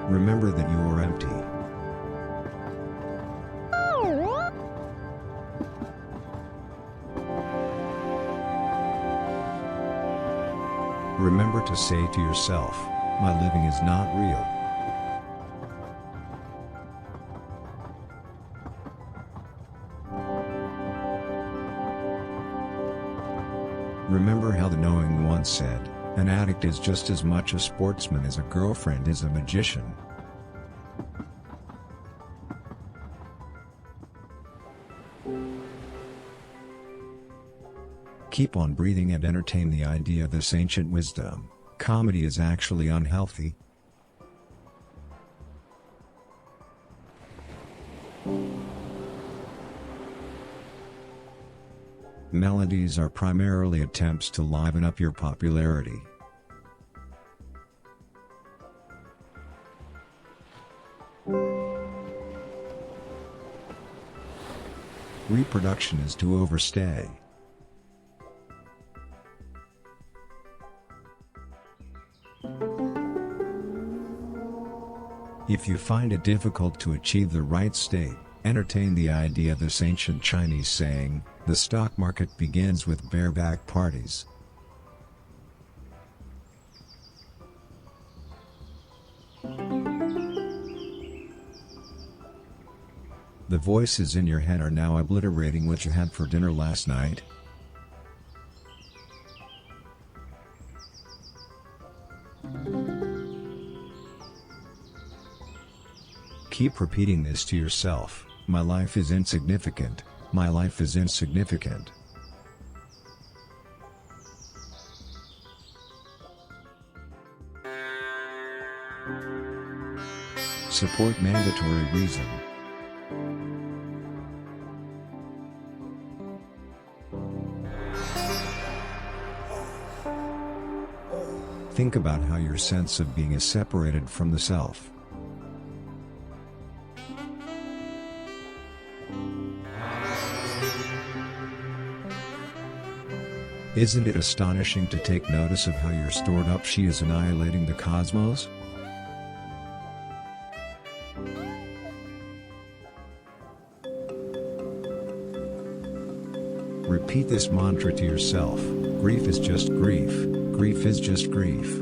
Remember that you are empty. Remember to say to yourself, my living is not real. Remember how the knowing once said, an addict is just as much a sportsman as a girlfriend is a magician. Keep on breathing and entertain the idea of this ancient wisdom. Comedy is actually unhealthy. Melodies are primarily attempts to liven up your popularity. Reproduction is to overstay. If you find it difficult to achieve the right state, entertain the idea of this ancient Chinese saying, the stock market begins with bareback parties. The voices in your head are now obliterating what you had for dinner last night. Keep repeating this to yourself, my life is insignificant, my life is insignificant. Support mandatory reason. Think about how your sense of being is separated from the self. Isn't it astonishing to take notice of how your stored up she is annihilating the cosmos? Repeat this mantra to yourself, grief is just grief, grief is just grief.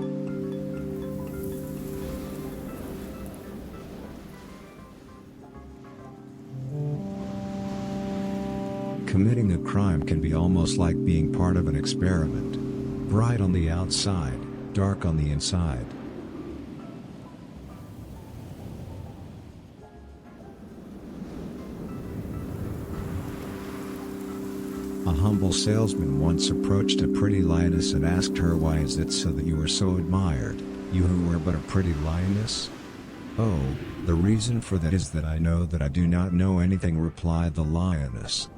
Committing a crime can be almost like being part of an experiment. Bright on the outside, dark on the inside. A humble salesman once approached a pretty lioness and asked her, why is it so that you are so admired, you who are but a pretty lioness? Oh, the reason for that is that I know that I do not know anything, replied the lioness.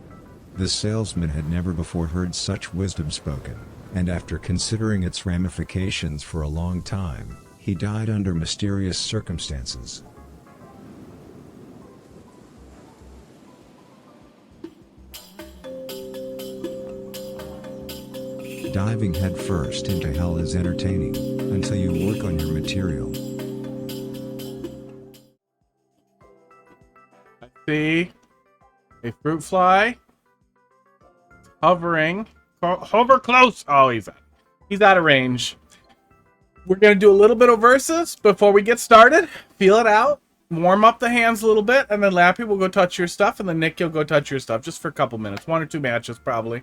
The salesman had never before heard such wisdom spoken, and after considering its ramifications for a long time, he died under mysterious circumstances. Diving headfirst into hell is entertaining, until you work on your material. I see a fruit fly. Hovering. Hover close. Oh, he's out of range. We're going to do a little bit of versus before we get started. Feel it out. Warm up the hands a little bit. And then Lappy will go touch your stuff. And then Nick, you'll go touch your stuff. Just for a couple minutes. 1 or 2 matches, probably.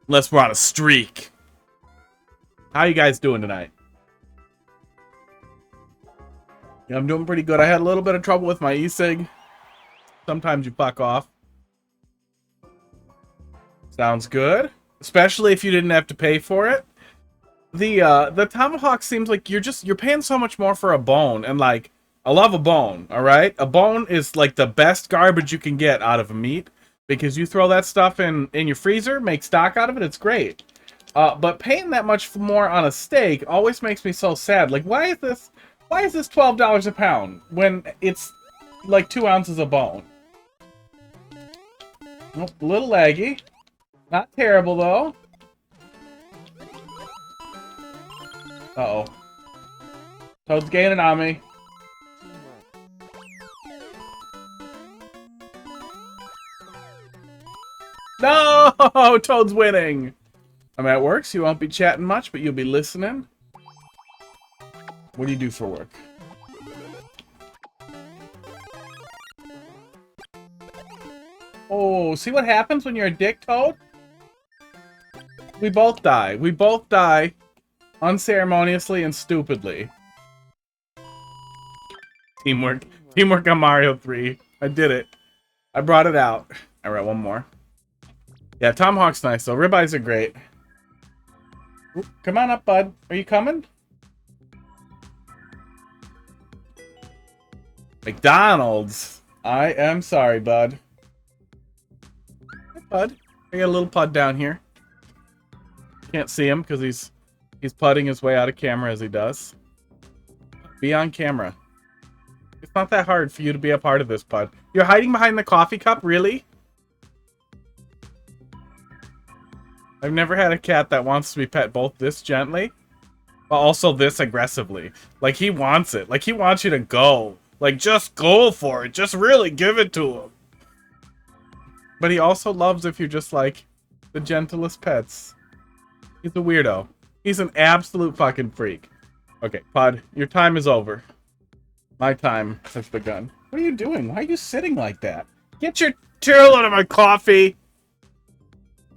Unless we're on a streak. How you guys doing tonight? Yeah, I'm doing pretty good. I had a little bit of trouble with my e-cig. Sometimes you fuck off. Sounds good. Especially if you didn't have to pay for it. The tomahawk seems like you're paying so much more for a bone, and like, I love a bone, alright? A bone is like the best garbage you can get out of a meat, because you throw that stuff in your freezer, make stock out of it, it's great. But paying that much more on a steak always makes me so sad. Like, why is this $12 a pound when it's like 2 ounces of bone? Nope, a little laggy. Not terrible, though. Uh-oh. Toad's gaining on me. No! Toad's winning! I'm at work, so you won't be chatting much, but you'll be listening. What do you do for work? Oh, see what happens when you're a dick, Toad? We both die. We both die unceremoniously and stupidly. Teamwork. Teamwork on Mario 3. I did it. I brought it out. Alright, one more. Yeah, Tomahawk's nice, though. Ribeyes are great. Ooh, come on up, bud. Are you coming? McDonald's. I am sorry, bud. Hey, bud. I got a little pud down here. Can't see him because he's putting his way out of camera as he does. Be on camera. It's not that hard for you to be a part of this, bud. You're hiding behind the coffee cup, really? I've never had a cat that wants to be pet both this gently, but also this aggressively. Like, he wants it. Like, he wants you to go. Like, just go for it. Just really give it to him. But he also loves if you're just, like, the gentlest pets. He's a weirdo. He's an absolute fucking freak. Okay, Pod, your time is over. My time has begun. What are you doing? Why are you sitting like that? Get your tail out of my coffee!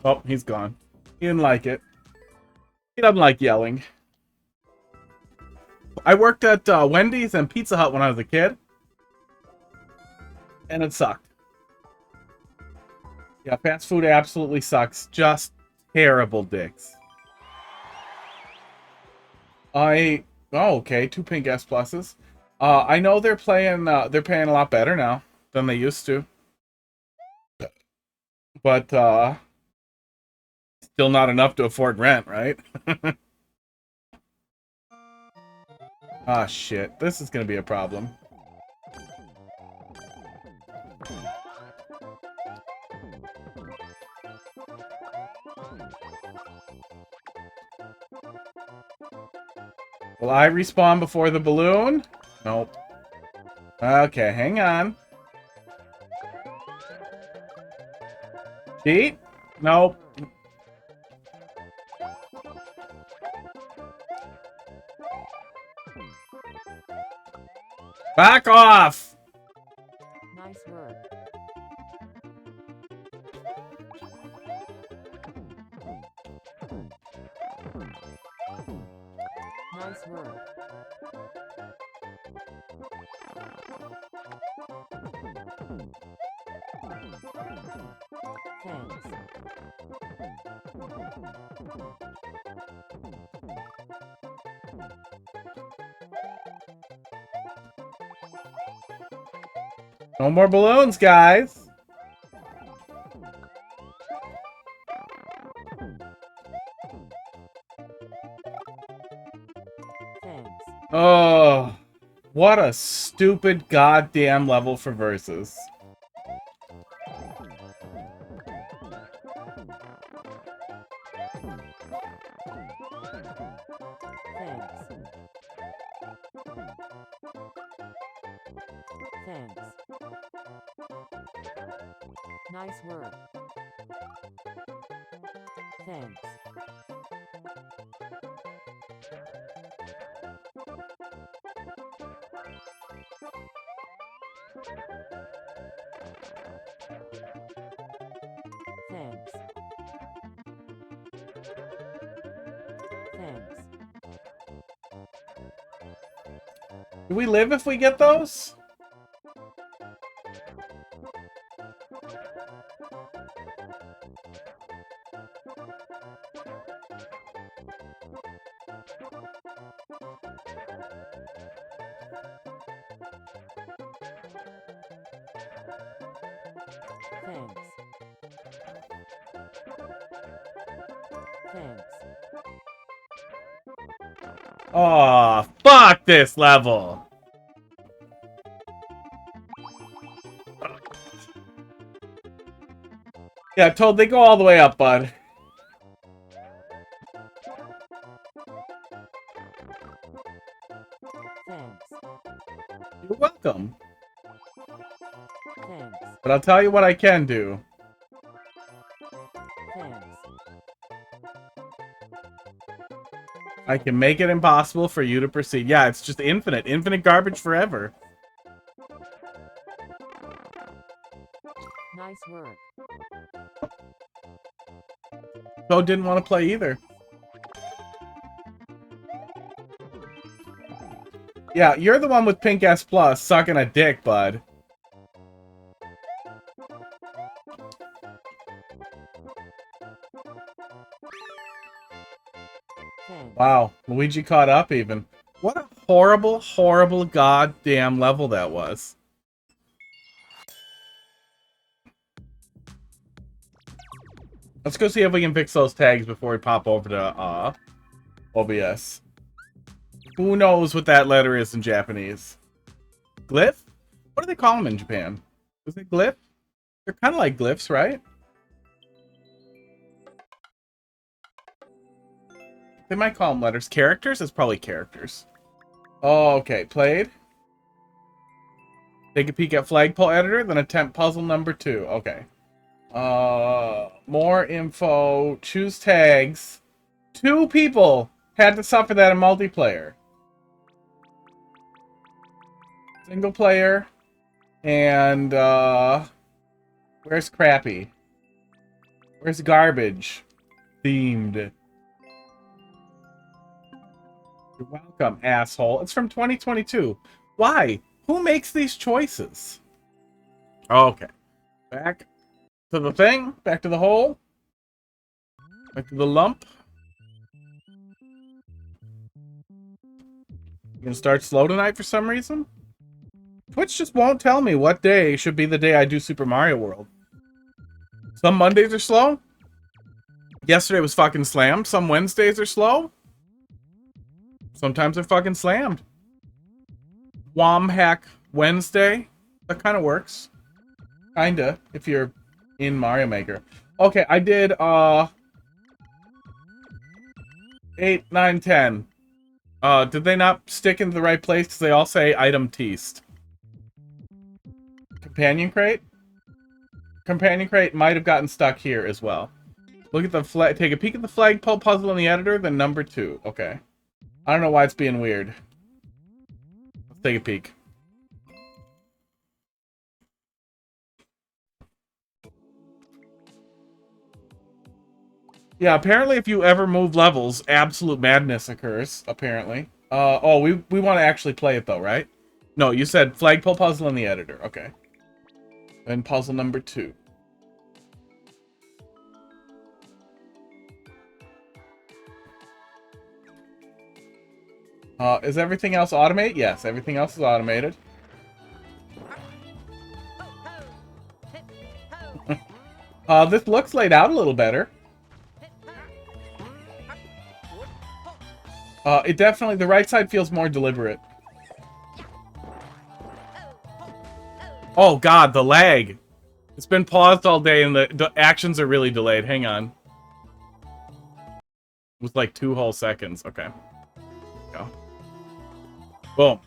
Oh, he's gone. He didn't like it. He doesn't like yelling. I worked at Wendy's and Pizza Hut when I was a kid. And it sucked. Yeah, fast food absolutely sucks. Just terrible dicks. Oh, okay. 2 pink S pluses. I know they're paying a lot better now than they used to. But, still not enough to afford rent, right? Ah, shit. This is gonna be a problem. Will I respawn before the balloon? Nope. Okay, hang on. Cheat? Nope. Back off! Nice work. Nice work. Thanks. No more balloons, guys. Thanks. Oh, what a stupid goddamn level for versus. Thanks. Nice work. Thanks. Thanks. Thanks. Do we live if we get those? Thanks. Thanks. Oh, fuck this level. Yeah, Toad, they go all the way up, bud. Thanks. You're welcome. Thanks. But I'll tell you what I can do. I can make it impossible for you to proceed. Yeah, it's just infinite. Infinite garbage forever. Nice work. So didn't want to play either. Yeah, you're the one with pink S plus sucking a dick, bud. Thanks. Wow, Luigi caught up even. What a horrible, horrible goddamn level that was. Let's go see if we can fix those tags before we pop over to OBS. Who knows what that letter is in Japanese? Glyph? What do they call them in Japan? Is it glyph? They're kind of like glyphs, right? They might call them letters. Characters? It's probably characters. Oh, okay. Played. Take a peek at flagpole editor, then attempt puzzle number 2. Okay. More info. Choose tags. 2 people had to suffer that in multiplayer. Single player. And, where's crappy? Where's garbage? Themed. You're welcome, asshole. It's from 2022. Why? Who makes these choices? Okay. Back to the thing. Back to the hole. Back to the lump. You gonna start slow tonight for some reason? Twitch just won't tell me what day should be the day I do Super Mario World. Some Mondays are slow. Yesterday was fucking slammed. Some Wednesdays are slow. Sometimes they're fucking slammed. Womhack Wednesday. That kind of works. Kinda, if you're in Mario Maker. Okay, I did, 8, 9, 10. Did they not stick into the right place? Because they all say item teased. Companion crate? Companion crate might have gotten stuck here as well. Look at the flag. Take a peek at the flagpole puzzle in the editor, then number 2. Okay. I don't know why it's being weird. Let's take a peek. Yeah, apparently if you ever move levels, absolute madness occurs, apparently. Oh, we want to actually play it though, right? No, you said flagpole puzzle in the editor. Okay. Then puzzle number 2. Is everything else automated? Yes, everything else is automated. This looks laid out a little better. It definitely, the right side feels more deliberate. Oh god, the lag. It's been paused all day and the actions are really delayed. Hang on. It was like 2 whole seconds. Okay. Go. Boom.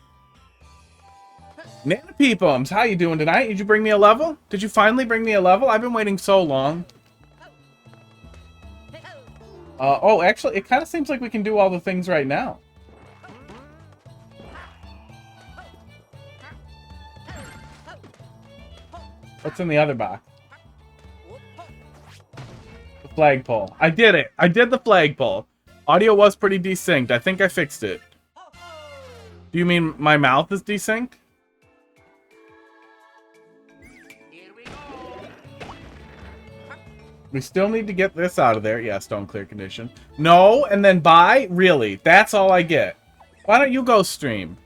Nana Peepums, how you doing tonight? Did you bring me a level? Did you finally bring me a level? I've been waiting so long. Oh, actually, it kind of seems like we can do all the things right now. What's in the other box? The flagpole. I did it. I did the flagpole. Audio was pretty desynced. I think I fixed it. Do you mean my mouth is desynced? We still need to get this out of there. Yeah, stone clear condition. No, and then buy? Really? That's all I get. Why don't you go stream?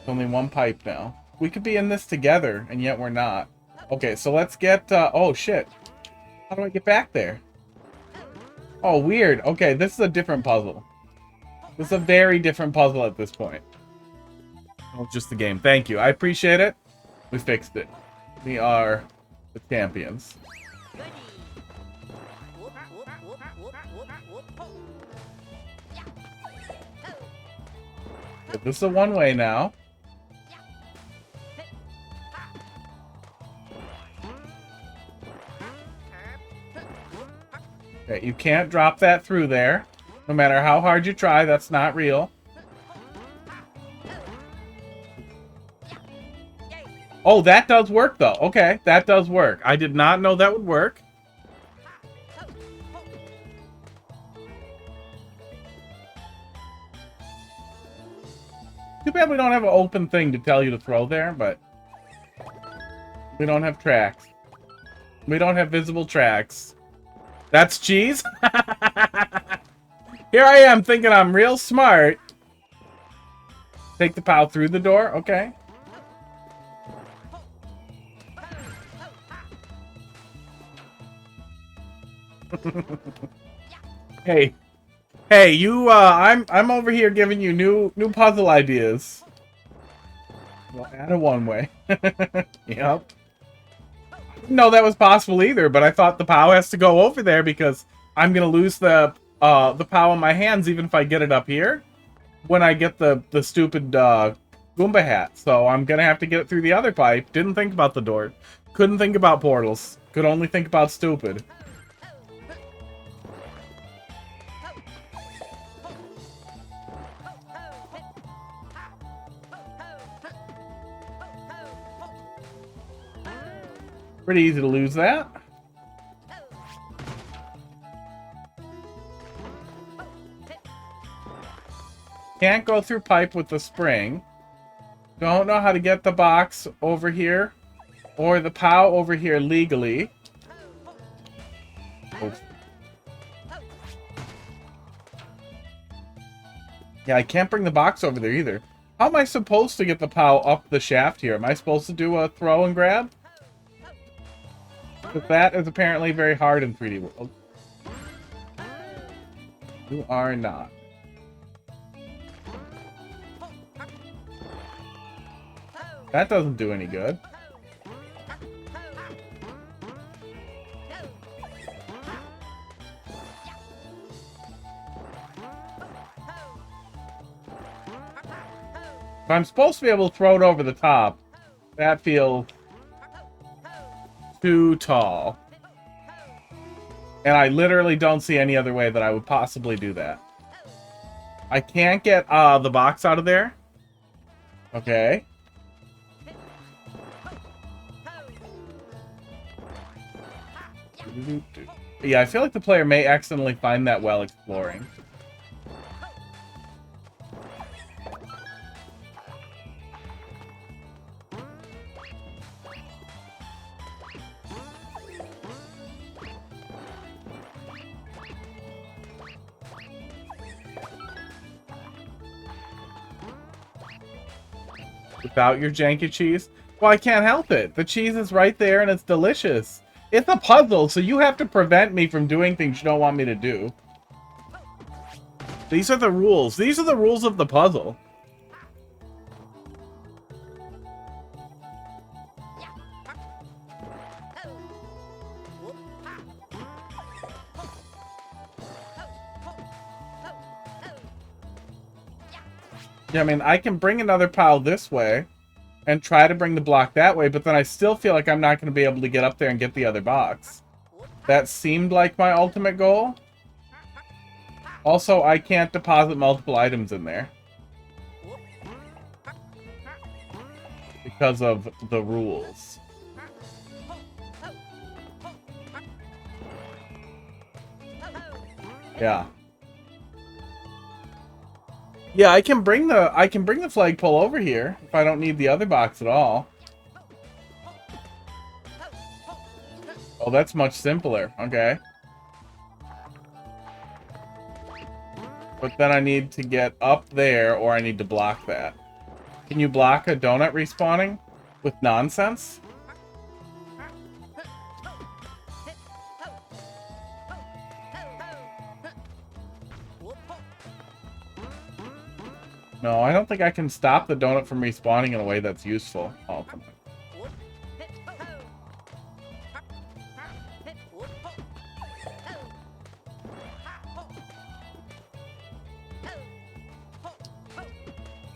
Only one pipe now. We could be in this together, and yet we're not. Okay, so let's get, oh shit. How do I get back there? Oh, weird. Okay, this is a different puzzle. This is a very different puzzle at this point. Oh, just the game. Thank you. I appreciate it. We fixed it. We are the champions. Okay, this is a one-way now. you can't drop that through there. No matter how hard you try, that's not real. Oh, that does work, though. Okay, that does work. I did not know that would work. Too bad we don't have an open thing to tell you to throw there, but we don't have tracks. We don't have visible tracks. That's cheese? Here I am thinking I'm real smart. Take the POW through the door? Okay. Hey. Hey, you I'm over here giving you new puzzle ideas. Well, add a one way. Yep. No, that was possible either, but I thought the POW has to go over there because I'm gonna lose the POW in my hands even if I get it up here when I get the stupid Goomba hat. So I'm gonna have to get it through the other pipe. Didn't think about the door. Couldn't think about portals. Could only think about stupid. Pretty easy to lose that. Can't go through pipe with the spring. Don't know how to get the box over here or the POW over here legally. Oh. Yeah, I can't bring the box over there either. How am I supposed to get the POW up the shaft here? Am I supposed to do a throw and grab? But that is apparently very hard in 3D World. You are not. That doesn't do any good. If I'm supposed to be able to throw it over the top, that feels too tall. And I literally don't see any other way that I would possibly do that. I can't get the box out of there. Okay. Yeah, I feel like the player may accidentally find that while exploring. Without your janky cheese? Well, I can't help it. The cheese is right there and it's delicious. It's a puzzle, so you have to prevent me from doing things you don't want me to do. These are the rules. These are the rules of the puzzle. Yeah, I mean, I can bring another pile this way and try to bring the block that way, but then I still feel like I'm not going to be able to get up there and get the other box. That seemed like my ultimate goal. Also, I can't deposit multiple items in there because of the rules. Yeah. Yeah, I can bring the flagpole over here if I don't need the other box at all. Oh, that's much simpler. Okay. But then I need to get up there or I need to block that. Can you block a donut respawning with nonsense? No, I don't think I can stop the donut from respawning in a way that's useful. Ultimately.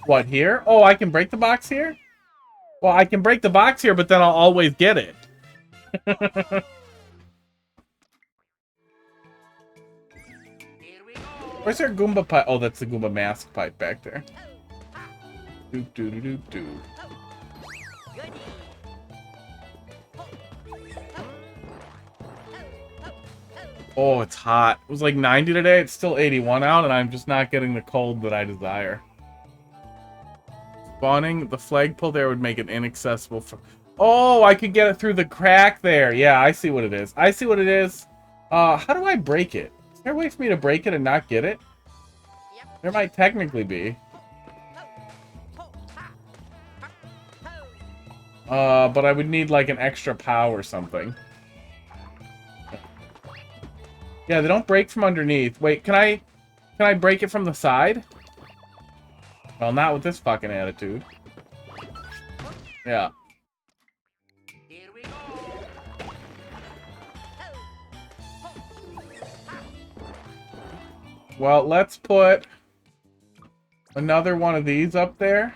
What, here? Oh, I can break the box here? Well, I can break the box here, but then I'll always get it. Where's our Goomba pipe? Oh, that's the Goomba mask pipe back there. Do do do do do. Oh, it's hot. It was like 90 today. It's still 81 out, and I'm just not getting the cold that I desire. Spawning the flagpole there would make it inaccessible for... Oh, I could get it through the crack there. Yeah, I see what it is. I see what it is. How do I break it? Is there a way for me to break it and not get it? There might technically be. But I would need like an extra POW or something. Yeah, they don't break from underneath. Wait, can I break it from the side? Well, not with this fucking attitude. Yeah. Well, let's put another one of these up there.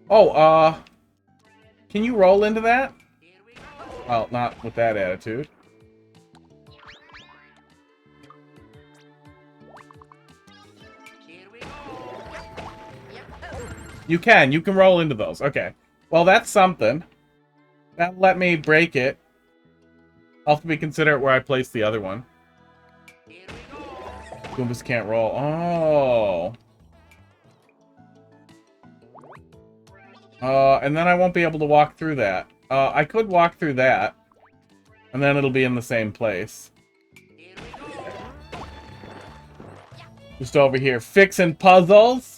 Oh, can you roll into that? Well, not with that attitude. You can roll into those. Okay. Well, that's something. That let me break it. I'll have to be considerate where I place the other one. Goombas can't roll. Oh. And then I won't be able to walk through that. I could walk through that. And then it'll be in the same place. Just over here, fixing puzzles.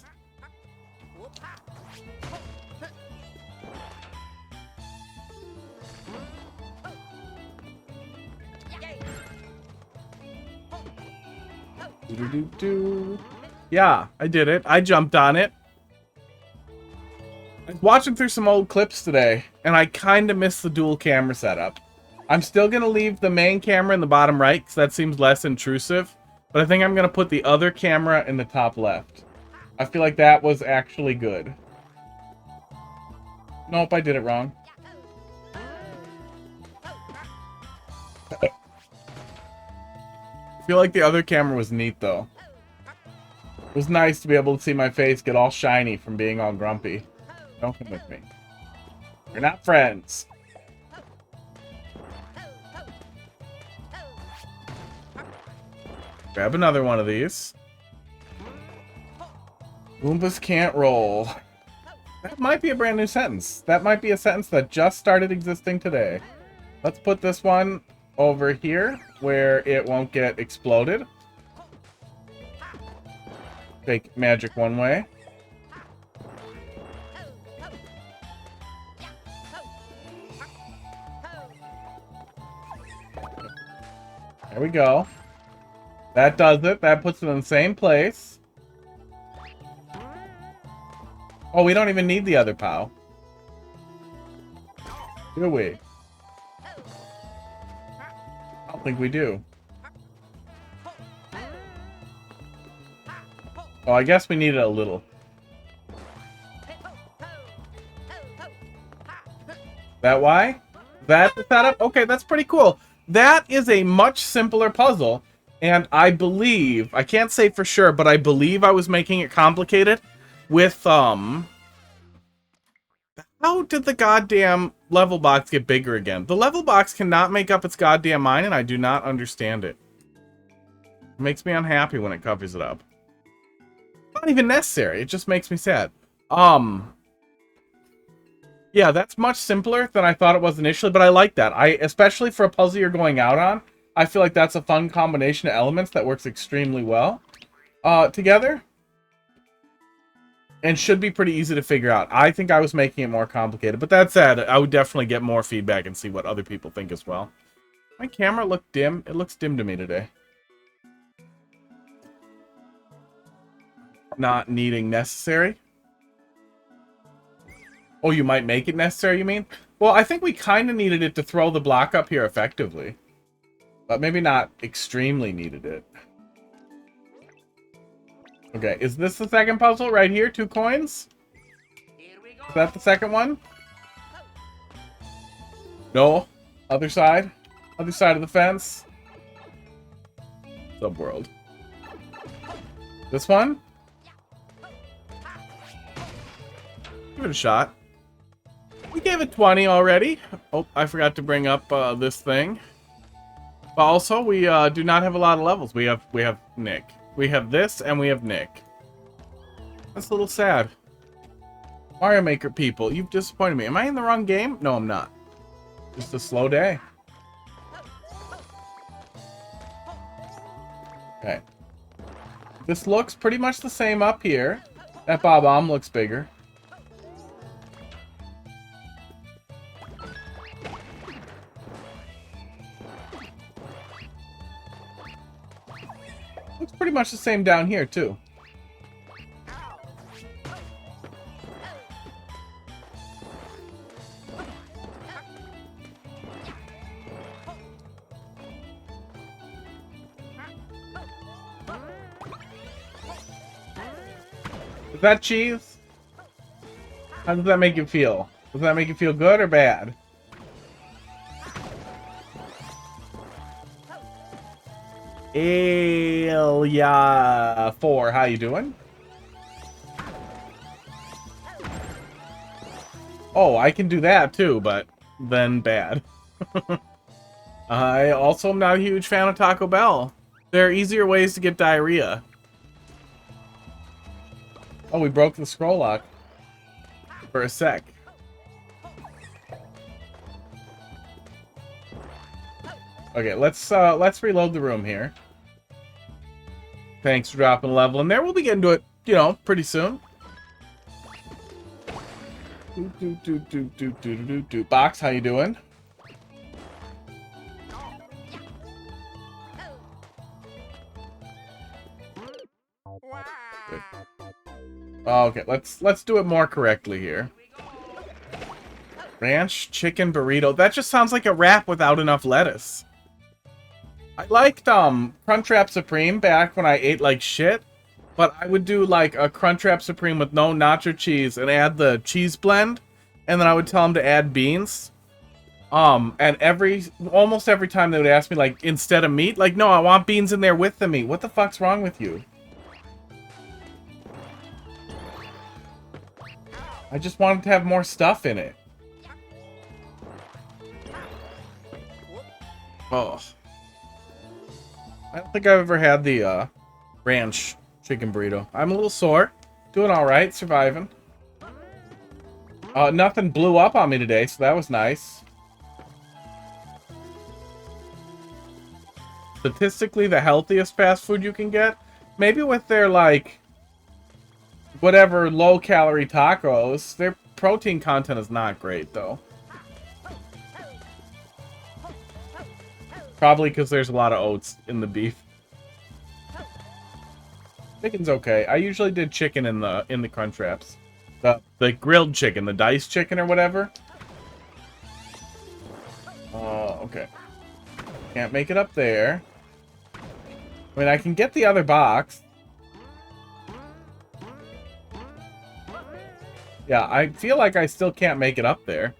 Yeah, I did it. I jumped on it. I was watching through some old clips today, and I kind of missed the dual camera setup. I'm still going to leave the main camera in the bottom right, because that seems less intrusive. But I think I'm going to put the other camera in the top left. I feel like that was actually good. Nope, I did it wrong. I feel like the other camera was neat, though. It was nice to be able to see my face get all shiny from being all grumpy. Don't come with me. We're not friends. Grab another one of these. Goombas can't roll. That might be a brand new sentence. That might be a sentence that just started existing today. Let's put this one over here where it won't get exploded. Take magic one way. There we go. That does it. That puts it in the same place. Oh, we don't even need the other POW. Do we? I don't think we do. Oh, I guess we need it a little. That why? That the setup? Okay, that's pretty cool. That is a much simpler puzzle. And I believe, I can't say for sure, but I believe I was making it complicated with, how did the goddamn level box get bigger again? The level box cannot make up its goddamn mind, and I do not understand it. It makes me unhappy when it covers it up. Not even necessary. It just makes me sad. Yeah, that's much simpler than I thought it was initially, but I like that. Especially for a puzzle you're going out on, I feel like that's a fun combination of elements that works extremely well together. And should be pretty easy to figure out. I think I was making it more complicated. But that said, I would definitely get more feedback and see what other people think as well. My camera looked dim. It looks dim to me today. Not needing necessary. Oh, you might make it necessary, you mean? Well, I think we kind of needed it to throw the block up here effectively. But maybe not extremely needed it. Okay, is this the second puzzle right here? 2 coins? Is that the second one? No. Other side? Other side of the fence? Subworld. This one? Give it a shot. We gave it 20 already. Oh, I forgot to bring up this thing. But also, we do not have a lot of levels. We have Nick. We have this, and we have Nick. That's a little sad. Mario Maker people, you've disappointed me. Am I in the wrong game? No, I'm not. Just a slow day. Okay. This looks pretty much the same up here. That Bob-omb looks bigger. Looks pretty much the same down here, too. Is that cheese? How does that make you feel? Does that make you feel good or bad? Alia 4, how you doing? Oh, I can do that too, but then bad. I also am not a huge fan of Taco Bell. There are easier ways to get diarrhea. Oh, we broke the scroll lock for a sec. Okay, let's reload the room here. Thanks for dropping a level in there. We'll be getting to it, you know, pretty soon. Box, how you doing? Good. Okay, let's do it more correctly here. Ranch chicken burrito. That just sounds like a wrap without enough lettuce. I liked Crunchwrap Supreme back when I ate like shit, but I would do like a Crunchwrap Supreme with no nacho cheese and add the cheese blend, and then I would tell them to add beans. And almost every time they would ask me like instead of meat, like no, I want beans in there with the meat. What the fuck's wrong with you? I just wanted to have more stuff in it. Oh. I don't think I've ever had the ranch chicken burrito. I'm a little sore. Doing alright, surviving. Nothing blew up on me today, so that was nice. Statistically, the healthiest fast food you can get. Maybe with their, like, whatever low-calorie tacos. Their protein content is not great, though. Probably because there's a lot of oats in the beef. Chicken's okay. I usually did chicken in the Crunchwraps. The grilled chicken, the diced chicken or whatever. Okay. Can't make it up there. I mean, I can get the other box. Yeah, I feel like I still can't make it up there.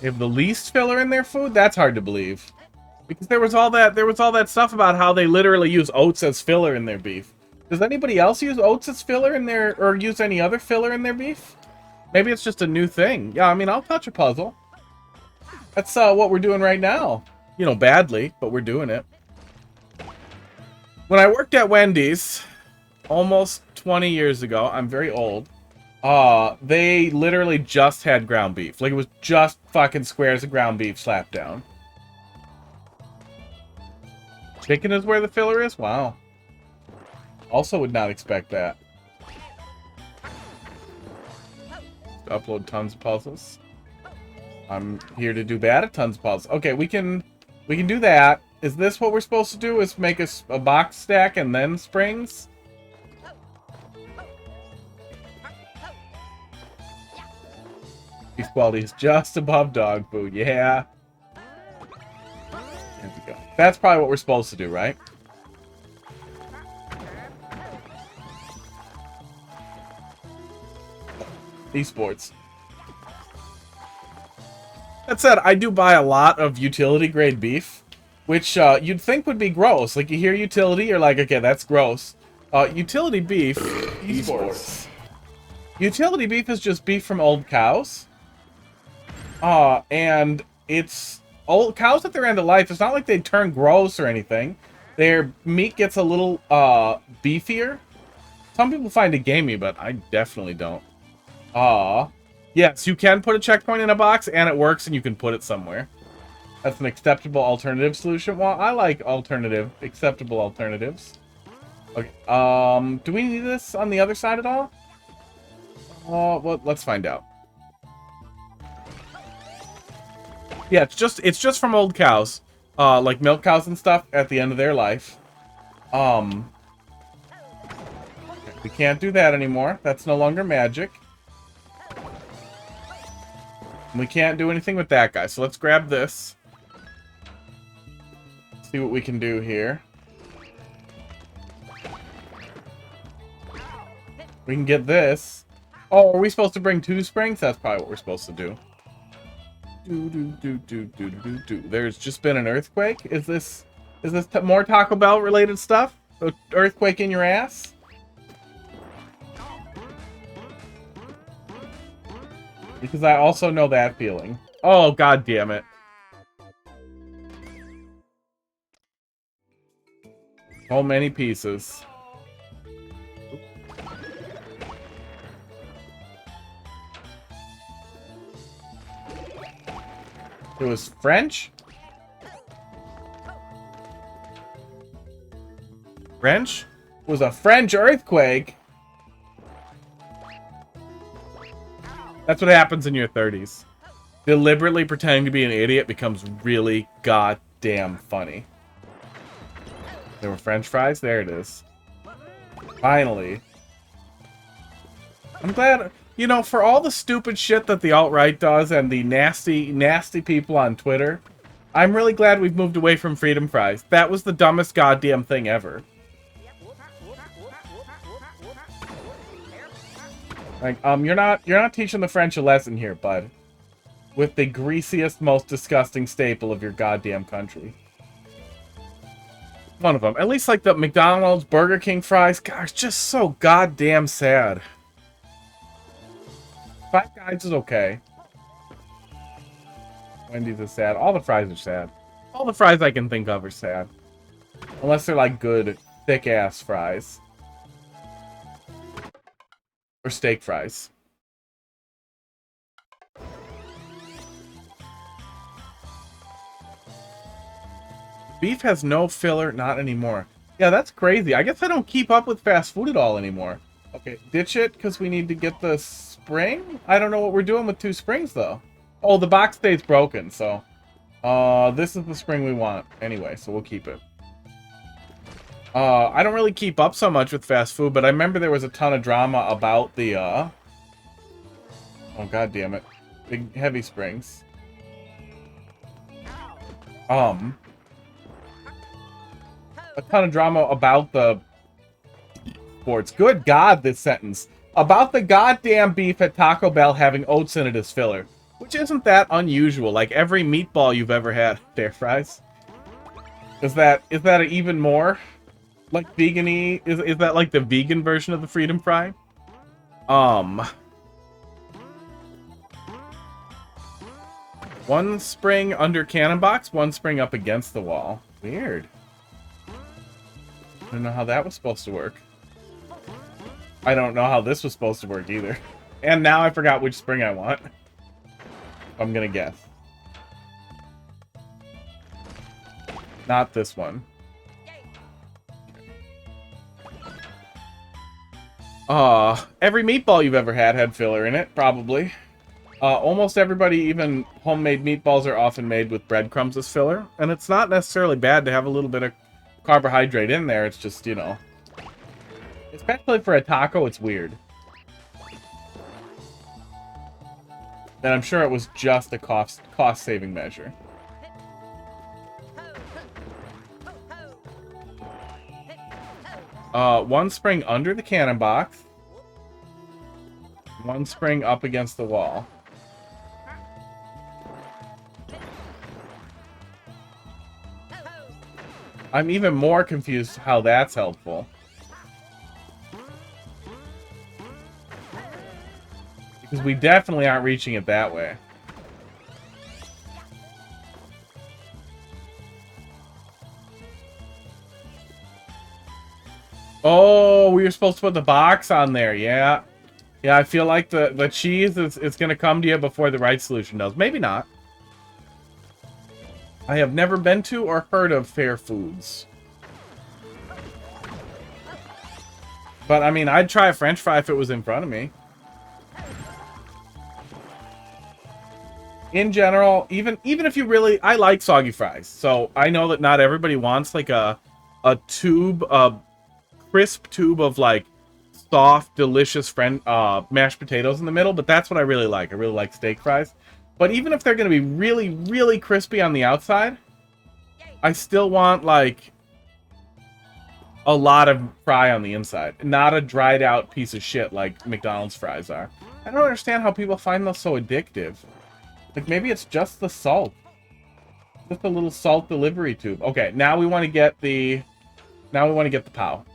They have the least filler in their food? That's hard to believe. Because there was all that stuff about how they literally use oats as filler in their beef. Does anybody else use oats as filler in their, or use any other filler in their beef? Maybe it's just a new thing. Yeah, I mean, I'll touch a puzzle. That's what we're doing right now. You know, badly, but we're doing it. When I worked at Wendy's, almost 20 years ago, I'm very old, they literally just had ground beef. Like, it was just fucking squares of ground beef slapped down. Chicken is where the filler is? Wow. Also would not expect that. Upload tons of puzzles. I'm here to do bad at tons of puzzles. Okay, we can do that. Is this what we're supposed to do? Is make a box stack and then springs? Beef quality is just above dog food. Yeah. There we go. That's probably what we're supposed to do, right? Esports. That said, I do buy a lot of utility grade beef. which you'd think would be gross. Like, you hear utility, you're like, okay, that's gross. Utility beef, esports. Utility beef is just beef from old cows. And it's old cows at their end of life. It's not like they turn gross or anything. Their meat gets a little beefier. Some people find it gamey, but I definitely don't. Yes, you can put a checkpoint in a box, and it works, and you can put it somewhere. That's an acceptable alternative solution. Well, I like acceptable alternatives. Okay, do we need this on the other side at all? Well, let's find out. Yeah, it's just from old cows. Like milk cows and stuff at the end of their life. We can't do that anymore. That's no longer magic. We can't do anything with that guy. So let's grab this. See what we can do here. We can this. Oh, are we supposed to bring 2 springs? That's probably what we're supposed to do. There's just been an earthquake. Is this more Taco Bell related stuff? Earthquake in your ass? Because I also know that feeling. Oh, god damn it. So many pieces. It was French? French? It was a French earthquake? That's what happens in your 30s. Deliberately pretending to be an idiot becomes really goddamn funny. There were French fries? There it is. Finally. I'm glad, you know, for all the stupid shit that the alt-right does and the nasty, nasty people on Twitter, I'm really glad we've moved away from freedom fries. That was the dumbest goddamn thing ever. Like, you're not teaching the French a lesson here, bud. With the greasiest, most disgusting staple of your goddamn country. One of them. At least, like, the McDonald's, Burger King fries. God, it's just so goddamn sad. Five Guys is okay. Wendy's is sad. All the fries are sad. All the fries I can think of are sad. Unless they're, like, good, thick-ass fries. Or steak fries. Beef has no filler, not anymore. Yeah, that's crazy. I guess I don't keep up with fast food at all anymore. Okay, ditch it, because we need to get the spring? I don't know what we're doing with 2 springs, though. Oh, the box stays broken, so... this is the spring we want. Anyway, so we'll keep it. I don't really keep up so much with fast food, but I remember there was a ton of drama about the, oh, god damn it. Big, heavy springs. A ton of drama about the sports. Good God, this sentence. About the goddamn beef at Taco Bell having oats in it as filler. Which isn't that unusual. Like every meatball you've ever had. There, fries. Is that even more? Like vegan-y? Is that like the vegan version of the freedom fry? One spring under cannon box, one spring up against the wall. Weird. I don't know how that was supposed to work. I don't know how this was supposed to work either. And now I forgot which spring I want. I'm gonna guess. Not this one. Every meatball you've ever had filler in it, probably. Almost everybody, even homemade meatballs, are often made with breadcrumbs as filler. And it's not necessarily bad to have a little bit of carbohydrate in there. It's just, you know... Especially for a taco, it's weird. And I'm sure it was just a cost-saving measure. One spring under the cannon box. One spring up against the wall. I'm even more confused how that's helpful. Because we definitely aren't reaching it that way. Oh, we were supposed to put the box on there. Yeah. Yeah, I feel like the cheese is going to come to you before the right solution does. Maybe not. I have never been to or heard of Fair Foods. But, I mean, I'd try a French fry if it was in front of me. In general, even if you really... I like soggy fries. So, I know that not everybody wants, like, a tube, a crisp tube of, like, soft, delicious mashed potatoes in the middle. But that's what I really like. I really like steak fries. But even if they're going to be really, really crispy on the outside, I still want, like, a lot of fry on the inside. Not a dried out piece of shit like McDonald's fries are. I don't understand how people find those so addictive. Like, maybe it's just the salt. Just a little salt delivery tube. Okay, now we want to get the... Now we want to get the POW.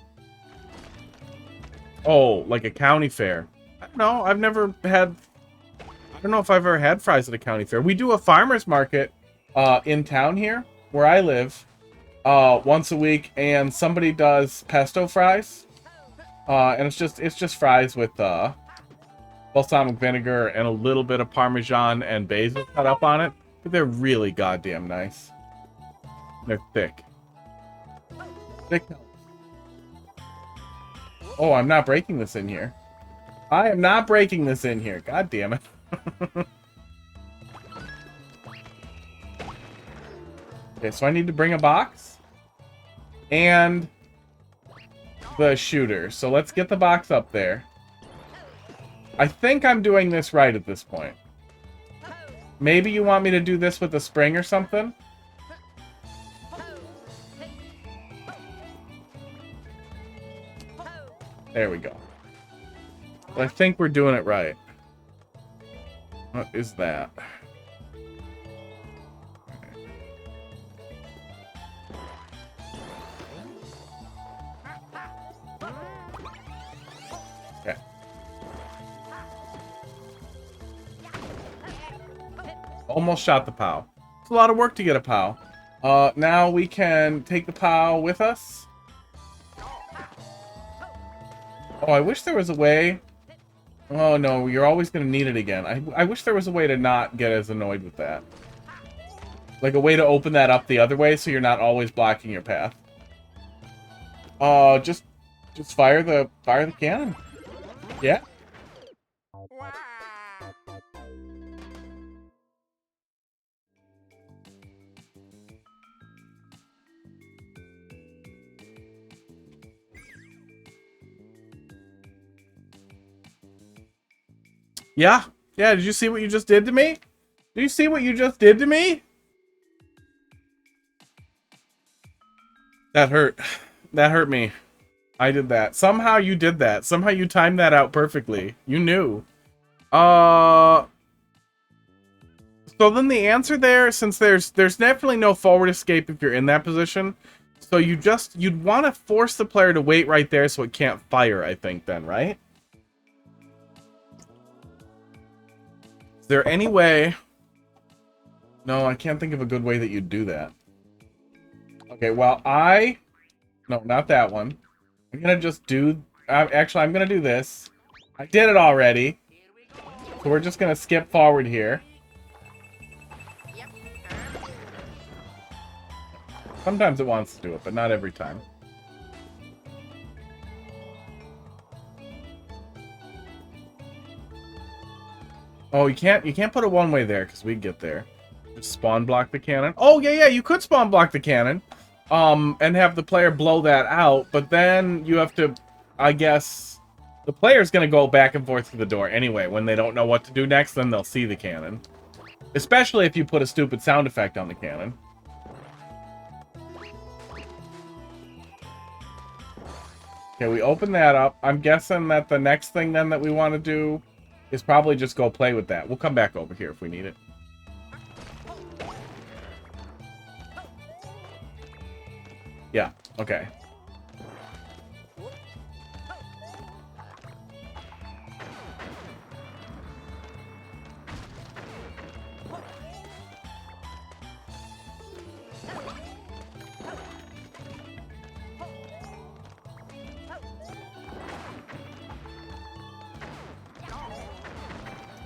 Oh, like a county fair. I don't know. I've never had... I don't know if I've ever had fries at a county fair. We do a farmer's market in town here, where I live, once a week, and somebody does pesto fries. And it's just fries with balsamic vinegar and a little bit of Parmesan and basil cut up on it. But they're really goddamn nice. They're thick. Thick. Oh, I'm not breaking this in here. I am not breaking this in here. God damn it. Okay, so I need to bring a box. And the shooter. So let's get the box up there. I think I'm doing this right at this point. Maybe you want me to do this with a spring or something? There we go. But I think we're doing it right. What is that? Okay. Almost shot the POW. It's a lot of work to get a POW. Now we can take the POW with us. Oh, I wish there was a way... Oh, no, you're always going to need it again. I wish there was a way to not get as annoyed with that. Like a way to open that up the other way so you're not always blocking your path. Just fire the cannon. Yeah. Yeah. Yeah, did you see what you just did to me? Did you see what you just did to me? That hurt. That hurt me. I did that. Somehow you did that. Somehow you timed that out perfectly. You knew. So then the answer there, since there's definitely no forward escape if you're in that position, so you'd want to force the player to wait right there so it can't fire, I think, then, right? Is there any way... No, I can't think of a good way that you'd do that. Okay, well, no, not that one. I'm gonna just do... actually, I'm gonna do this. I did it already. So we're just gonna skip forward here. Sometimes it wants to do it, but not every time. Oh, you can't put it one way there, because we get there. Just spawn block the cannon. Oh, yeah, you could spawn block the cannon. And have the player blow that out, but then you have to, I guess, the player's gonna go back and forth through the door anyway. When they don't know what to do next, then they'll see the cannon. Especially if you put a stupid sound effect on the cannon. Okay, we open that up. I'm guessing that the next thing then that we want to do is probably just go play with that. We'll come back over here if we need it. Yeah, okay.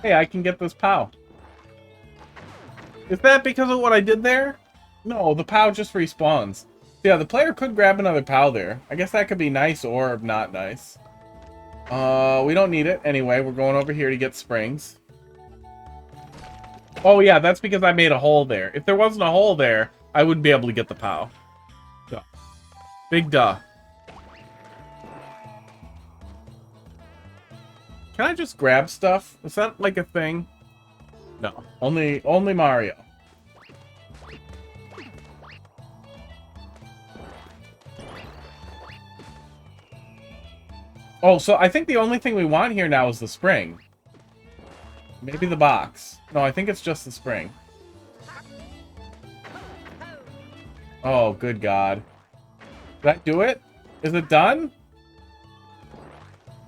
Hey, I can get this POW. Is that because of what I did there? No, the POW just respawns. Yeah, the player could grab another POW there. I guess that could be nice or not nice. We don't need it. Anyway, we're going over here to get springs. Oh, yeah, that's because I made a hole there. If there wasn't a hole there, I wouldn't be able to get the POW. Duh. Big duh. Can I just grab stuff? Is that like a thing? No, only Mario. Oh, so I think the only thing we want here now is the spring. Maybe the box. No, I think it's just the spring. Oh, good God. Did I do it? Is it done?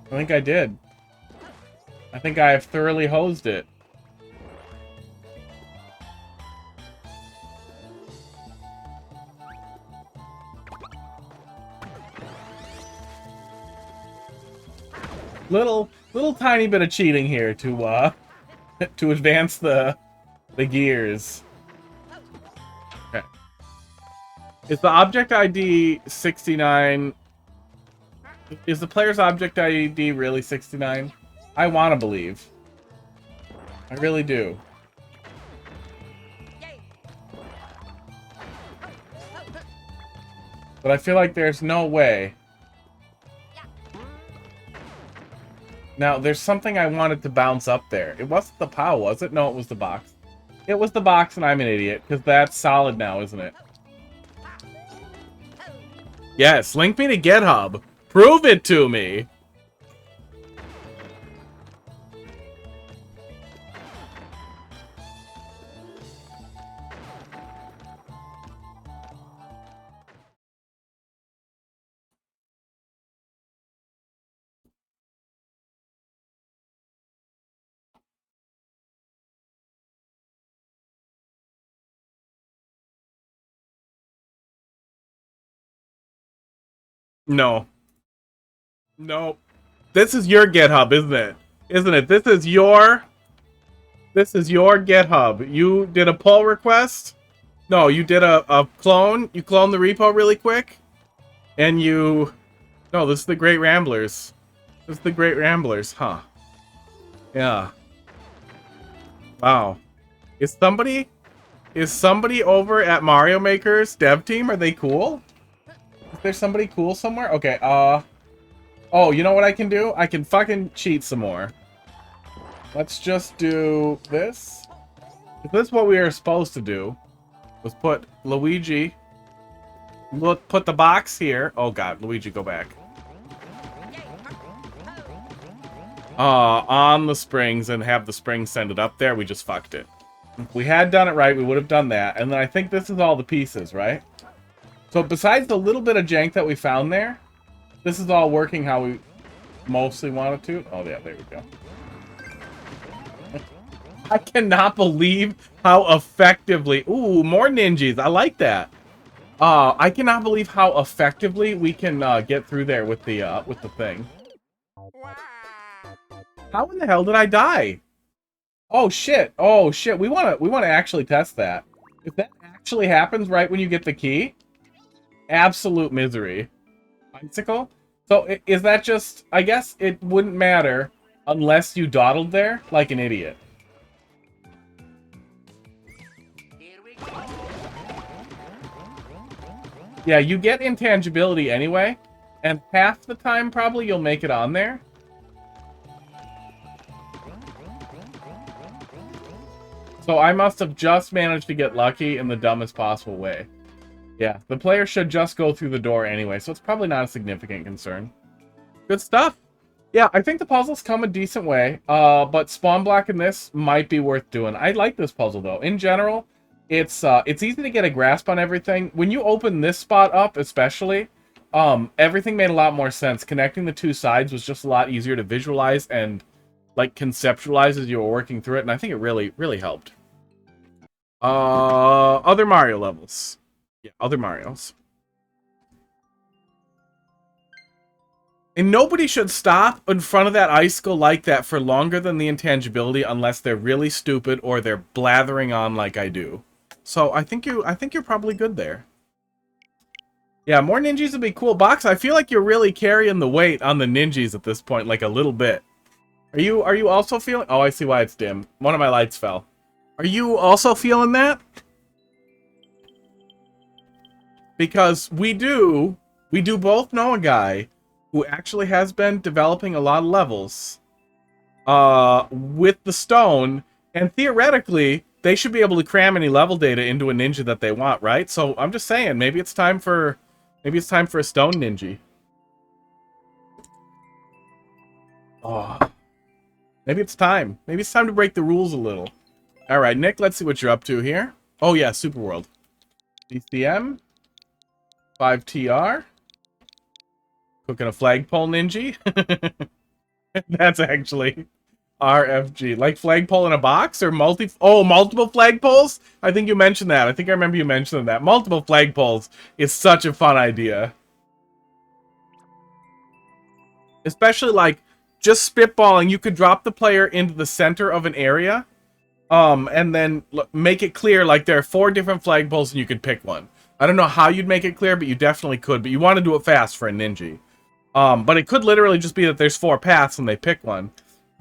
I think I did. I think I have thoroughly hosed it. Little tiny bit of cheating here to to advance the gears. Okay. Is the object ID 69? Is the player's object ID really 69? I want to believe. I really do. But I feel like there's no way. Now, there's something I wanted to bounce up there. It wasn't the POW, was it? No, it was the box. It was the box, and I'm an idiot, because that's solid now, isn't it? Yes, link me to GitHub. Prove it to me. No. No. This is your GitHub, isn't it? Isn't it? This is your GitHub. You did a pull request? No, you did a clone. You cloned the repo really quick. And you... No, this is the Great Ramblers. This is the Great Ramblers, huh? Yeah. Wow. Is somebody over at Mario Maker's dev team? Are they cool? Is there somebody cool somewhere? Okay, oh, you know what I can do? I can fucking cheat some more. Let's just do this. If this is what we are supposed to do, let's put Luigi. Look, put the box here. Oh god, Luigi, go back. On the springs and have the springs send it up there. We just fucked it. If we had done it right, we would have done that. And then I think this is all the pieces, right? So besides the little bit of jank that we found there, this is all working how we mostly wanted to. Oh yeah, there we go. I cannot believe how effectively... Ooh, more ninjas. I like that. I cannot believe how effectively we can get through there with the thing. How in the hell did I die? Oh shit. Oh shit. We wanna actually test that. If that actually happens right when you get the key, absolute misery. Bicycle? So is that just... I guess it wouldn't matter unless you dawdled there like an idiot. Yeah, you get intangibility anyway, and half the time probably you'll make it on there. So I must have just managed to get lucky in the dumbest possible way. Yeah, the player should just go through the door anyway, so it's probably not a significant concern. Good stuff. Yeah, I think the puzzles come a decent way, but spawn blocking this might be worth doing. I like this puzzle, though. In general, it's easy to get a grasp on everything. When you open this spot up, especially, everything made a lot more sense. Connecting the two sides was just a lot easier to visualize and like conceptualize as you were working through it, and I think it really, really helped. Other Mario levels. Yeah, other Marios. And nobody should stop in front of that icicle like that for longer than the intangibility unless they're really stupid or they're blathering on like I do. So I think you're probably good there. Yeah, more ninjas would be cool. Box, I feel like you're really carrying the weight on the ninjas at this point, like a little bit. Are you also feeling... Oh, I see why it's dim. One of my lights fell. Are you also feeling that? Because we do both know a guy who actually has been developing a lot of levels with the stone, and theoretically, they should be able to cram any level data into a ninja that they want, right? So I'm just saying, maybe it's time for a stone ninja. Oh. Maybe it's time. Maybe it's time to break the rules a little. Alright, Nick, let's see what you're up to here. Oh yeah, Super World. DCM. 5TR. Cooking a flagpole ninja. That's actually RFG. Like flagpole in a box or multiple flagpoles? I think you mentioned that. I think I remember you mentioning that. Multiple flagpoles is such a fun idea. Especially like just spitballing, you could drop the player into the center of an area, and then make it clear like there are 4 different flagpoles and you could pick one. I don't know how you'd make it clear, but you definitely could. But you want to do it fast for a ninja. But it could literally just be that there's 4 paths and they pick one.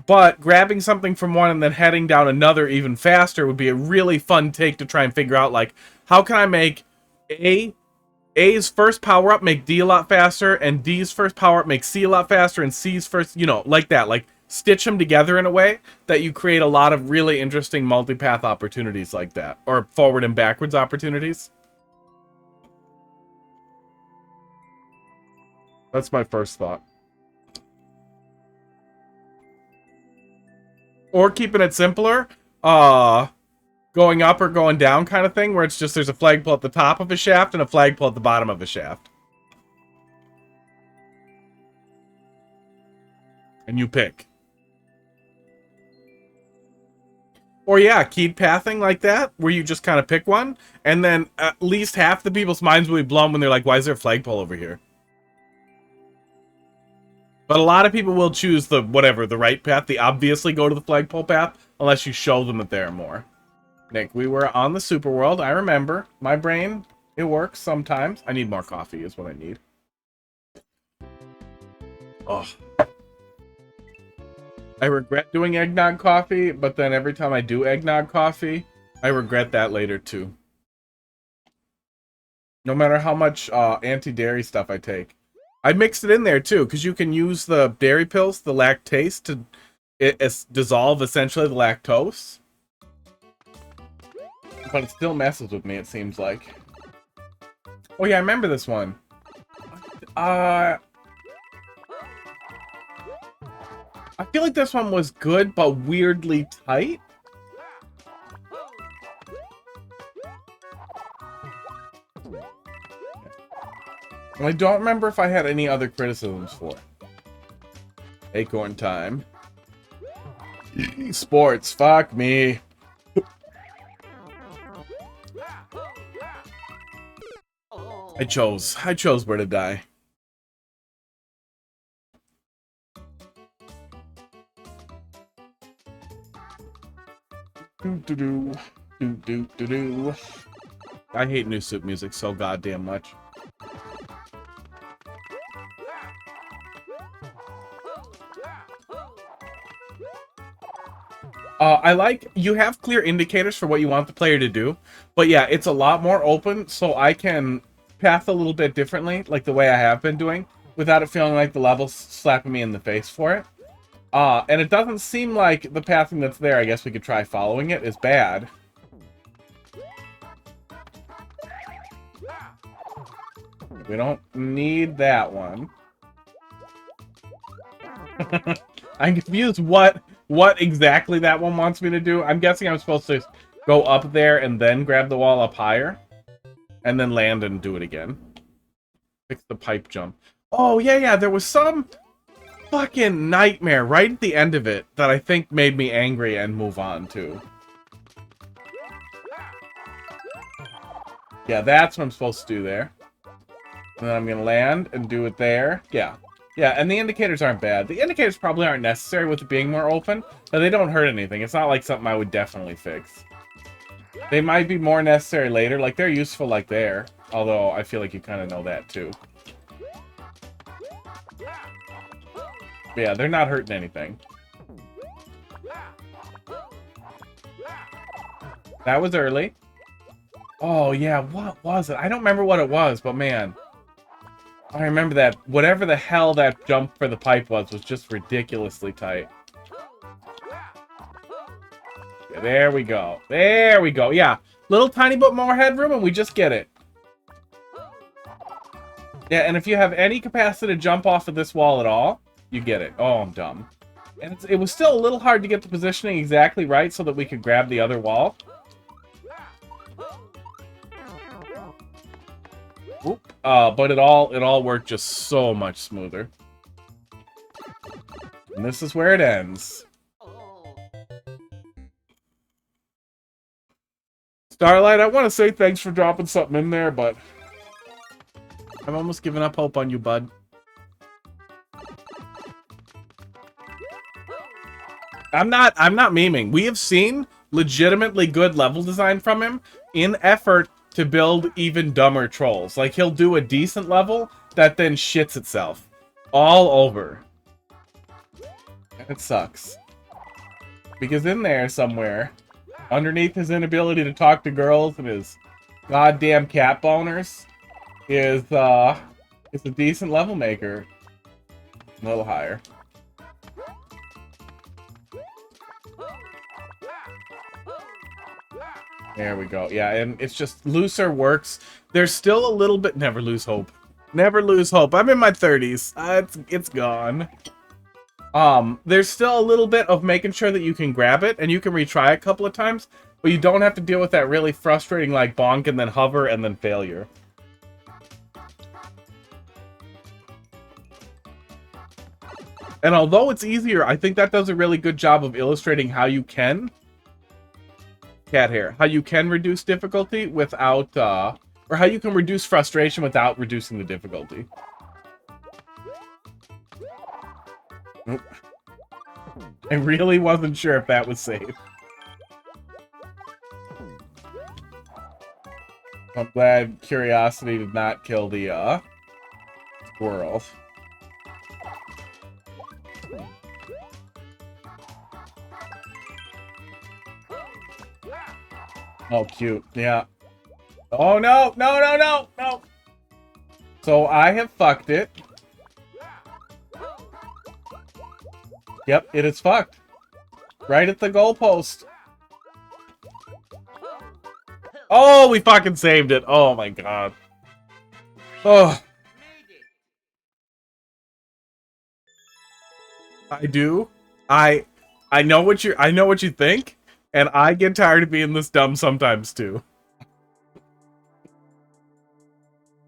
But grabbing something from one and then heading down another even faster would be a really fun take to try and figure out, like, how can I make A's first power-up make D a lot faster, and D's first power-up make C a lot faster, and C's first, you know, like that. Like, stitch them together in a way that you create a lot of really interesting multipath opportunities like that. Or forward and backwards opportunities. That's my first thought. Or keeping it simpler, going up or going down kind of thing, where it's just there's a flagpole at the top of a shaft and a flagpole at the bottom of a shaft. And you pick. Or yeah, keyed pathing like that, where you just kind of pick one, and then at least half the people's minds will be blown when they're like, why is there a flagpole over here? But a lot of people will choose the right path, the obviously go to the flagpole path, unless you show them that there are more. Nick, we were on the Super World. I remember. My brain, it works sometimes. I need more coffee is what I need. Oh. I regret doing eggnog coffee, but then every time I do eggnog coffee, I regret that later too. No matter how much anti-dairy stuff I take. I mixed it in there too, because you can use the dairy pills, the lactase, to dissolve essentially the lactose. But it still messes with me, it seems like. Oh yeah, I remember this one. I feel like this one was good, but weirdly tight. And I don't remember if I had any other criticisms for it. Acorn time. Sports, fuck me. I chose where to die. Do. I hate new soup music so goddamn much. I like, you have clear indicators for what you want the player to do, but yeah, it's a lot more open, so I can path a little bit differently, like the way I have been doing, without it feeling like the level's slapping me in the face for it. And it doesn't seem like the pathing that's there, I guess we could try following it, is bad. We don't need that one. I'm confused what exactly that one wants me to do. I'm guessing I'm supposed to go up there and then grab the wall up higher. And then land and do it again. Fix the pipe jump. Oh, yeah, there was some fucking nightmare right at the end of it that I think made me angry and move on to. Yeah, that's what I'm supposed to do there. And then I'm gonna land and do it there. Yeah. Yeah, and the indicators aren't bad. The indicators probably aren't necessary with it being more open, but they don't hurt anything. It's not like something I would definitely fix. They might be more necessary later. Like, they're useful like there. Although, I feel like you kind of know that, too. But yeah, they're not hurting anything. That was early. Oh, yeah, what was it? I don't remember what it was, but man. I remember that. Whatever the hell that jump for the pipe was just ridiculously tight. Yeah, there we go. There we go. Yeah, little tiny bit more headroom and we just get it. Yeah, and if you have any capacity to jump off of this wall at all, you get it. Oh, I'm dumb. And it was still a little hard to get the positioning exactly right so that we could grab the other wall. Oop. But it all worked just so much smoother. And this is where it ends. Starlight, I want to say thanks for dropping something in there, but I'm almost giving up hope on you, bud. I'm not memeing. We have seen legitimately good level design from him in effort to build even dumber trolls. Like, he'll do a decent level that then shits itself all over. And it sucks. Because in there somewhere, underneath his inability to talk to girls and his goddamn cat boners, is a decent level maker. A little higher. There we go. Yeah, and it's just looser works. There's still a little bit. Never lose hope. Never lose hope. I'm in my 30s. It's gone. There's still a little bit of making sure that you can grab it, and you can retry a couple of times, but you don't have to deal with that really frustrating, like, bonk and then hover and then failure. And although it's easier, I think that does a really good job of illustrating how you can... Cat hair. How you can reduce difficulty without, or how you can reduce frustration without reducing the difficulty. Oop. I really wasn't sure if that was safe. I'm glad curiosity did not kill the, squirrel. Oh, cute. Yeah. Oh, no! No, no, no! No! So, I have fucked it. Yep, it is fucked. Right at the goalpost. Oh, we fucking saved it. Oh, my God. Oh. I do. I know what you think. And I get tired of being this dumb sometimes, too.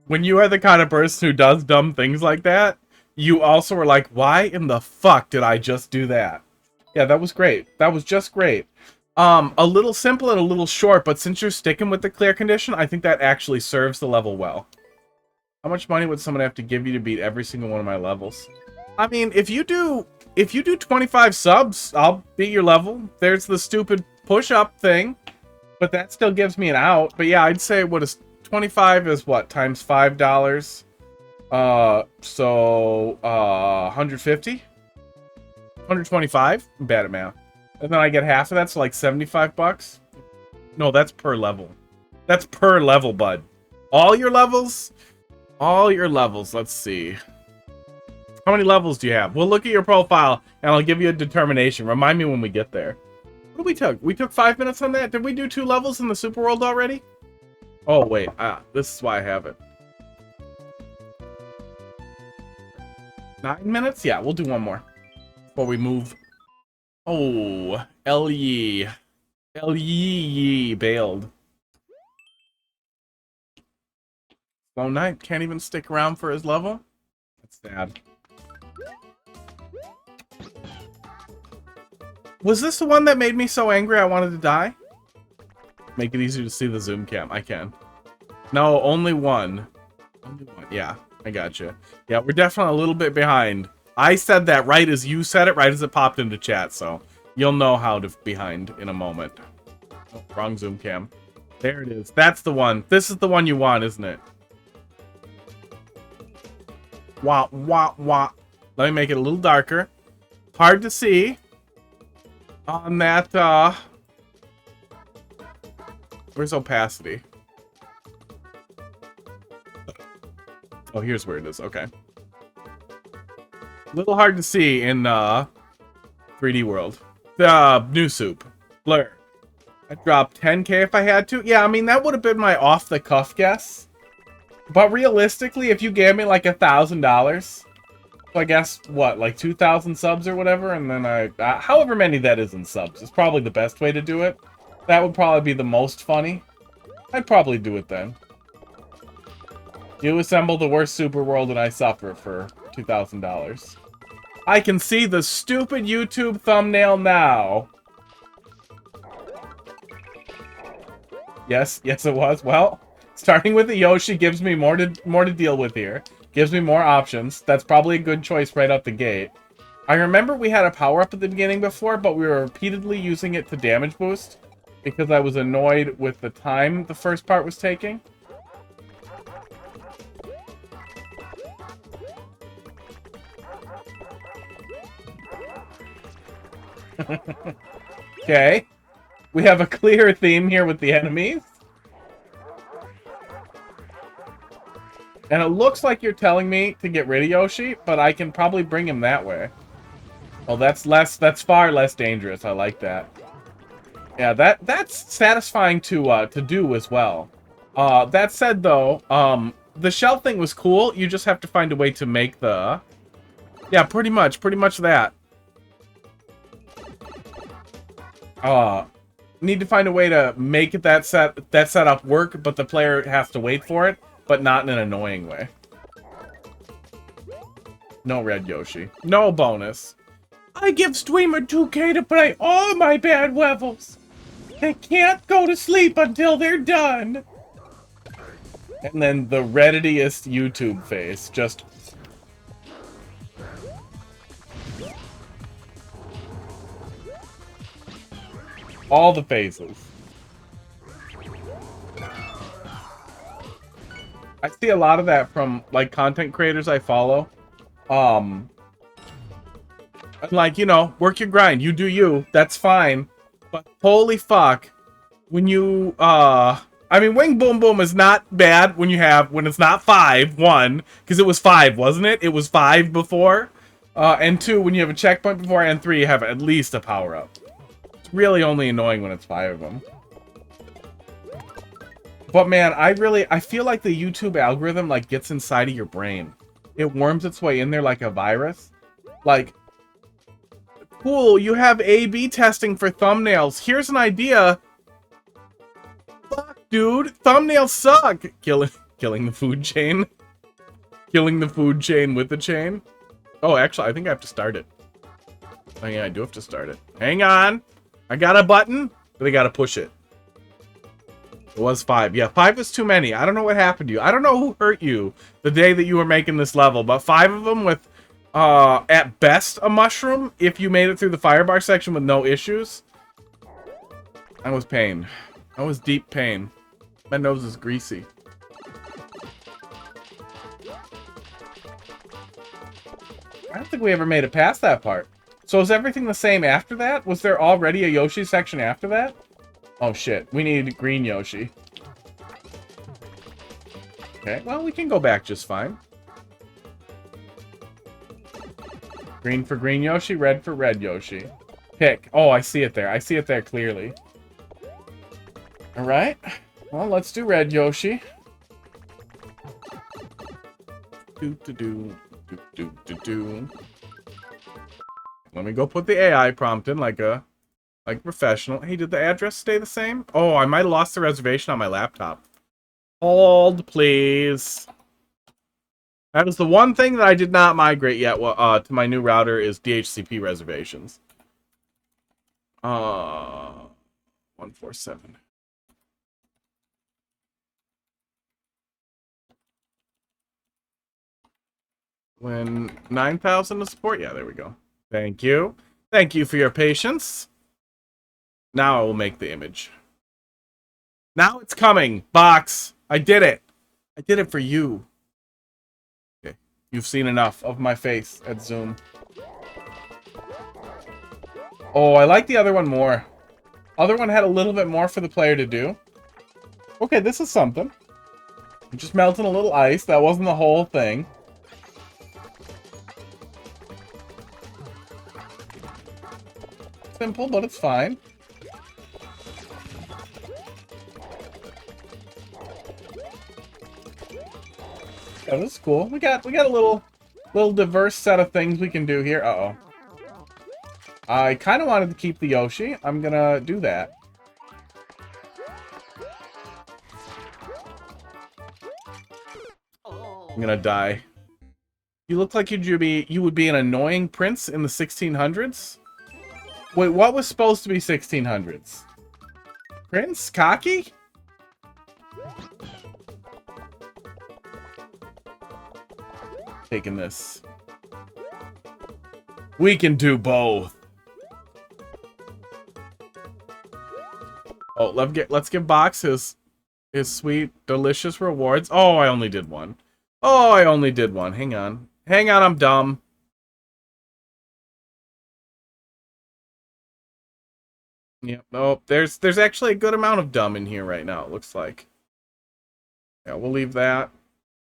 When you are the kind of person who does dumb things like that, you also are like, why in the fuck did I just do that? Yeah, that was great. That was just great. A little simple and a little short, but since you're sticking with the clear condition, I think that actually serves the level well. How much money would someone have to give you to beat every single one of my levels? I mean, if you do 25 subs, I'll beat your level. There's the stupid push-up thing, but that still gives me an out. But yeah, I'd say what is 25 is what times $5. So 150, 125. I'm bad at math. And then I get half of that, so like 75 bucks. No, that's per level. That's per level, bud. All your levels. Let's see. How many levels do you have? We'll look at your profile, and I'll give you a determination. Remind me when we get there. What did we took? We took 5 minutes on that? Did we do 2 levels in the Super World already? Oh, wait. This is why I have it. 9 minutes? Yeah, we'll do one more. Before we move. Oh, Ellie. Yee bailed. Slow Knight can't even stick around for his level. That's sad. Was this the one that made me so angry I wanted to die? Make it easier to see the zoom cam. I can. No, only one. Only one. Yeah, I gotcha. Yeah, we're definitely a little bit behind. I said that right as you said it, right as it popped into chat, so you'll know how to behind in a moment. Oh, wrong zoom cam. There it is. That's the one. This is the one you want, isn't it? Wah, wah, wah. Let me make it a little darker. Hard to see on that, where's opacity? Oh, here's where it is. Okay. A little hard to see in 3D world. New soup. Blur. I'd drop 10k if I had to. Yeah, I mean, that would have been my off-the-cuff guess. But realistically, if you gave me like $1,000, so I guess, what, like 2,000 subs or whatever, and then however many that is in subs, is probably the best way to do it. That would probably be the most funny. I'd probably do it then. You assemble the worst super world and I suffer for $2,000. I can see the stupid YouTube thumbnail now. Yes, yes it was. Well, starting with the Yoshi gives me more to deal with here. Gives me more options. That's probably a good choice right out the gate. I remember we had a power-up at the beginning before, but we were repeatedly using it to damage boost because I was annoyed with the time the first part was taking. Okay. We have a clear theme here with the enemies. And it looks like you're telling me to get rid of Yoshi, but I can probably bring him that way. Oh, that's far less dangerous. I like that. Yeah, that's satisfying to do as well. That said though, the shell thing was cool. You just have to find a way to make the... Yeah, pretty much that. Need to find a way to make that setup work, but the player has to wait for it, but not in an annoying way. No red Yoshi. No bonus. I give streamer 2k to play all my bad levels. They can't go to sleep until they're done. And then the redditiest YouTube face. Just... all the faces. I see a lot of that from, like, content creators I follow. Like, you know, work your grind. You do you. That's fine. But holy fuck. When you, I mean, Wing Boom Boom is not bad when it's not 5, 1. Because it was 5, wasn't it? It was 5 before. And 2, when you have a checkpoint before. And 3, you have at least a power-up. It's really only annoying when it's 5 of them. But man, I feel like the YouTube algorithm, like, gets inside of your brain. It worms its way in there like a virus. Like, cool, you have A/B testing for thumbnails. Here's an idea. Fuck, dude. Thumbnails suck. Killing the food chain. Killing the food chain with the chain. Oh, actually, I think I have to start it. Oh, yeah, I do have to start it. Hang on. I got a button, but I gotta push it. It was 5. Yeah, 5 is too many. I don't know what happened to you. I don't know who hurt you the day that you were making this level, but 5 of them with, at best, a mushroom, if you made it through the firebar section with no issues. That was pain. That was deep pain. My nose is greasy. I don't think we ever made it past that part. So is everything the same after that? Was there already a Yoshi section after that? Oh shit, we need green Yoshi. Okay, well, we can go back just fine. Green for green Yoshi, red for red Yoshi. Pick. Oh, I see it there. I see it there clearly. Alright. Well, let's do red Yoshi. Do. Let me go put the AI prompt in like a Like professional. Hey, did the address stay the same? Oh, I might have lost the reservation on my laptop. Hold, please. That is the one thing that I did not migrate yet to my new router is DHCP reservations. 147. When 9,000 to support? Yeah, there we go. Thank you. Thank you for your patience. Now I will make the image. Now it's coming. Box. I did it. I did it for you. Okay. You've seen enough of my face at Zoom. Oh, I like the other one more. Other one had a little bit more for the player to do. Okay, this is something. Just melting a little ice. That wasn't the whole thing. Simple, but it's fine. Yeah, this is cool. We got a little diverse set of things we can do here. Uh-oh. I kind of wanted to keep the Yoshi. I'm gonna do that. I'm gonna die. You look like you would be an annoying prince in the 1600s? Wait, what was supposed to be 1600s? Prince? Cocky? Taking this. We can do both. Oh, let's give Box his sweet, delicious rewards. Oh, I only did one. Oh, I only did one. Hang on. Hang on, I'm dumb. Yep. Oh, there's actually a good amount of dumb in here right now, it looks like. Yeah, we'll leave that.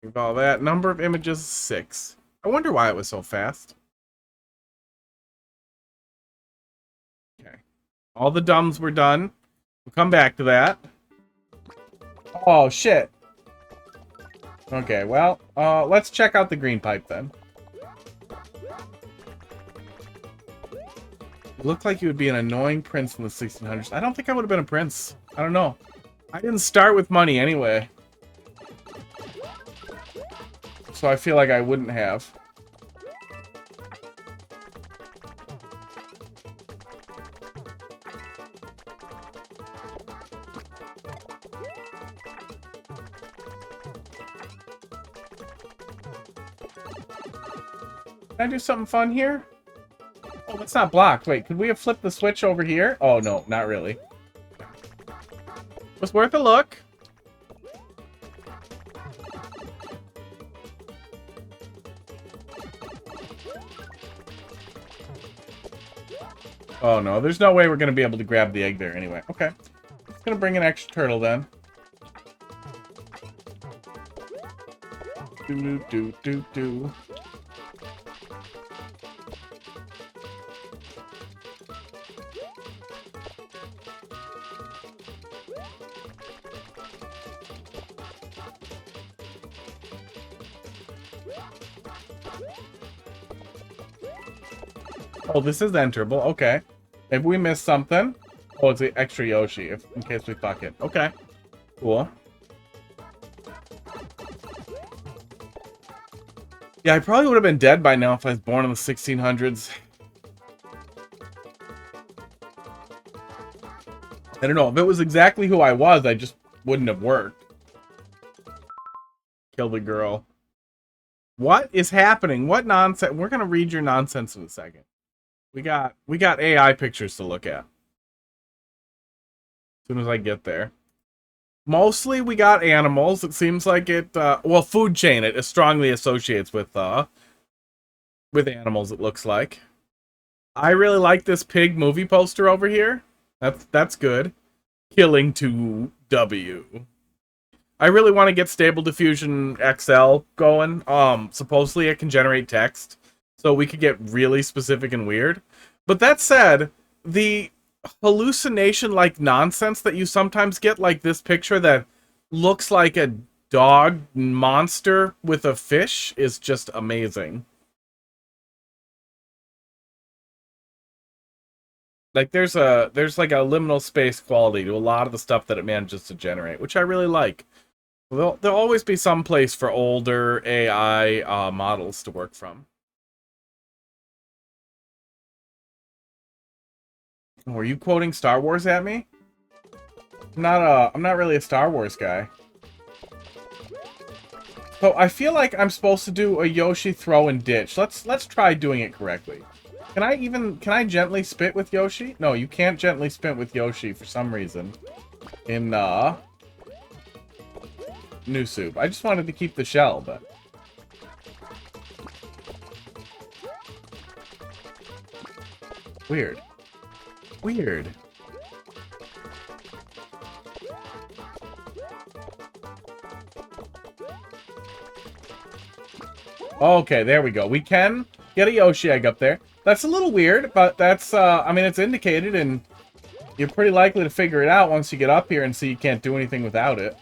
Leave all that. Number of images, 6. I wonder why it was so fast. Okay. All the dumbs were done. We'll come back to that. Oh, shit. Okay, well, let's check out the green pipe then. You look like you would be an annoying prince in the 1600s. I don't think I would have been a prince. I don't know. I didn't start with money anyway. So I feel like I wouldn't have. Can I do something fun here? Oh, it's not blocked. Wait, could we have flipped the switch over here? Oh, no, not really. Was worth a look. Oh, no, there's no way we're going to be able to grab the egg there anyway. Okay. Just going to bring an extra turtle then. Do. Oh, this is enterable. Okay. Maybe we missed something. Oh, it's the extra Yoshi, in case we fuck it. Okay. Cool. Yeah, I probably would have been dead by now if I was born in the 1600s. I don't know. If it was exactly who I was, I just wouldn't have worked. Kill the girl. What is happening? What nonsense? We're going to read your nonsense in a second. We got AI pictures to look at. As soon as I get there. Mostly we got animals. It seems like it, well, food chain, it strongly associates with animals, it looks like. I really like this pig movie poster over here. That's good. Killing to W. I really want to get Stable Diffusion XL going. Supposedly it can generate text, so we could get really specific and weird. But that said, the hallucination-like nonsense that you sometimes get, like this picture that looks like a dog monster with a fish, is just amazing. Like there's like a liminal space quality to a lot of the stuff that it manages to generate, which I really like. There'll always be some place for older AI models to work from. Were you quoting Star Wars at me? I'm not really a Star Wars guy. So I feel like I'm supposed to do a Yoshi throw and ditch. Let's try doing it correctly. Can I gently spit with Yoshi? No, you can't gently spit with Yoshi for some reason. In New Soup. I just wanted to keep the shell, but weird. Weird. Okay, there we go. We can get a Yoshi egg up there. That's a little weird, but that's, I mean, it's indicated, and you're pretty likely to figure it out once you get up here and see you can't do anything without it.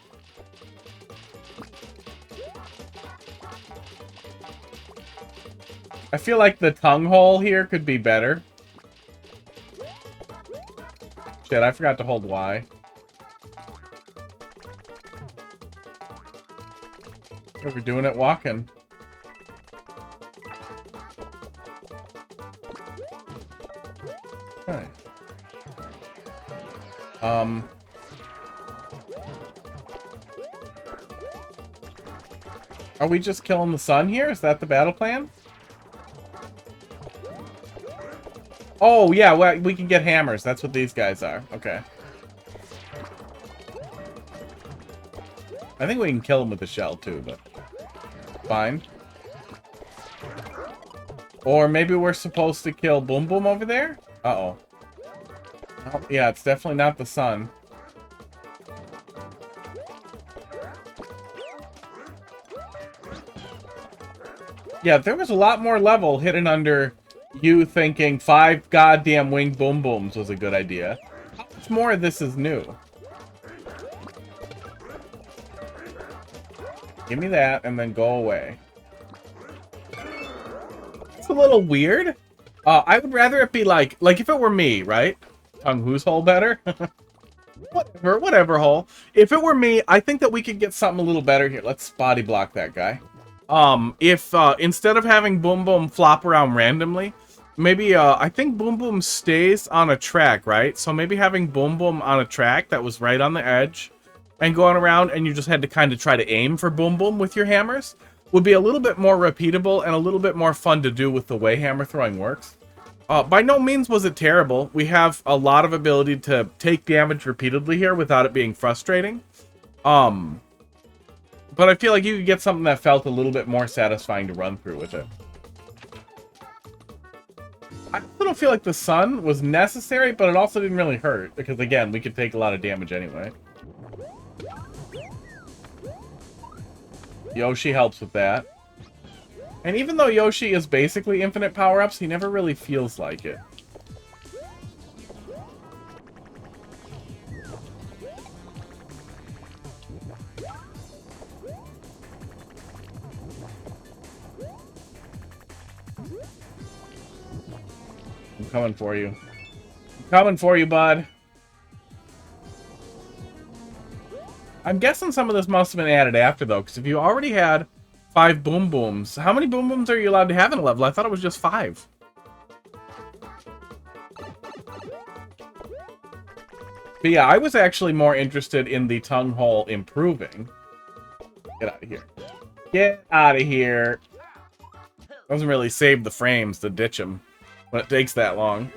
I feel like the tongue hole here could be better. Shit, I forgot to hold Y. We're doing it walking. Okay. Are we just killing the sun here? Is that the battle plan? Oh, yeah, well, we can get hammers. That's what these guys are. Okay. I think we can kill them with the shell, too, but fine. Or maybe we're supposed to kill Boom Boom over there? Uh-oh. Oh, yeah, it's definitely not the sun. Yeah, there was a lot more level hidden under you thinking 5 goddamn winged Boom Booms was a good idea. How much more of this is new? Give me that and then go away. It's a little weird. I would rather it be like if it were me, right? Tongue whose hole better? Whatever hole. If it were me, I think that we could get something a little better here. Let's body block that guy. If instead of having Boom Boom flop around randomly, maybe I think Boom Boom stays on a track, right? So maybe having Boom Boom on a track that was right on the edge and going around, and you just had to kind of try to aim for Boom Boom with your hammers would be a little bit more repeatable and a little bit more fun to do with the way hammer throwing works. By no means was it terrible. We have a lot of ability to take damage repeatedly here without it being frustrating. But I feel like you could get something that felt a little bit more satisfying to run through with it. I also don't feel like the sun was necessary, but it also didn't really hurt. Because, again, we could take a lot of damage anyway. Yoshi helps with that. And even though Yoshi is basically infinite power-ups, he never really feels like it. I'm coming for you. I'm coming for you, bud. I'm guessing some of this must have been added after, though, because if you already had 5 Boom Booms, how many Boom Booms are you allowed to have in a level? I thought it was just 5. But yeah, I was actually more interested in the tongue hole improving. Get out of here. Get out of here. Doesn't really save the frames to ditch him when it takes that long.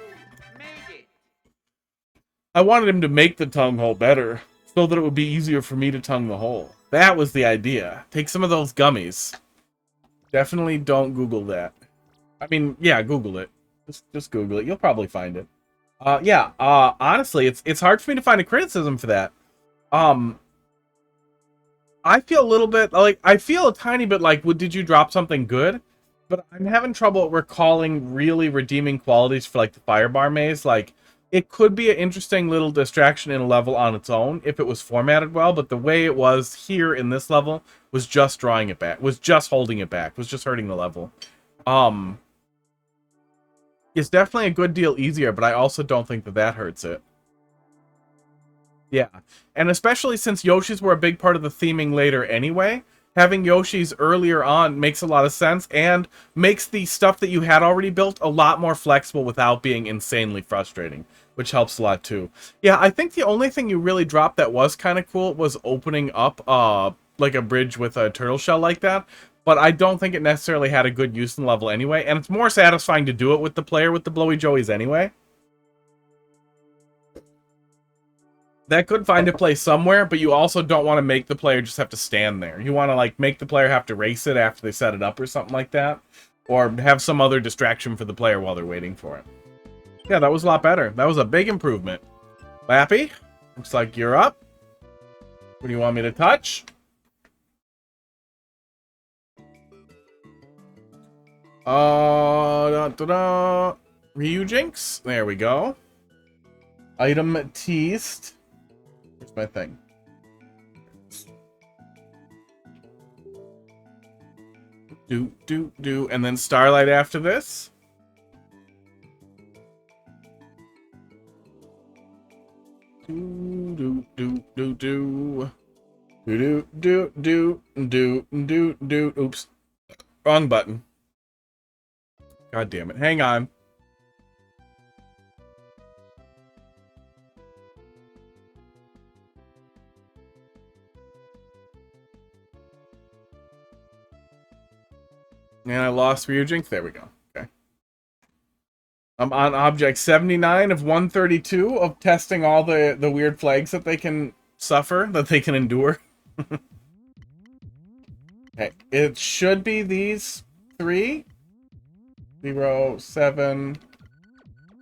I wanted him to make the tongue hole better, so that it would be easier for me to tongue the hole. That was the idea. Take some of those gummies. Definitely don't Google that. I mean, yeah, Google it. Just Google it. You'll probably find it. Yeah, honestly, it's hard for me to find a criticism for that. I feel a little bit, like, I feel a tiny bit like, did you drop something good? But I'm having trouble recalling really redeeming qualities for, like, the Firebar Maze. Like, it could be an interesting little distraction in a level on its own if it was formatted well, but the way it was here in this level was just drawing it back, was just holding it back, was just hurting the level. Yeah, It's definitely a good deal easier, but I also don't think that that hurts it. Yeah, and especially since Yoshis were a big part of the theming later anyway, having Yoshis earlier on makes a lot of sense and makes the stuff that you had already built a lot more flexible without being insanely frustrating, which helps a lot too. Yeah, I think the only thing you really dropped that was kind of cool was opening up like a bridge with a turtle shell like that, but I don't think it necessarily had a good use in level anyway, and it's more satisfying to do it with the player with the blowy joeys anyway. That could find a place somewhere, but you also don't want to make the player just have to stand there. You want to, like, make the player have to race it after they set it up or something like that. Or have some other distraction for the player while they're waiting for it. Yeah, that was a lot better. That was a big improvement. Lappy, looks like you're up. What do you want me to touch? Ryu Jinx. There we go. Item teased. Where's my thing? Do. And then Starlight after this. Do. Oops. Wrong button. God damn it. Hang on. And I lost Ryujinx. There we go. Okay. I'm on object 79 of 132 of testing all the weird flags that they can suffer, that they can endure. Okay. It should be these 3. 0, 7.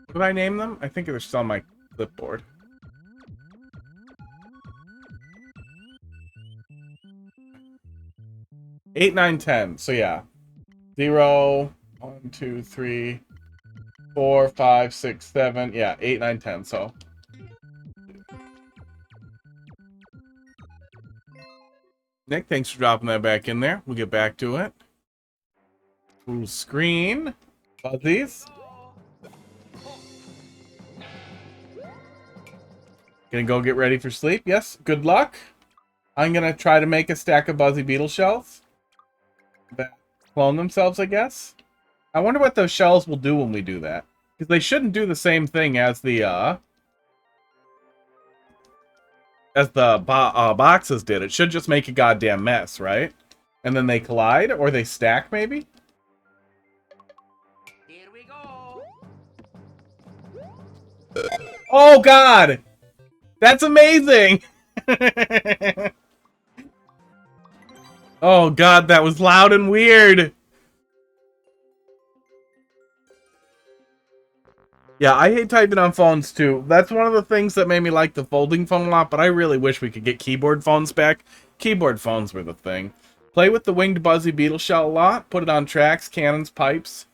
What did I name them? I think they're still on my clipboard. Eight, 9, 10. So yeah. 0, 1, 2, 3, 4, 5, 6, 7. Yeah, 8, 9, 10. So. Nick, thanks for dropping that back in there. We'll get back to it. Full screen. Fuzzies. Gonna go get ready for sleep. Yes, good luck. I'm gonna try to make a stack of Buzzy Beetle shells that clone themselves, I guess. I wonder what those shells will do when we do that. Because they shouldn't do the same thing as the boxes did. It should just make a goddamn mess, right? And then they collide, or they stack, maybe? Here we go. Oh, God! That's amazing! Oh, God, that was loud and weird! Yeah, I hate typing on phones, too. That's one of the things that made me like the folding phone a lot, but I really wish we could get keyboard phones back. Keyboard phones were the thing. Play with the winged Buzzy Beetle shell a lot. Put it on tracks, cannons, pipes.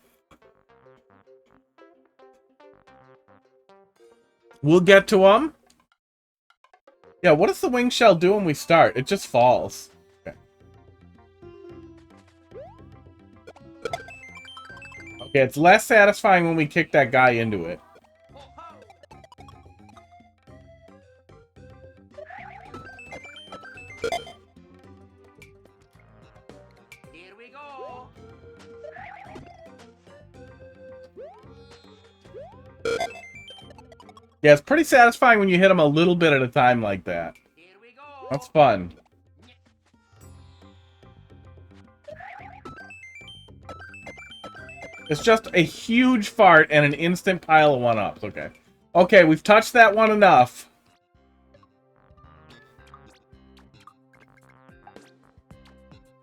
We'll get to them. Yeah, what does the winged shell do when we start? It just falls. Okay. Okay, it's less satisfying when we kick that guy into it. Here we go. Yeah, it's pretty satisfying when you hit him a little bit at a time like that. Here we go. That's fun. It's just a huge fart and an instant pile of one-ups. Okay. Okay, we've touched that one enough.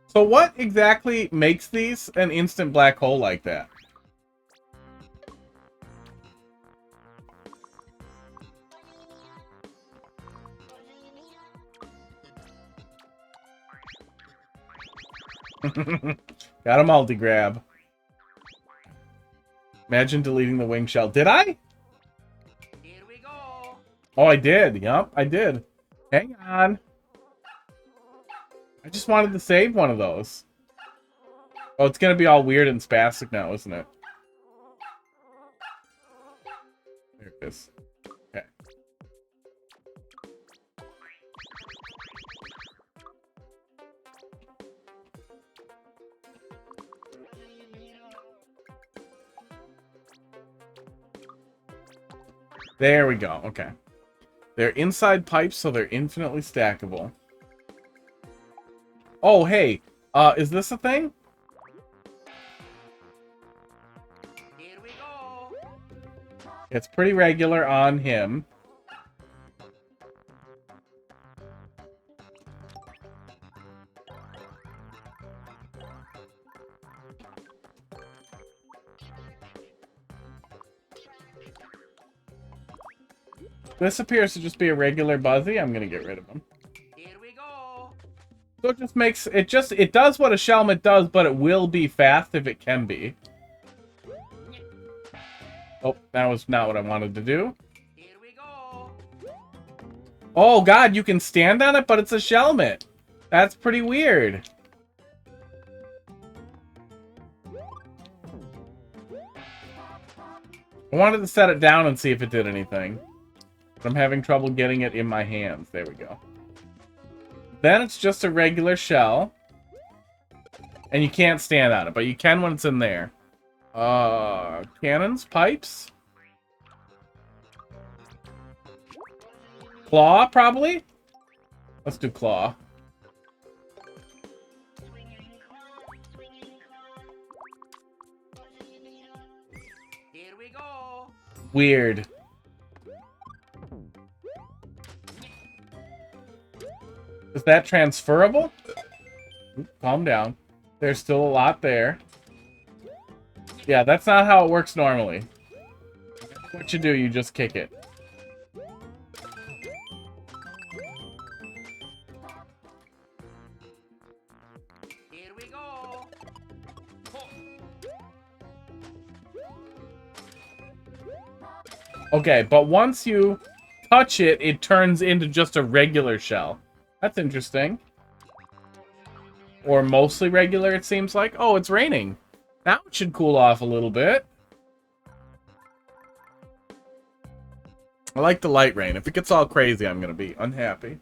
So what exactly makes these an instant black hole like that? Got a multi-grab. Imagine deleting the wing shell. Did I? Here we go. Oh, I did. Yup, I did. Hang on. I just wanted to save one of those. Oh, it's going to be all weird and spastic now, isn't it? There we go. Okay. They're inside pipes, so they're infinitely stackable. Oh, hey. Is this a thing? Here we go. It's pretty regular on him. This appears to just be a regular Buzzy. I'm gonna get rid of him. Here we go. So it just makes it does what a Shelmet does, but it will be fast if it can be. Oh, that was not what I wanted to do. Here we go. Oh god, you can stand on it, but it's a Shelmet. That's pretty weird. I wanted to set it down and see if it did anything. But I'm having trouble getting it in my hands. There we go. Then it's just a regular shell. And you can't stand on it, but you can when it's in there. Cannons? Pipes? Claw, probably? Let's do claw. Here we go. Weird. Is that transferable? Oop, calm down. There's still a lot there. Yeah, that's not how it works normally. What you do, you just kick it. Here we go. Okay, but once you touch it, it turns into just a regular shell. That's interesting. Or mostly regular, it seems like. Oh, it's raining. Now it should cool off a little bit. I like the light rain. If it gets all crazy, I'm going to be unhappy.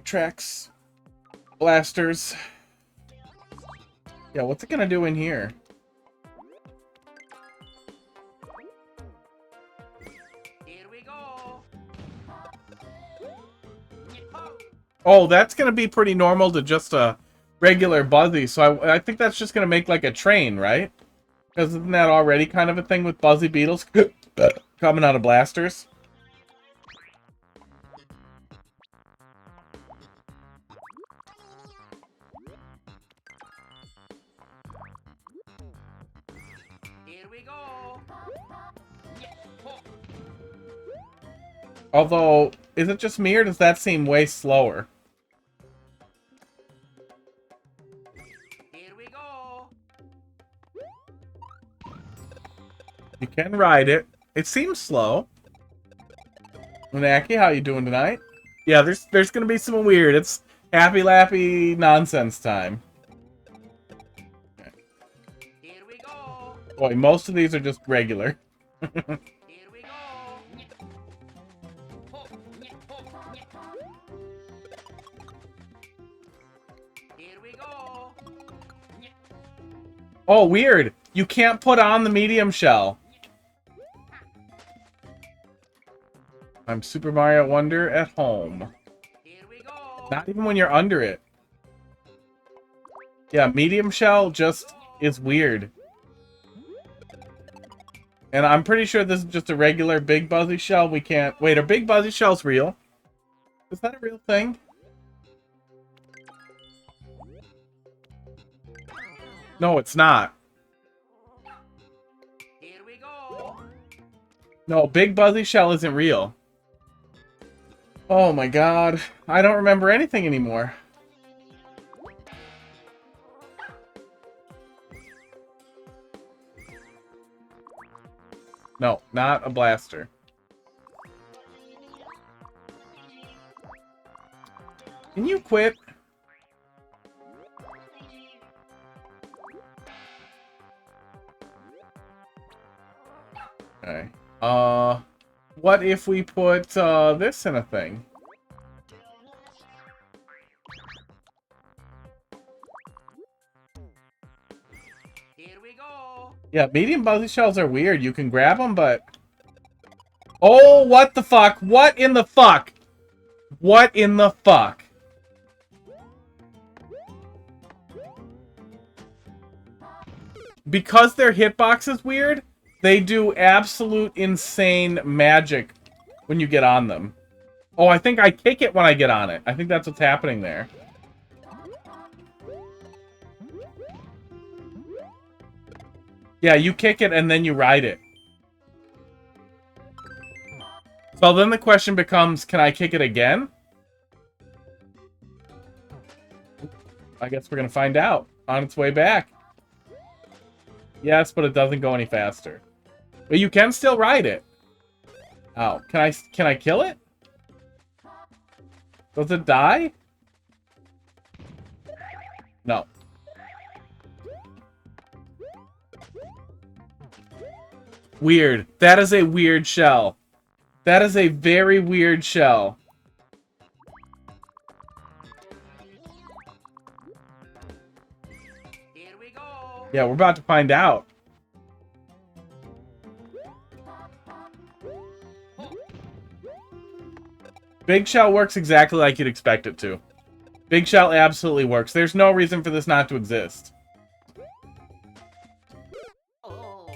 Tracks. Blasters. Yeah, what's it going to do in here? Here we go. Oh, that's going to be pretty normal to just a regular Buzzy. So I think that's just going to make like a train, right? Because isn't that already kind of a thing with Buzzy Beetles coming out of blasters? Here we go. Although, is it just me or does that seem way slower? Here we go. You can ride it. It seems slow. Manaki, how you doing tonight? Yeah, there's gonna be some weird. It's happy lappy nonsense time. Here we go. Boy, most of these are just regular. Here we go. Here we go. Oh, weird. You can't put on the medium shell. I'm Super Mario Wonder at home. Here we go. Not even when you're under it. Yeah, medium shell just is weird. And I'm pretty sure this is just a regular big Buzzy shell. We can't... Wait, are big Buzzy shells real? Is that a real thing? No, it's not. Here we go. No, big Buzzy shell isn't real. Oh my god. I don't remember anything anymore. No, not a blaster. Can you quit? Okay. What if we put this in a thing? Here we go. Yeah, medium buzzy shells are weird. You can grab them, but... Oh, what the fuck? What in the fuck? What in the fuck? Because their hitbox is weird, they do absolute insane magic when you get on them. Oh, I think I kick it when I get on it. I think that's what's happening there. Yeah, you kick it and then you ride it. So then the question becomes, can I kick it again? I guess we're gonna find out on its way back. Yes, but it doesn't go any faster. But you can still ride it. Oh, can I kill it? Does it die? No. Weird. That is a weird shell. That is a very weird shell. Here we go. Yeah, we're about to find out. Big shell works exactly like you'd expect it to. Big shell absolutely works. There's no reason for this not to exist. Oh.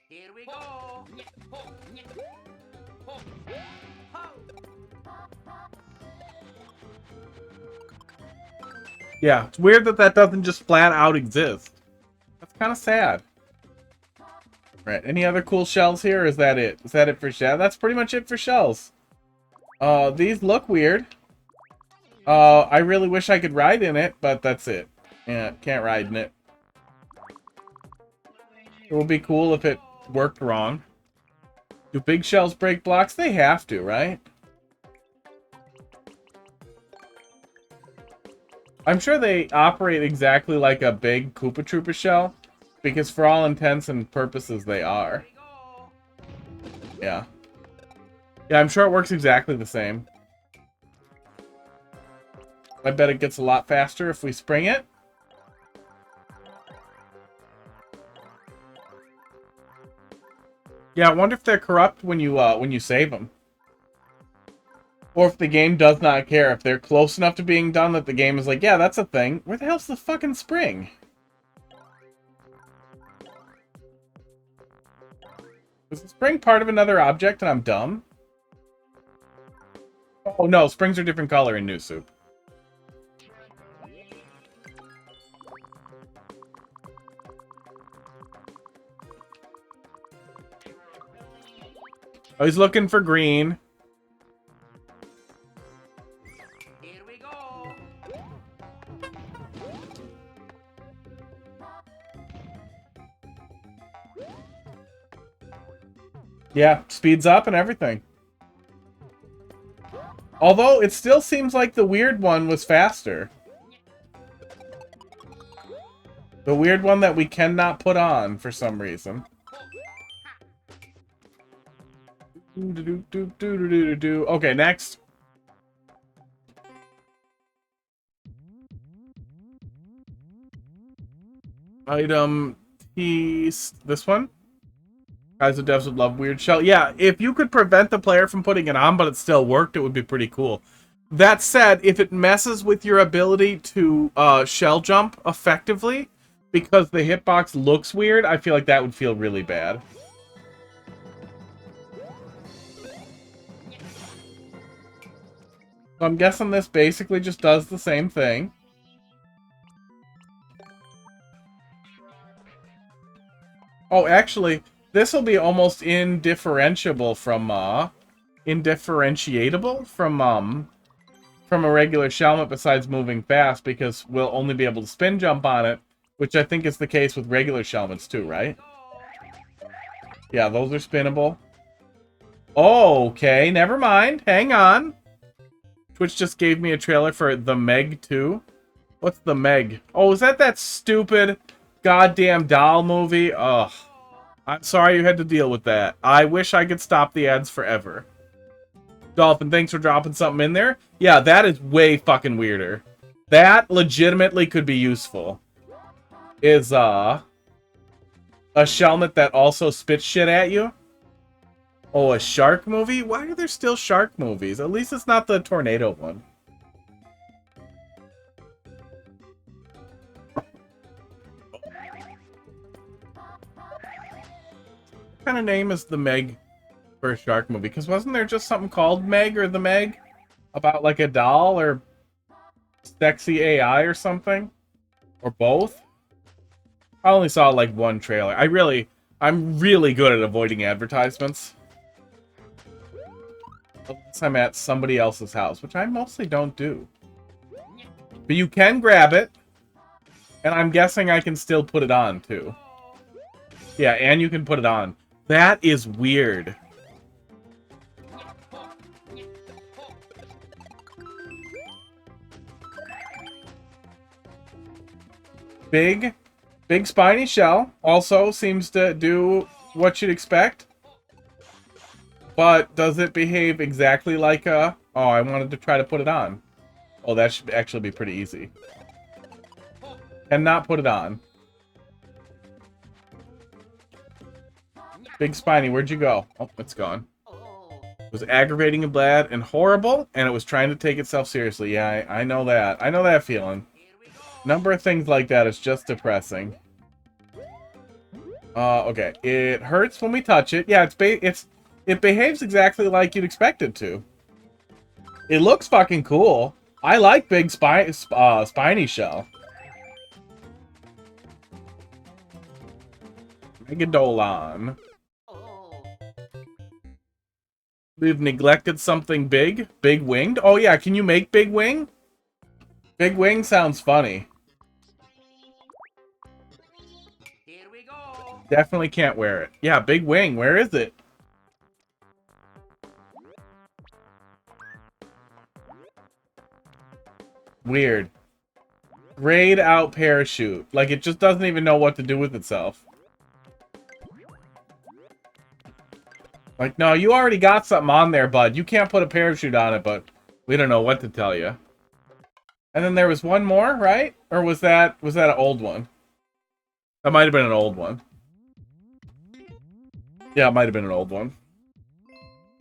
Here we go. Yeah, it's weird that that doesn't just flat out exist. That's kind of sad. Right, any other cool shells here, or is that it? Is that it for shells? That's pretty much it for shells. These look weird. I really wish I could ride in it, but that's it. Yeah, can't ride in it. It would be cool if it worked wrong. Do big shells break blocks? They have to, right? I'm sure they operate exactly like a big Koopa Troopa shell, because for all intents and purposes they are. Yeah. Yeah, I'm sure it works exactly the same. I bet it gets a lot faster if we spring it. Yeah, I wonder if they're corrupt when you save them. Or if the game does not care. If they're close enough to being done that the game is like, yeah, that's a thing. Where the hell's the fucking spring? Is the spring part of another object and I'm dumb? Oh no, springs are different color in New Soup. Oh, he's looking for green. Here we go. Yeah, speeds up and everything. Although, it still seems like the weird one was faster. The weird one that we cannot put on for some reason. Okay, next. Item piece. This one? Guys and devs would love weird shell. Yeah, if you could prevent the player from putting it on, but it still worked, it would be pretty cool. That said, if it messes with your ability to shell jump effectively, because the hitbox looks weird, I feel like that would feel really bad. So I'm guessing this basically just does the same thing. Oh, actually, this will be almost indifferentiable from, indifferentiatable from a regular Shelmet besides moving fast, because we'll only be able to spin jump on it, which I think is the case with regular Shelmets too, right? Yeah, those are spinnable. Oh, okay, never mind. Hang on. Twitch just gave me a trailer for The Meg 2. What's The Meg? Oh, is that stupid goddamn doll movie? Ugh. I'm sorry you had to deal with that. I wish I could stop the ads forever. Dolphin, thanks for dropping something in there. Yeah, that is way fucking weirder. That legitimately could be useful. is a Shelmet that also spits shit at you. Oh, a shark movie? Why are there still shark movies? At least it's not the tornado one. What kind of name is the Meg for a shark movie? Because wasn't there just something called Meg or the Meg? About like a doll or sexy AI or something? Or both? I only saw like one trailer. I'm really good at avoiding advertisements. Unless I'm at somebody else's house, which I mostly don't do. But you can grab it. And I'm guessing I can still put it on, too. Yeah, and you can put it on. That is weird. Big spiny shell also seems to do what you'd expect. But does it behave exactly like a... Oh, I wanted to try to put it on. Oh, that should actually be pretty easy. Cannot put it on. Big spiny, where'd you go? Oh, it's gone. It was aggravating and bad and horrible, and it was trying to take itself seriously. Yeah, I know that. I know that feeling. Number of things like that is just depressing. Okay. It hurts when we touch it. Yeah, it behaves exactly like you'd expect it to. It looks fucking cool. I like big spiny shell. Megadolon. We've neglected something big. Big winged? Oh yeah, can you make big wing? Big wing sounds funny. Here we go. Definitely can't wear it. Yeah, big wing. Where is it? Weird. Grayed out parachute. Like it just doesn't even know what to do with itself. Like, no, you already got something on there, bud. You can't put a parachute on it, but we don't know what to tell you. And then there was one more, right? Or was that an old one? That might have been an old one. Yeah, it might have been an old one.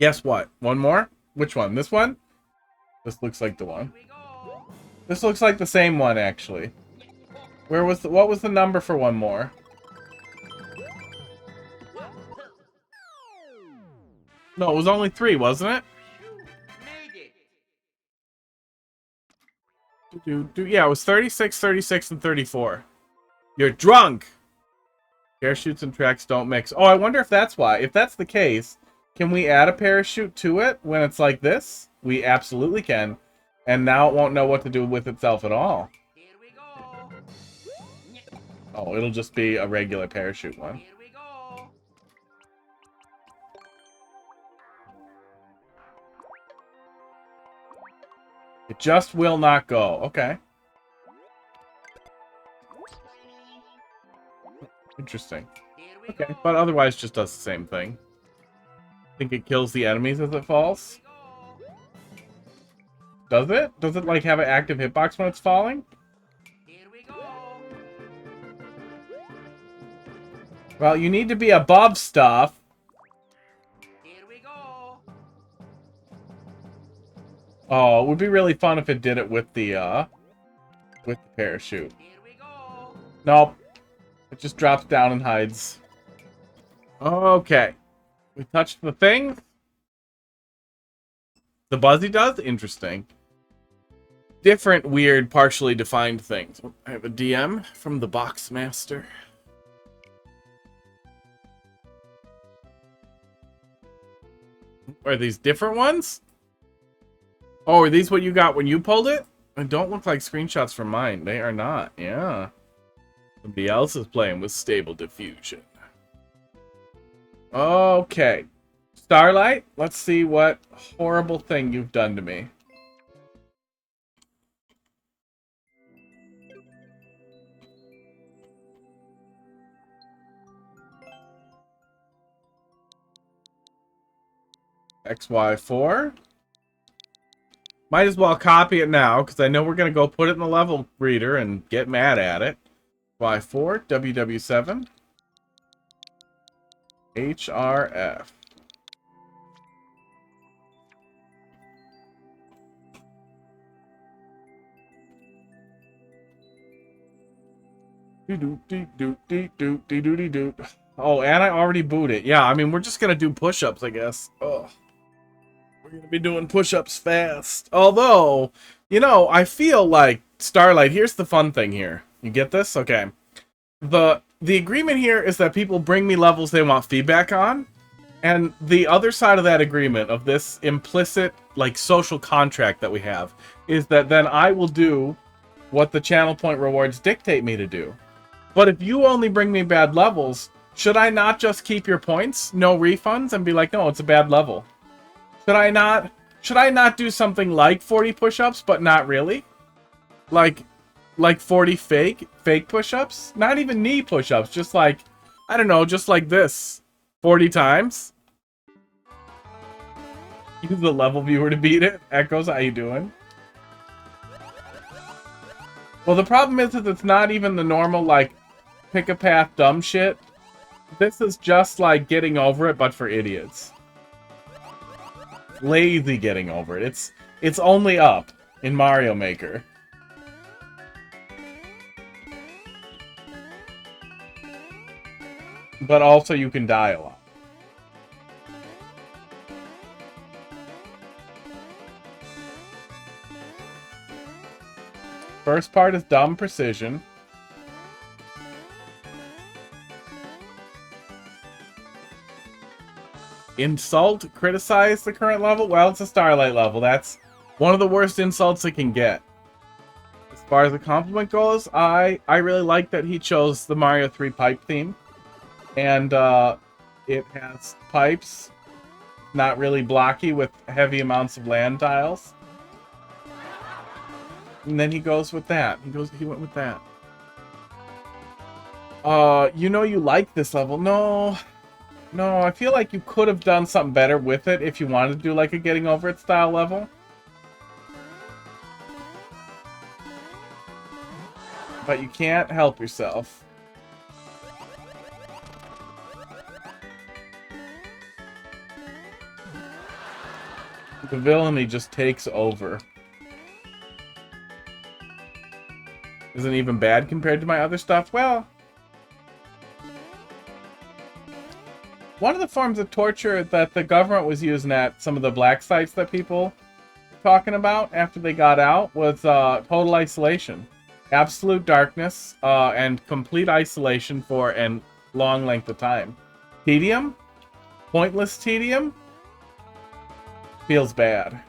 Guess what? One more? Which one? This one? This looks like the one. This looks like the same one, actually. What was the number for one more? No, it was only 3, wasn't it? Made it. Yeah, it was 36, 36, and 34. You're drunk! Parachutes and tracks don't mix. Oh, I wonder if that's why. If that's the case, can we add a parachute to it when it's like this? We absolutely can. And now it won't know what to do with itself at all. Here we go. Oh, it'll just be a regular parachute one. Here we go. It just will not go. Okay. Interesting. Here we Okay, go. but otherwise just does the same thing. Think it kills the enemies as it falls? Does it? Does it, like, have an active hitbox when it's falling? Here we go. Well, you need to be above stuff. Here we go. Oh, it would be really fun if it did it with the parachute. Here we go. Nope. It just drops down and hides. Okay. We touched the thing. The Buzzy does? Interesting. Different, weird, partially defined things. I have a DM from the Box Master. Are these different ones? Oh, are these what you got when you pulled it? They don't look like screenshots from mine. They are not. Yeah. Somebody else is playing with Stable Diffusion. Okay. Starlight, let's see what horrible thing you've done to me. XY4. Might as well copy it now, because I know we're going to go put it in the level reader and get mad at it. Y4, WW7, HRF. Oh, and I already booed it. Yeah, I mean, we're just gonna do push-ups, I guess. Oh, we're gonna be doing push-ups fast. Although, you know, I feel like Starlight. Here's the fun thing here. You get this? Okay. The agreement here is that people bring me levels they want feedback on, and the other side of that agreement, of this implicit like social contract that we have, is that then I will do what the channel point rewards dictate me to do. But if you only bring me bad levels, should I not just keep your points, no refunds, and be like, no, it's a bad level? Should I not do something like 40 push-ups, but not really? Like 40 fake push-ups? Not even knee push-ups, just like, I don't know, just like this. 40 times? Use the level viewer to beat it. Echoes, how you doing? Well, the problem is that it's not even the normal, like, pick a path dumb shit. This is just like getting over it, but for idiots. Lazy getting over it. It's only up in Mario Maker. But also you can die a lot. First part is dumb precision. Insult, criticize the current level? Well, it's a Starlight level. That's one of the worst insults it can get. As far as the compliment goes, I really like that he chose the Mario 3 pipe theme. And it has pipes, not really blocky with heavy amounts of land tiles. And then he goes with that. He went with that. You know you like this level. No, I feel like you could have done something better with it if you wanted to do like a getting over it style level. But you can't help yourself. The villainy just takes over. Isn't even bad compared to my other stuff? Well, one of the forms of torture that the government was using at some of the black sites that people were talking about after they got out was total isolation. Absolute darkness and complete isolation for a long length of time. Tedium? Pointless tedium? Feels bad.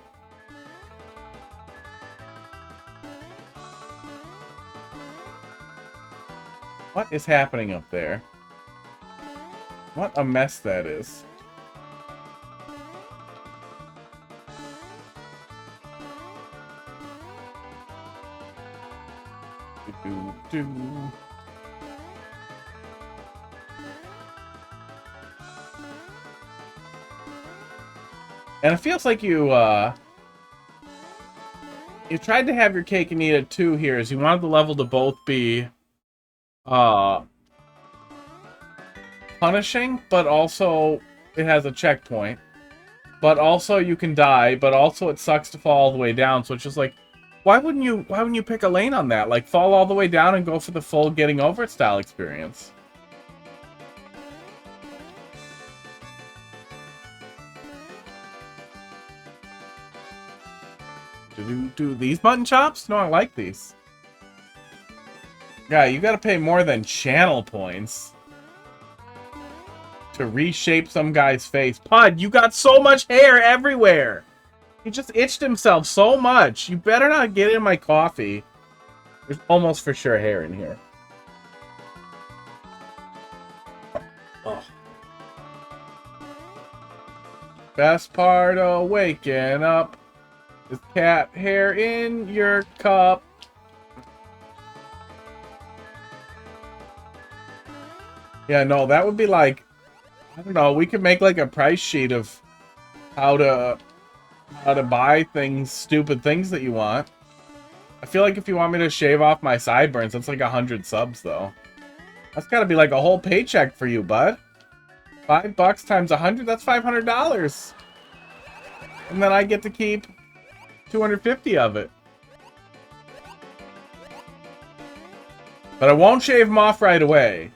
What is happening up there? What a mess that is. Do. And it feels like you tried to have your cake and eat it too here, as you wanted the level to both be punishing, but also it has a checkpoint. But also you can die, but also it sucks to fall all the way down, so it's just like, why wouldn't you pick a lane on that? Like, fall all the way down and go for the full getting over it style experience. Do these mutton chops? No, I like these. Yeah, you gotta pay more than channel points to reshape some guy's face. Pud, you got so much hair everywhere! He just itched himself so much. You better not get in my coffee. There's almost for sure hair in here. Oh. Best part of waking up is cat hair in your cup. Yeah, no, that would be like, I don't know, we could make like a price sheet of how to buy things, stupid things that you want. I feel like if you want me to shave off my sideburns, that's like 100 subs, though. That's gotta be like a whole paycheck for you, bud. $5 times 100, that's $500. And then I get to keep 250 of it. But I won't shave them off right away.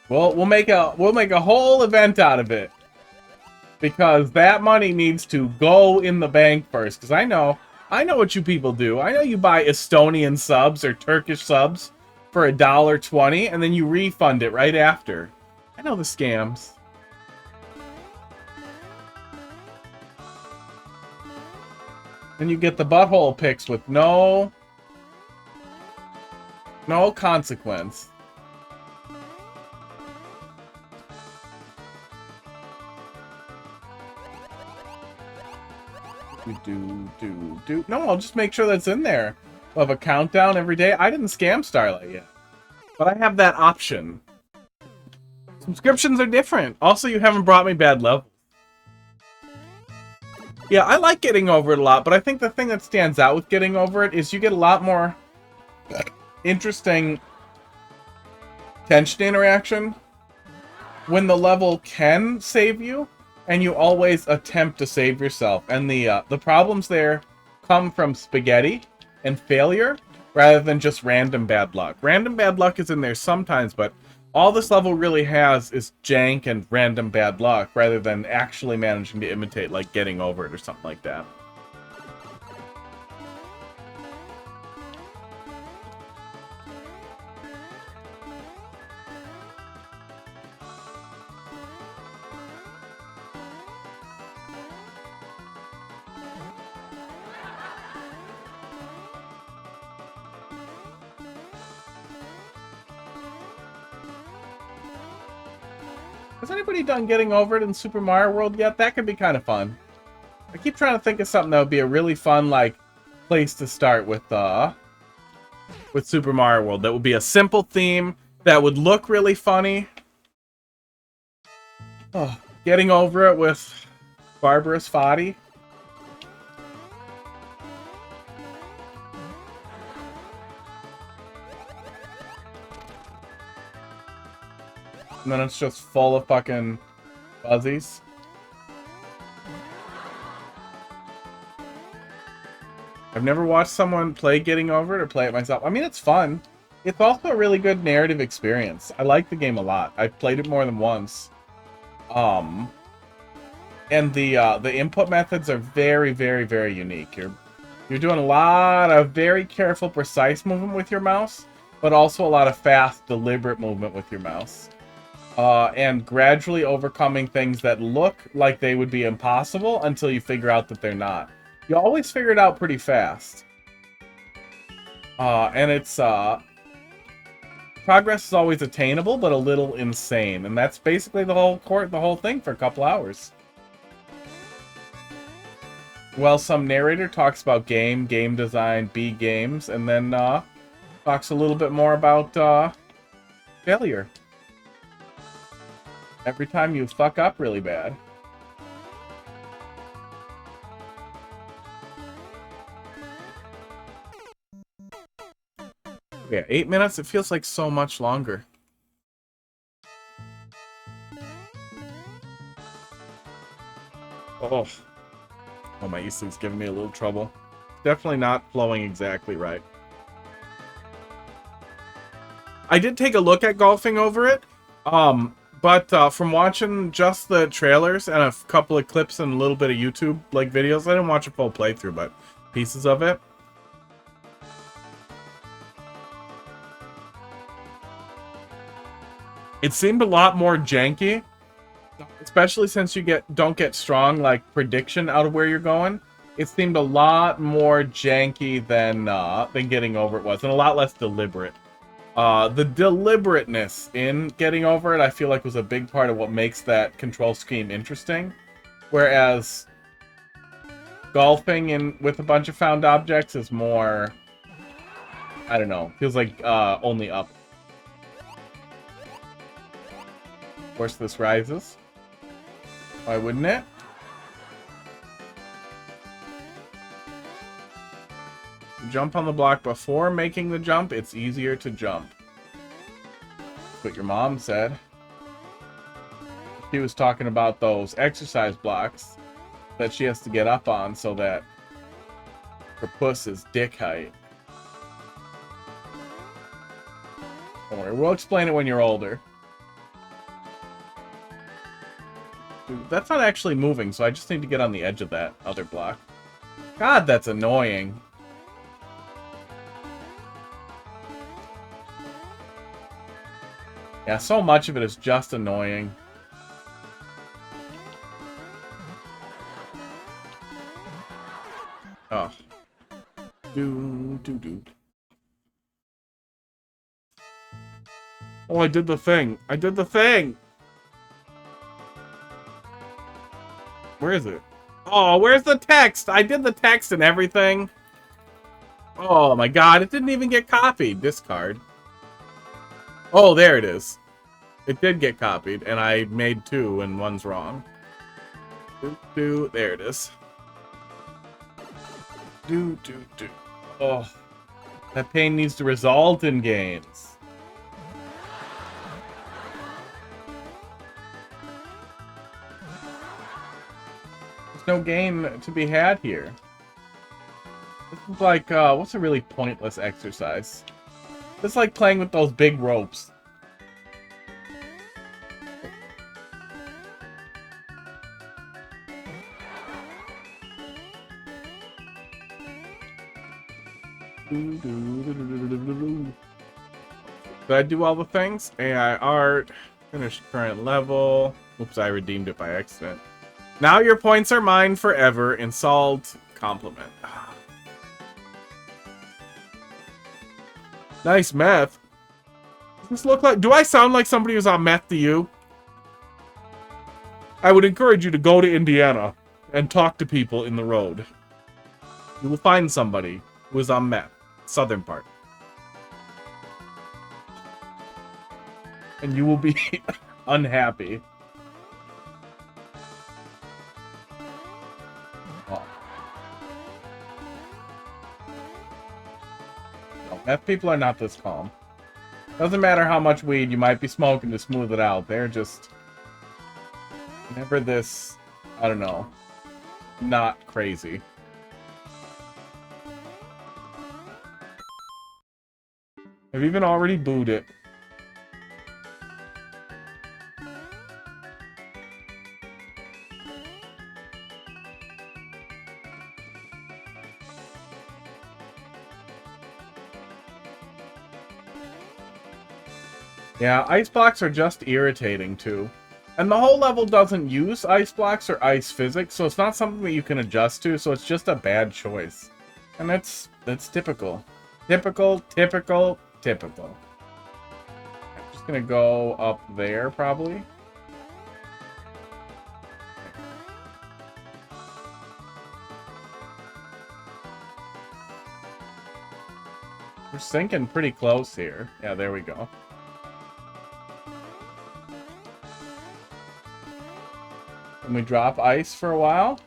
We'll make a whole event out of it. Because that money needs to go in the bank first. Because I know what you people do. I know you buy Estonian subs or Turkish subs for $1.20 and then you refund it right after. I know the scams. And you get the butthole pics with no consequence. No, I'll just make sure that's in there. We'll have a countdown every day. I didn't scam Starlight yet, but I have that option. Subscriptions are different. Also, you haven't brought me bad levels. Yeah, I like Getting Over It a lot, but I think the thing that stands out with Getting Over It is you get a lot more interesting tension interaction when the level can save you. And you always attempt to save yourself. And the problems there come from spaghetti and failure rather than just random bad luck. Random bad luck is in there sometimes, but all this level really has is jank and random bad luck rather than actually managing to imitate, like, Getting Over It or something like that. Has anybody done Getting Over It in Super Mario World yet? That could be kind of fun. I keep trying to think of something that would be a really fun, like, place to start with Super Mario World. That would be a simple theme, that would look really funny. Oh, Getting Over It with Barbarous VOD. And then it's just full of fucking fuzzies. I've never watched someone play Getting Over It or play it myself. I mean, it's fun. It's also a really good narrative experience. I like the game a lot. I've played it more than once. And the input methods are very, very, very unique. You're doing a lot of very careful, precise movement with your mouse, but also a lot of fast, deliberate movement with your mouse. And gradually overcoming things that look like they would be impossible until you figure out that they're not. You always figure it out pretty fast. And it's, progress is always attainable, but a little insane. And that's basically the whole thing for a couple hours. Well, some narrator talks about game design, games, and then, talks a little bit more about, failure. Every time you fuck up really bad. Yeah, 8 minutes, it feels like so much longer. Oh, my e-sleeve's giving me a little trouble. Definitely not flowing exactly right. I did take a look at Golfing Over It. But from watching just the trailers and a couple of clips and a little bit of YouTube like videos, I didn't watch a full playthrough, but pieces of it. It seemed a lot more janky, especially since you don't get strong like prediction out of where you're going. It seemed a lot more janky than Getting Over It was, and a lot less deliberate. The deliberateness in Getting Over It, I feel like, was a big part of what makes that control scheme interesting. Whereas golfing with a bunch of found objects is more, I don't know, feels like only up. Of course, this rises. Why wouldn't it? jump on the block before making the jump, it's easier to jump. That's what your mom said. She was talking about those exercise blocks that she has to get up on so that her puss is dick height. Don't worry, we'll explain it when you're older. Dude, that's not actually moving, so I just need to get on the edge of that other block. God, that's annoying. Yeah, so much of it is just annoying. Oh. Do. Oh, I did the thing. I did the thing! Where is it? Oh, where's the text? I did the text and everything. Oh my god, it didn't even get copied. Discard. Oh, there it is. It did get copied, and I made 2 and one's wrong. There it is. Do. Oh. That pain needs to result in gains. There's no gain to be had here. This is like, what's a really pointless exercise? It's like playing with those big ropes. Did I do all the things? AI art, finish current level. Oops, I redeemed it by accident. Now your points are mine forever. Insult, compliment. Nice meth. Does this look like... Do I sound like somebody who's on meth to you? I would encourage you to go to Indiana and talk to people in the road. You will find somebody who is on meth. Southern part. And you will be unhappy. Oh. No, meth people are not this calm. Doesn't matter how much weed you might be smoking to smooth it out. They're just never this, I don't know, not crazy. I've even already booed it. Yeah, ice blocks are just irritating too. And the whole level doesn't use ice blocks or ice physics, so it's not something that you can adjust to, so it's just a bad choice. And that's typical. Typical. I'm just gonna go up there, probably. We're sinking pretty close here. Yeah, there we go. And we drop ice for a while.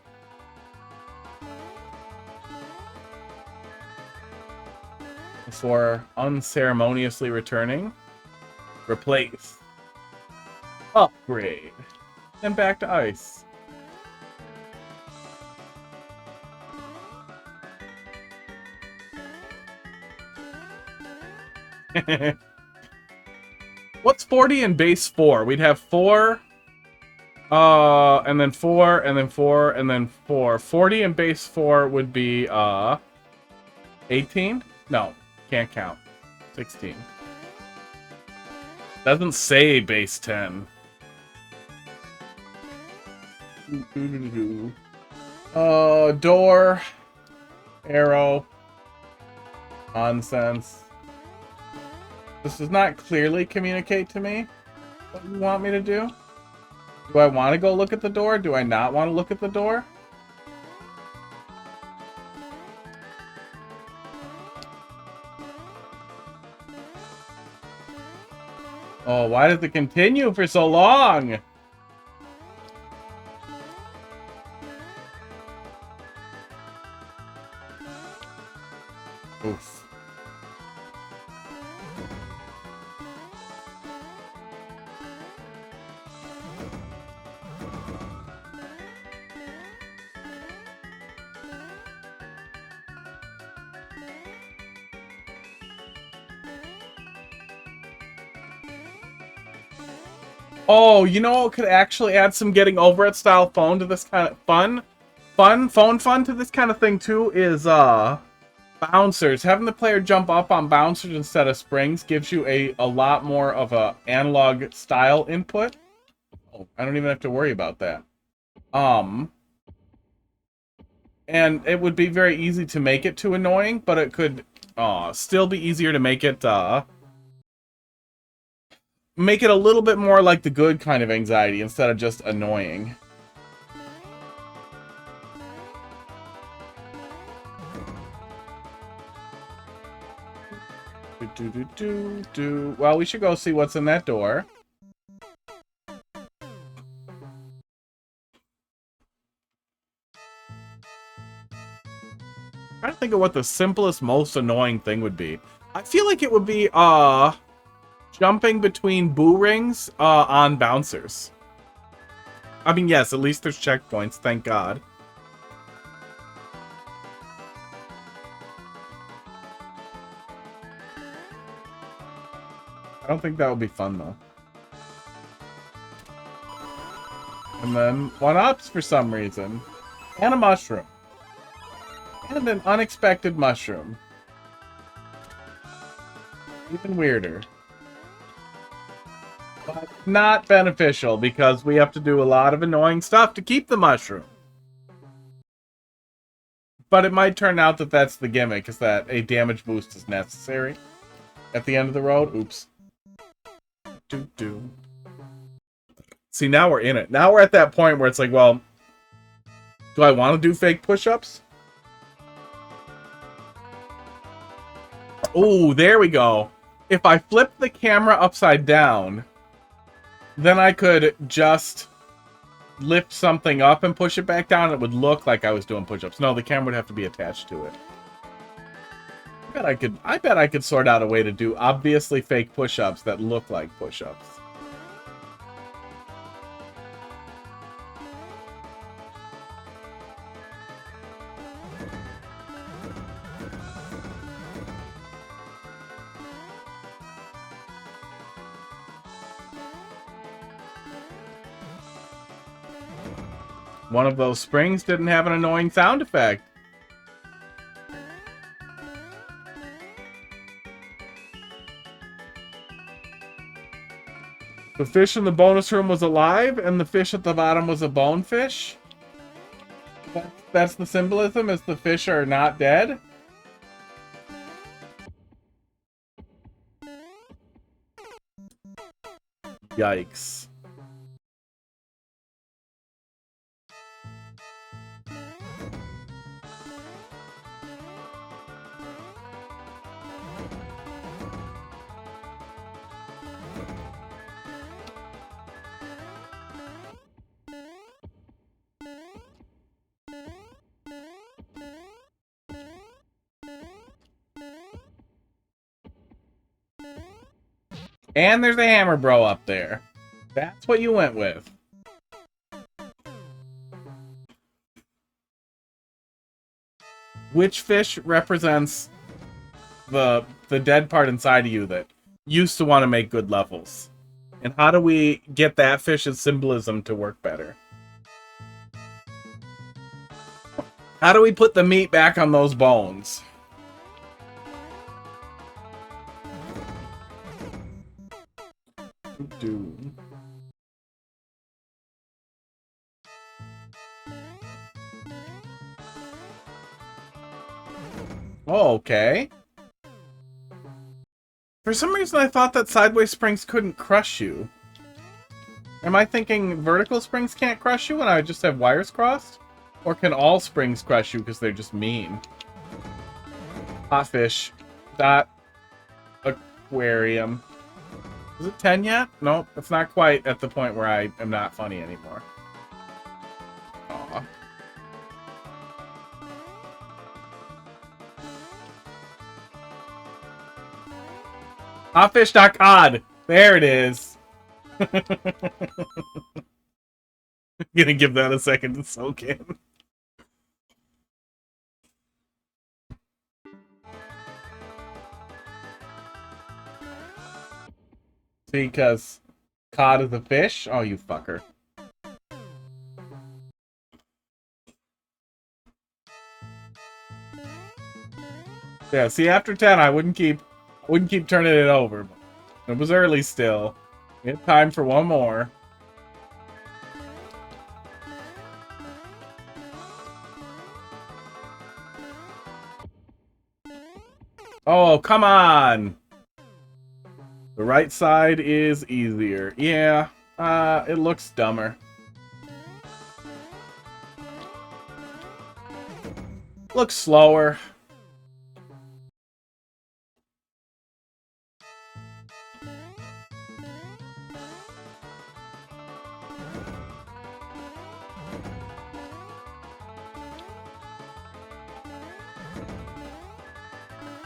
Before unceremoniously returning. Replace. Upgrade. And back to ice. What's 40 in base 4? We'd have 4, and then 4, and then 4, and then 4. 40 in base 4 would be, 18? No, can't count. 16. Doesn't say base 10. Door. Arrow. Nonsense. This does not clearly communicate to me what you want me to do. Do I want to go look at the door? Do I not want to look at the door? Oh, why does it continue for so long? Oh, you know what could actually add some getting over it style phone to this kind of phone to this kind of thing too is bouncers. Having the player jump up on bouncers instead of springs gives you a lot more of a analog style input. Oh, I don't even have to worry about that. And it would be very easy to make it too annoying, but it could still be easier to make it a little bit more like the good kind of anxiety instead of just annoying. Well, we should go see what's in that door. I'm trying to think of what the simplest, most annoying thing would be. I feel like it would be jumping between boo rings on bouncers. I mean, yes, at least there's checkpoints, thank God. I don't think that would be fun, though. And then one-ups for some reason. And a mushroom. And an unexpected mushroom. Even weirder. But not beneficial, because we have to do a lot of annoying stuff to keep the mushroom. But it might turn out that that's the gimmick, is that a damage boost is necessary at the end of the road. Oops. See, now we're in it. Now we're at that point where it's like, well, do I want to do fake push-ups? Oh, there we go. If I flip the camera upside down, then I could just lift something up and push it back down. It would look like I was doing push-ups. No, the camera would have to be attached to it. I bet I could sort out a way to do obviously fake push-ups that look like push-ups. One of those springs didn't have an annoying sound effect. The fish in the bonus room was alive, and the fish at the bottom was a bonefish? That's the symbolism, is the fish are not dead? Yikes. And there's a hammer bro up there. That's what you went with. Which fish represents the dead part inside of you that used to want to make good levels? And how do we get that fish's symbolism to work better? How do we put the meat back on those bones? Oh, okay. For some reason, I thought that sideways springs couldn't crush you. Am I thinking vertical springs can't crush you when I just have wires crossed? Or can all springs crush you because they're just mean? Hot fish. Dot. Aquarium. Is it 10 yet? Nope, it's not quite at the point where I am not funny anymore. Aw. Hotfish.cod. There it is. Gonna give that a second to soak in. Because cod is a fish? Oh, you fucker. Yeah, see, after 10, I wouldn't keep turning it over. It was early still. We have time for one more. Oh, come on! The right side is easier. Yeah, it looks dumber. Looks slower.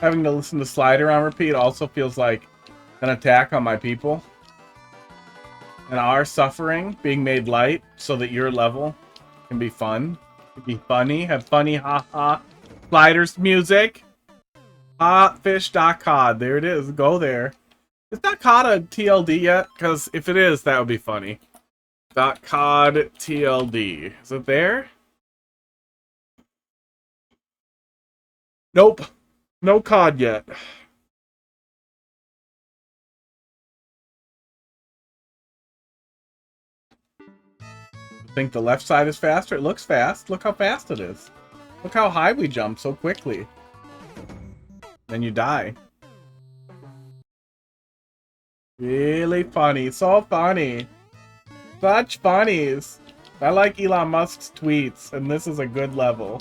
Having to listen to Slider on repeat also feels like an attack on my people. And our suffering being made light so that your level can be fun. Can be funny. Have funny haha. Sliders music. Hotfish.cod. There it is. Go there. Is that COD a TLD yet? Because if it is, that would be funny. .cod TLD. Is it there? Nope. No COD yet. Think the left side is faster? It looks fast. Look how fast it is. Look how high we jump so quickly. Then you die. Really funny. So funny. Such funnies. I like Elon Musk's tweets, and this is a good level.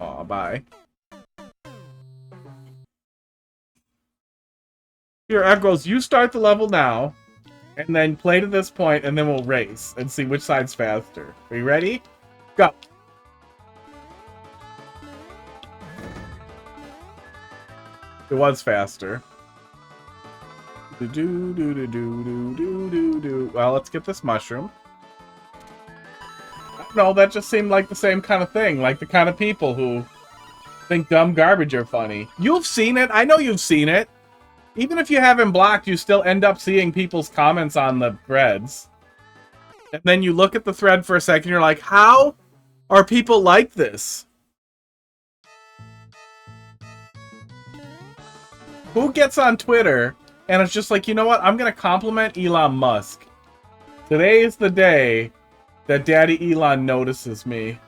Aw, bye. Here, Echoes, you start the level now, and then play to this point, and then we'll race and see which side's faster. Are you ready? Go. It was faster. Well, let's get this mushroom. No, that just seemed like the same kind of thing. Like the kind of people who think dumb garbage are funny. You've seen it. I know you've seen it. Even if you haven't blocked, you still end up seeing people's comments on the threads. And then you look at the thread for a second, you're like, how are people like this? Who gets on Twitter and it's just like, you know what? I'm going to compliment Elon Musk. Today is the day that Daddy Elon notices me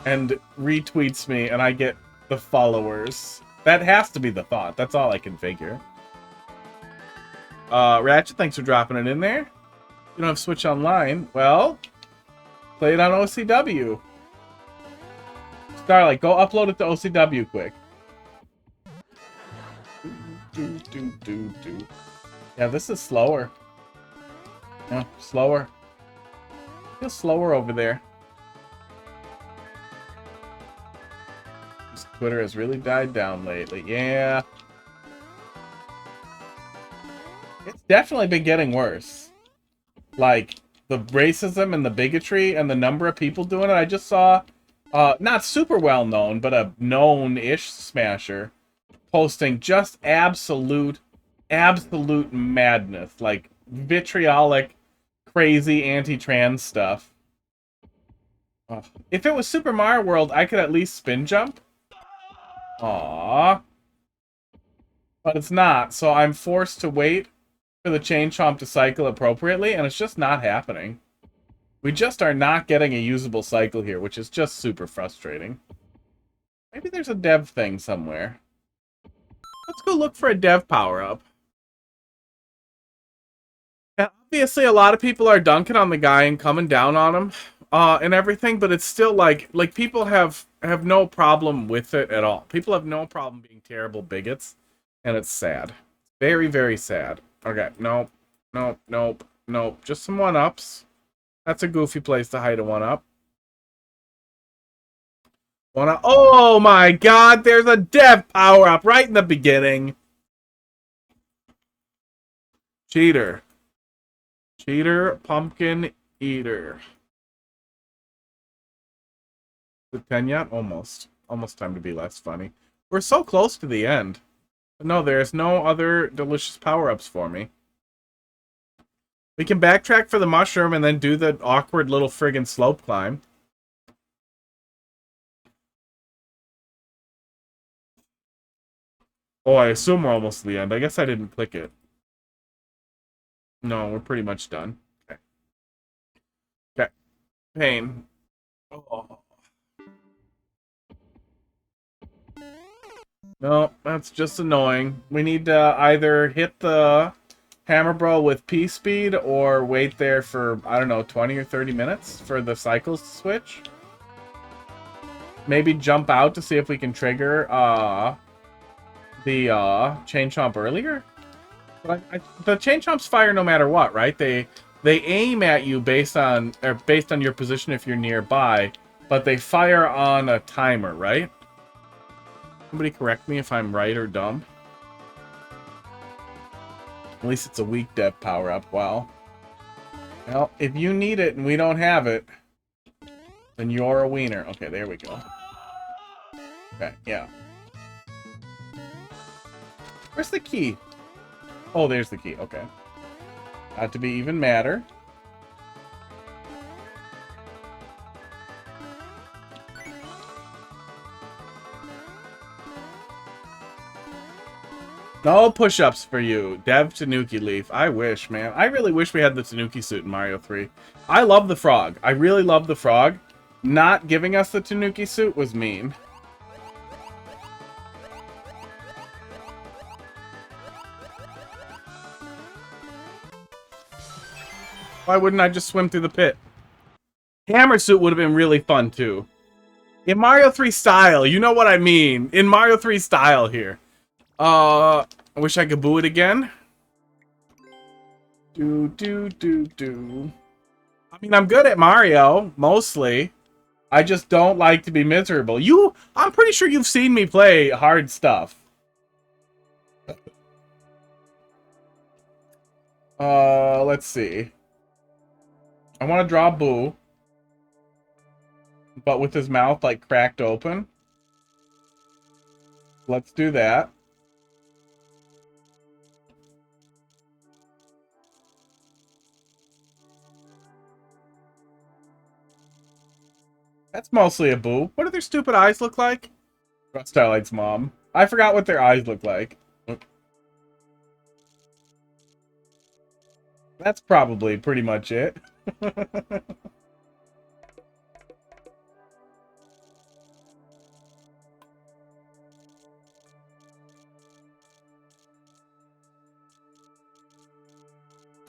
and retweets me and I get the followers. That has to be the thought. That's all I can figure. Ratchet, thanks for dropping it in there. You don't have Switch Online. Well, play it on OCW. Starlight, go upload it to OCW quick. Yeah, this is slower. Yeah, slower. Feels slower over there. Twitter has really died down lately. Yeah. It's definitely been getting worse. Like, the racism and the bigotry and the number of people doing it. I just saw, not super well known, but a known-ish smasher posting just absolute madness. Like, vitriolic, crazy anti-trans stuff. Oh. If it was Super Mario World, I could at least spin jump. Aww. But it's not, so I'm forced to wait for the chain chomp to cycle appropriately, and it's just not happening. We just are not getting a usable cycle here, which is just super frustrating. Maybe there's a dev thing somewhere. Let's go look for a dev power-up. And obviously, a lot of people are dunking on the guy and coming down on him. And everything, but it's still like people have no problem with it at all. People have no problem being terrible bigots, and it's sad. Very, very sad. Okay, nope. Just some one-ups. That's a goofy place to hide a one-up. Oh my god, there's a dev power-up right in the beginning. Cheater. Cheater, pumpkin eater. Is it 10 yet? Almost. Almost time to be less funny. We're so close to the end. No, there's no other delicious power-ups for me. We can backtrack for the mushroom and then do the awkward little friggin' slope climb. Oh, I assume we're almost to the end. I guess I didn't click it. No, we're pretty much done. Okay. Okay. Pain. Oh. No, that's just annoying. We need to either hit the Hammer Bro with P speed or wait there for, I don't know, 20 or 30 minutes for the cycles to switch. Maybe jump out to see if we can trigger the Chain Chomp earlier. But the Chain Chomps fire no matter what, right? They aim at you based on your position if you're nearby, but they fire on a timer, right? Somebody correct me if I'm right or dumb. At least it's a weak dev power-up. Wow. Well, if you need it and we don't have it, then you're a wiener. Okay, there we go. Okay, yeah. Where's the key? Oh, there's the key. Okay. Not to be even madder. No push-ups for you, Dev Tanuki Leaf. I wish, man. I really wish we had the Tanuki suit in Mario 3. I love the frog. I really love the frog. Not giving us the Tanuki suit was mean. Why wouldn't I just swim through the pit? Hammer suit would have been really fun, too. In Mario 3 style, you know what I mean. In Mario 3 style here. I wish I could boo it again. I mean, I'm good at Mario, mostly. I just don't like to be miserable. I'm pretty sure you've seen me play hard stuff. Let's see. I want to draw Boo. But with his mouth, like, cracked open. Let's do that. That's mostly a Boo. What do their stupid eyes look like? Starlight's mom. I forgot what their eyes look like. That's probably pretty much it. I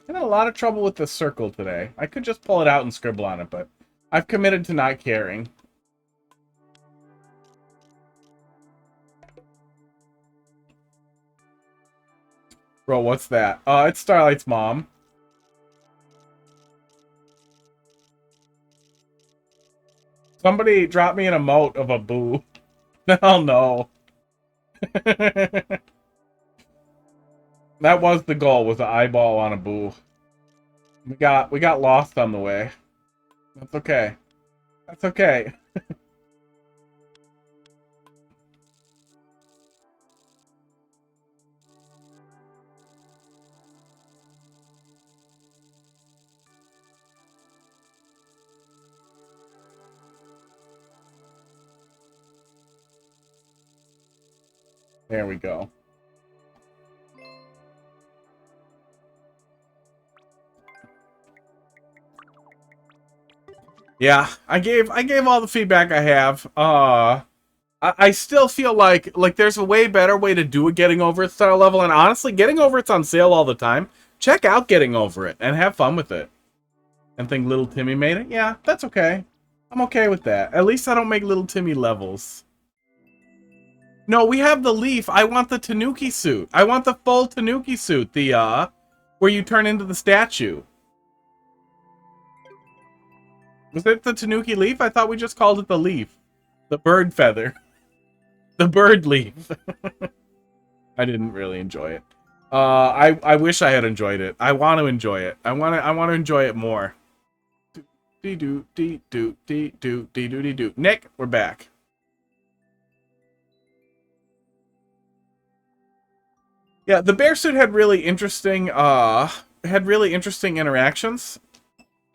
had a lot of trouble with the circle today. I could just pull it out and scribble on it, but I've committed to not caring. Bro, what's that? It's Starlight's mom. Somebody drop me an emote of a Boo. Oh no. That was the goal, was an eyeball on a Boo. We got lost on the way. That's okay. That's okay. There we go. Yeah, I gave all the feedback I have. I still feel like there's a way better way to do a Getting Over It style level, and honestly, Getting Over It's on sale all the time. Check out Getting Over It and have fun with it. And think Little Timmy made it? Yeah, that's okay. I'm okay with that. At least I don't make Little Timmy levels. No, we have the leaf. I want the Tanuki suit. I want the full Tanuki suit. The, where you turn into the statue. Was it the Tanuki leaf? I thought we just called it the leaf. The bird feather. The bird leaf. I didn't really enjoy it. I wish I had enjoyed it. I want to enjoy it. I want to enjoy it more. Dee doo dee doo dee doo dee doo dee doo. Nick, we're back. Yeah, the bear suit had really interesting interactions.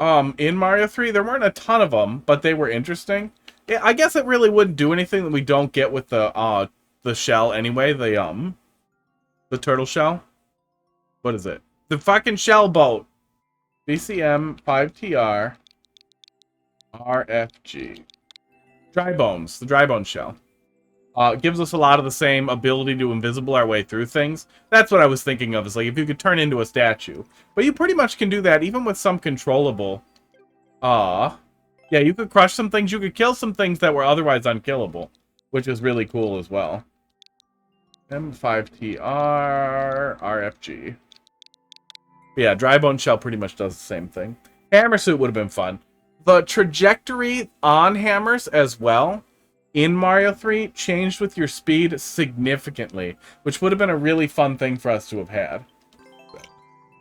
In Mario 3, there weren't a ton of them, but they were interesting. Yeah, I guess it really wouldn't do anything that we don't get with the shell anyway. The turtle shell. What is it? The fucking shell boat. BCM 5TR RFG. Dry bones. The dry bone shell. Gives us a lot of the same ability to invisible our way through things. That's what I was thinking of, is like if you could turn into a statue. But you pretty much can do that even with some controllable. Yeah, you could crush some things. You could kill some things that were otherwise unkillable, which is really cool as well. M5TR RFG. Yeah, dry bone shell pretty much does the same thing. Hammer suit would have been fun. The trajectory on hammers as well in Mario 3 changed with your speed significantly, which would have been a really fun thing for us to have had.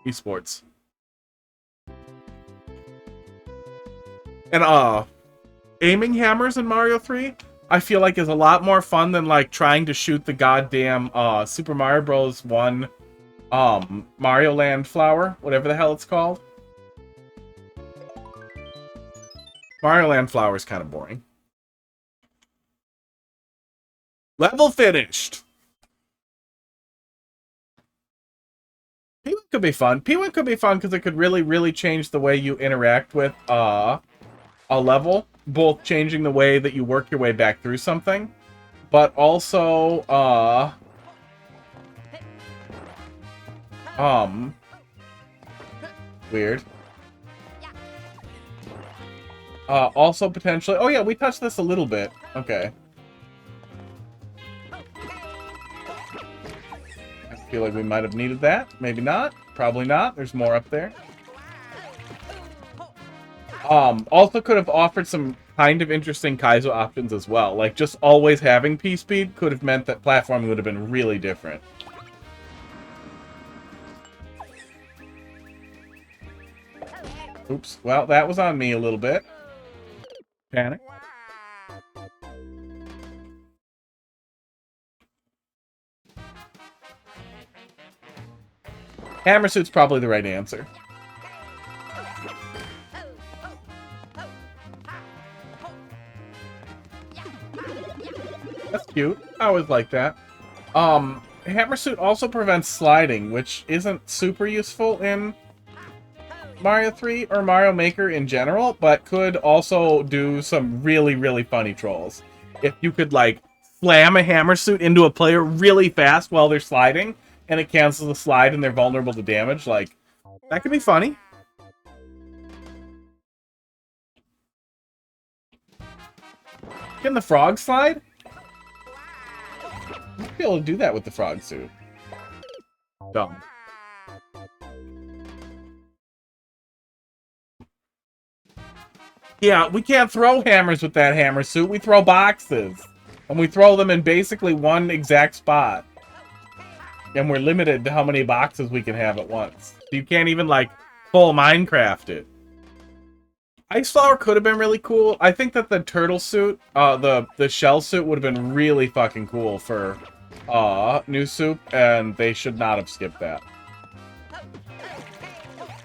Esports. And aiming hammers in Mario 3, I feel like is a lot more fun than like trying to shoot the goddamn Super Mario Bros. 1 Mario Land flower, whatever the hell it's called. Mario Land flower is kind of boring. Level finished. P1 could be fun. P1 could be fun because it could really change the way you interact with a level. Both changing the way that you work your way back through something, but also weird. Also potentially... Oh yeah, we touched this a little bit. Okay. I feel like we might have needed that. Maybe not. Probably not. There's more up there. Also could have offered some kind of interesting Kaizo options as well. Like, just always having P-Speed could have meant that platforming would have been really different. Oops. Well, that was on me a little bit. Panic. Hammer suit's probably the right answer. That's cute. I always like that. Hammer suit also prevents sliding, which isn't super useful in Mario 3 or Mario Maker in general, but could also do some really funny trolls. If you could, like, slam a hammer suit into a player really fast while they're sliding, and it cancels the slide and they're vulnerable to damage, like, that could be funny. Can the frog slide? You'd be able to do that with the frog suit. Dumb. Yeah, we can't throw hammers with that hammer suit. We throw boxes. And we throw them in basically one exact spot. And we're limited to how many boxes we can have at once. So you can't even, like, full Minecraft it. Ice Flower could have been really cool. I think that the turtle suit, the shell suit would have been really fucking cool for New Soup, and they should not have skipped that.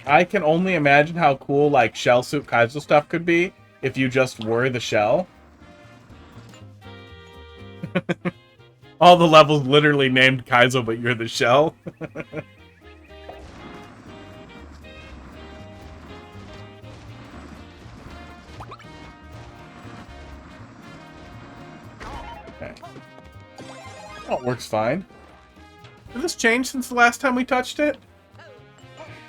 I can only imagine how cool, like, shell suit Kaizo stuff could be if you just were the shell. All the levels literally named Kaizo, but you're the shell. Okay. Oh, it works fine. Did this change since the last time we touched it?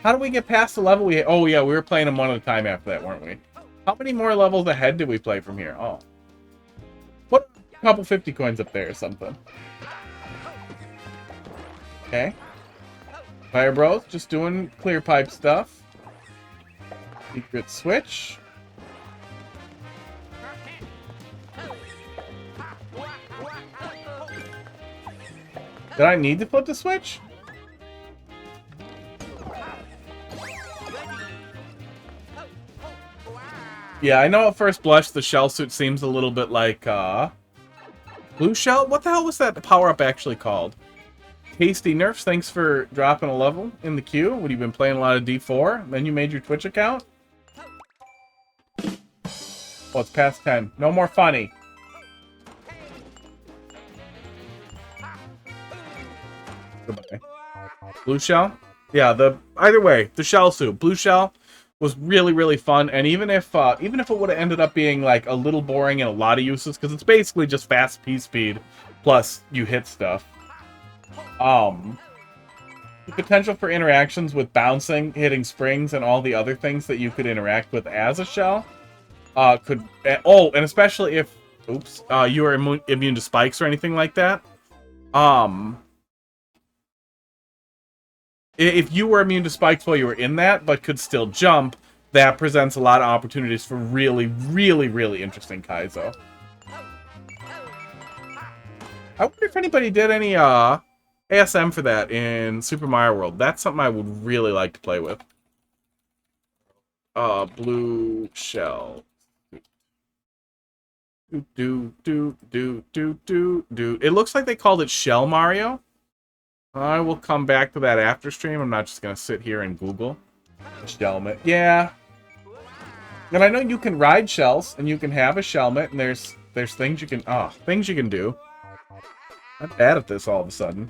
How do we get past the level we... Oh, yeah, we were playing them one at a time after that, weren't we? How many more levels ahead did we play from here? Oh. What? A couple 50 coins up there or something. Okay. Fire Bros, just doing clear pipe stuff. Secret switch. Did I need to flip the switch? Yeah, I know at first blush the shell suit seems a little bit like, blue shell? What the hell was that power-up actually called? Tasty Nerfs, thanks for dropping a level in the queue. What, you been playing a lot of D4? Then you made your Twitch account? Oh, it's past 10. No more funny. Goodbye. Blue shell? Yeah, either way, the shell suit. Blue shell was really, really fun, and even if it would have ended up being like a little boring in a lot of uses, because it's basically just fast P speed plus you hit stuff. The potential for interactions with bouncing, hitting springs, and all the other things that you could interact with as a shell, and especially if, you are immune to spikes or anything like that. If you were immune to spikes while you were in that, but could still jump, that presents a lot of opportunities for really, really, really interesting Kaizo. I wonder if anybody did any ASM for that in Super Mario World. That's something I would really like to play with. Blue shell. It looks like they called it Shell Mario. I will come back to that after stream. I'm not just gonna sit here and Google. Shellmet. Yeah. And I know you can ride shells, and you can have a Shellmet, and there's things you can things you can do. I'm bad at this all of a sudden.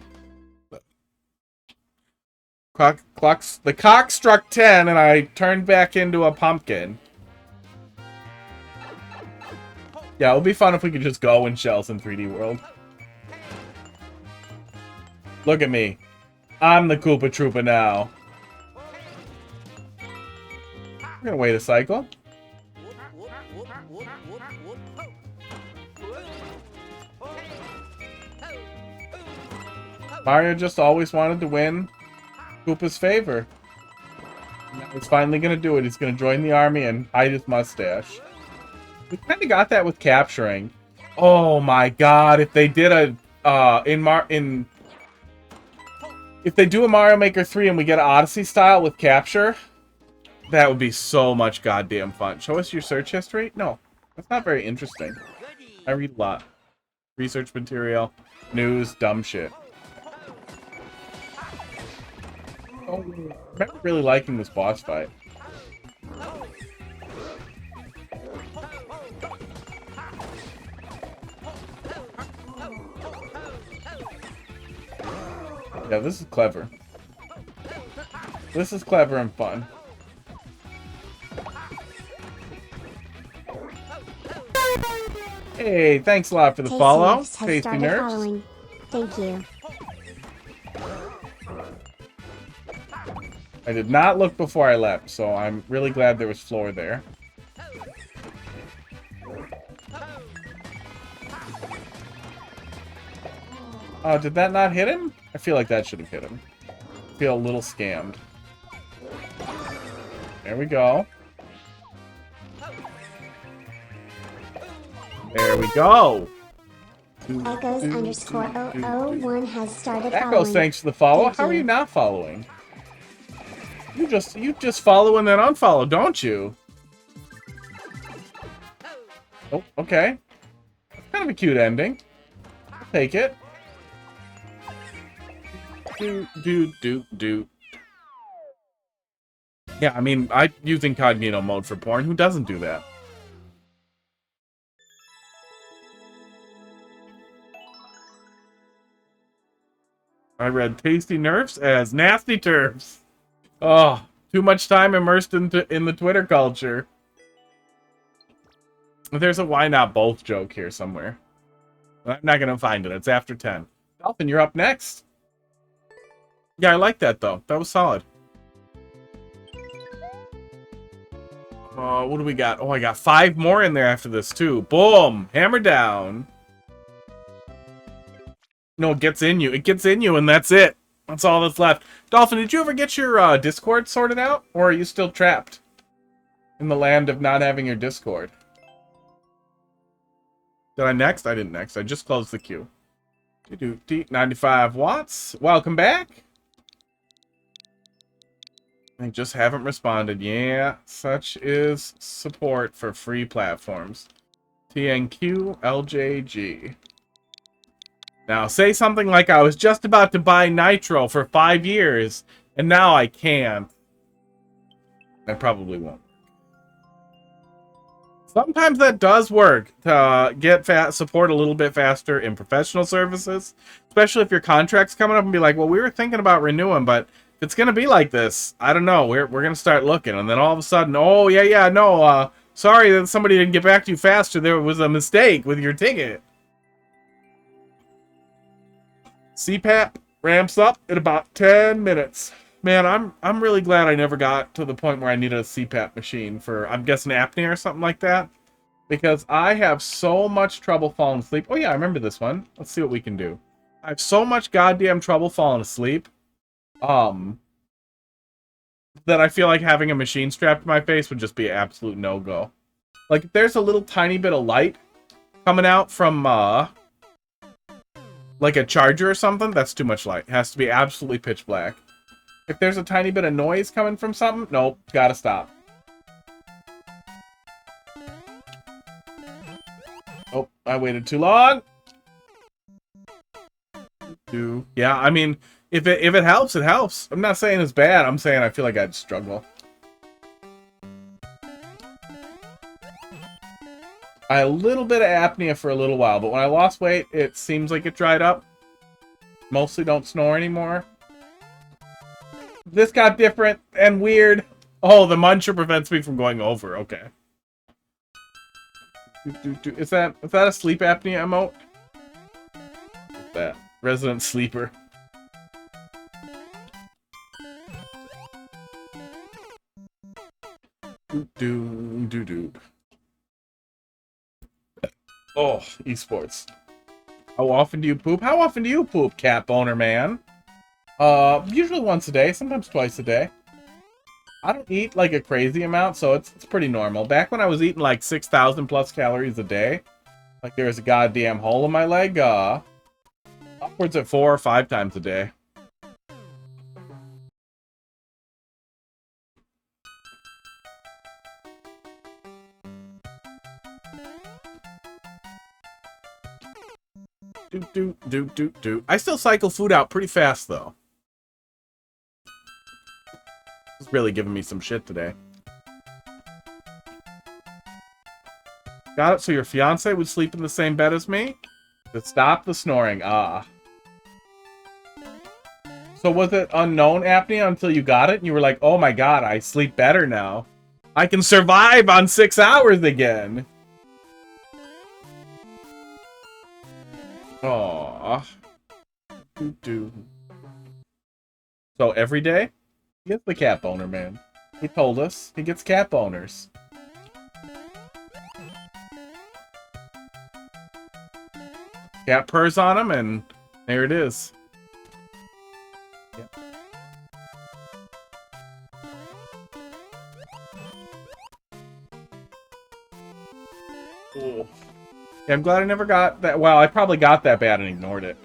The clock struck 10, and I turned back into a pumpkin. Yeah, it would be fun if we could just go in shells in 3D World. Look at me. I'm the Koopa Troopa now. We're gonna wait a cycle. Mario just always wanted to win Koopa's favor. Now he's finally gonna do it. He's gonna join the army and hide his mustache. We kind of got that with capturing. Oh my god! If they did if they do a Mario Maker 3 and we get an Odyssey style with capture, that would be so much goddamn fun. Show us your search history? No, that's not very interesting. I read a lot. Research material, news, dumb shit. Oh, I remember really liking this boss fight. Yeah, this is clever. This is clever and fun. Hey, thanks a lot for the follow. Tasty Nerfs. Thank you. I did not look before I left, so I'm really glad there was floor there. Did that not hit him? I feel like that should have hit him. I feel a little scammed. There we go. There we go. Echoes _ 001 has started Echoes, following. thanks for the follow. Thank How are you. you not following? You just follow and then unfollow, don't you? Oh, okay. That's kind of a cute ending. I'll take it. Do. Yeah, I mean, I use incognito mode for porn. Who doesn't do that? I read Tasty Nerfs as Nasty Turfs. Oh, too much time immersed in the Twitter culture. There's a why not both joke here somewhere. I'm not gonna find it. It's after 10. Dolphin, you're up next. Yeah, I like that though. That was solid. What do we got? Oh, I got 5 more in there after this too. Boom! Hammer down. No, it gets in you. It gets in you, and that's it. That's all that's left. Dolphin, did you ever get your Discord sorted out? Or are you still trapped in the land of not having your Discord? Did I next? I didn't next. I just closed the queue. 95 watts. Welcome back. They just haven't responded. Yeah, such is support for free platforms. TNQ LJG. Now, say something like I was just about to buy Nitro for 5 years, and now I can't. I probably won't. Sometimes that does work to get support a little bit faster in professional services, especially if your contract's coming up and be like, well, we were thinking about renewing, but if it's going to be like this, I don't know, we're going to start looking. And then all of a sudden, oh, yeah, no, sorry that somebody didn't get back to you faster. There was a mistake with your ticket. CPAP ramps up in about 10 minutes. Man, I'm really glad I never got to the point where I needed a CPAP machine for, I'm guessing, apnea or something like that. Because I have so much trouble falling asleep. Oh yeah, I remember this one. Let's see what we can do. I have so much goddamn trouble falling asleep. That I feel like having a machine strapped to my face would just be an absolute no-go. Like, if there's a little tiny bit of light coming out from, like a charger or something, that's too much light. It has to be absolutely pitch black. If there's a tiny bit of noise coming from something, nope, gotta stop. Oh, I waited too long. Yeah, I mean, if it helps, it helps. I'm not saying it's bad. I'm saying I feel like I'd struggle. I had a little bit of apnea for a little while, but when I lost weight, it seems like it dried up. Mostly don't snore anymore. This got different and weird. Oh, the muncher prevents me from going over. Okay. Is that a sleep apnea emote? What's that? Resident sleeper. Do. Oh, esports. How often do you poop? How often do you poop, cat boner man? Usually once a day, sometimes twice a day. I don't eat like a crazy amount, so it's pretty normal. Back when I was eating like 6,000 plus calories a day, like there was a goddamn hole in my leg, upwards of 4 or 5 times a day. Do. I still cycle food out pretty fast though. It's really giving me some shit today. Got it, so your fiance would sleep in the same bed as me? To stop the snoring, ah. So was it unknown apnea until you got it? And you were like, oh my god, I sleep better now. I can survive on 6 hours again. Aww. So every day? He gets the cat boner, man. He told us he gets cat boners. Cat purrs on him, and there it is. Yep. Cool. Yeah, I'm glad I never got that. Well, I probably got that bad and ignored it.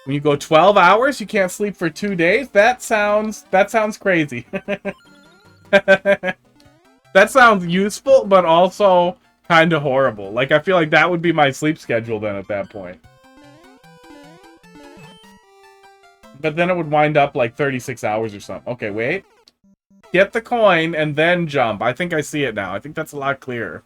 When you go 12 hours, you can't sleep for 2 days? That sounds crazy. That sounds useful, but also kind of horrible. Like, I feel like that would be my sleep schedule then at that point. But then it would wind up like 36 hours or something. Okay, wait. Get the coin and then jump. I think I see it now. I think that's a lot clearer.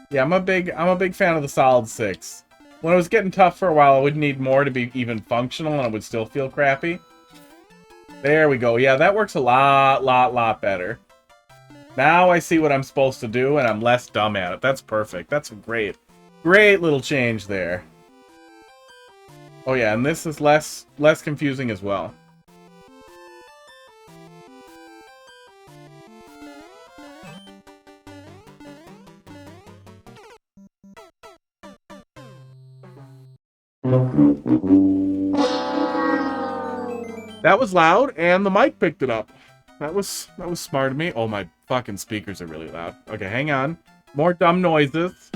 Yeah, I'm a big fan of the solid 6. When it was getting tough for a while, I would need more to be even functional, and I would still feel crappy. There we go. Yeah, that works a lot better. Now I see what I'm supposed to do, and I'm less dumb at it. That's perfect. That's a great little change there. Oh yeah, and this is less confusing as well. That was loud, and the mic picked it up. That was smart of me. Oh, my fucking speakers are really loud. Okay, hang on. More dumb noises.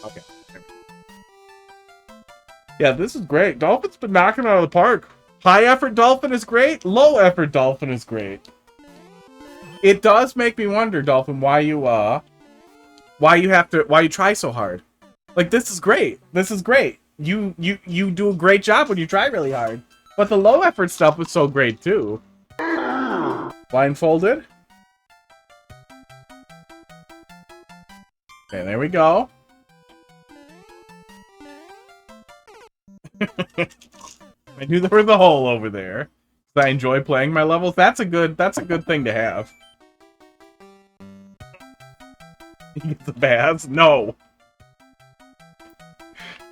Okay. Yeah, this is great. Dolphin's been knocking it out of the park. High effort Dolphin is great. Low effort Dolphin is great. It does make me wonder, Dolphin, why you try so hard. Like, this is great. This is great. You do a great job when you try really hard. But the low effort stuff was so great too. Blindfolded. Okay, there we go. I knew there was a hole over there. I enjoy playing my levels. That's a good thing to have. He gets the baths? No.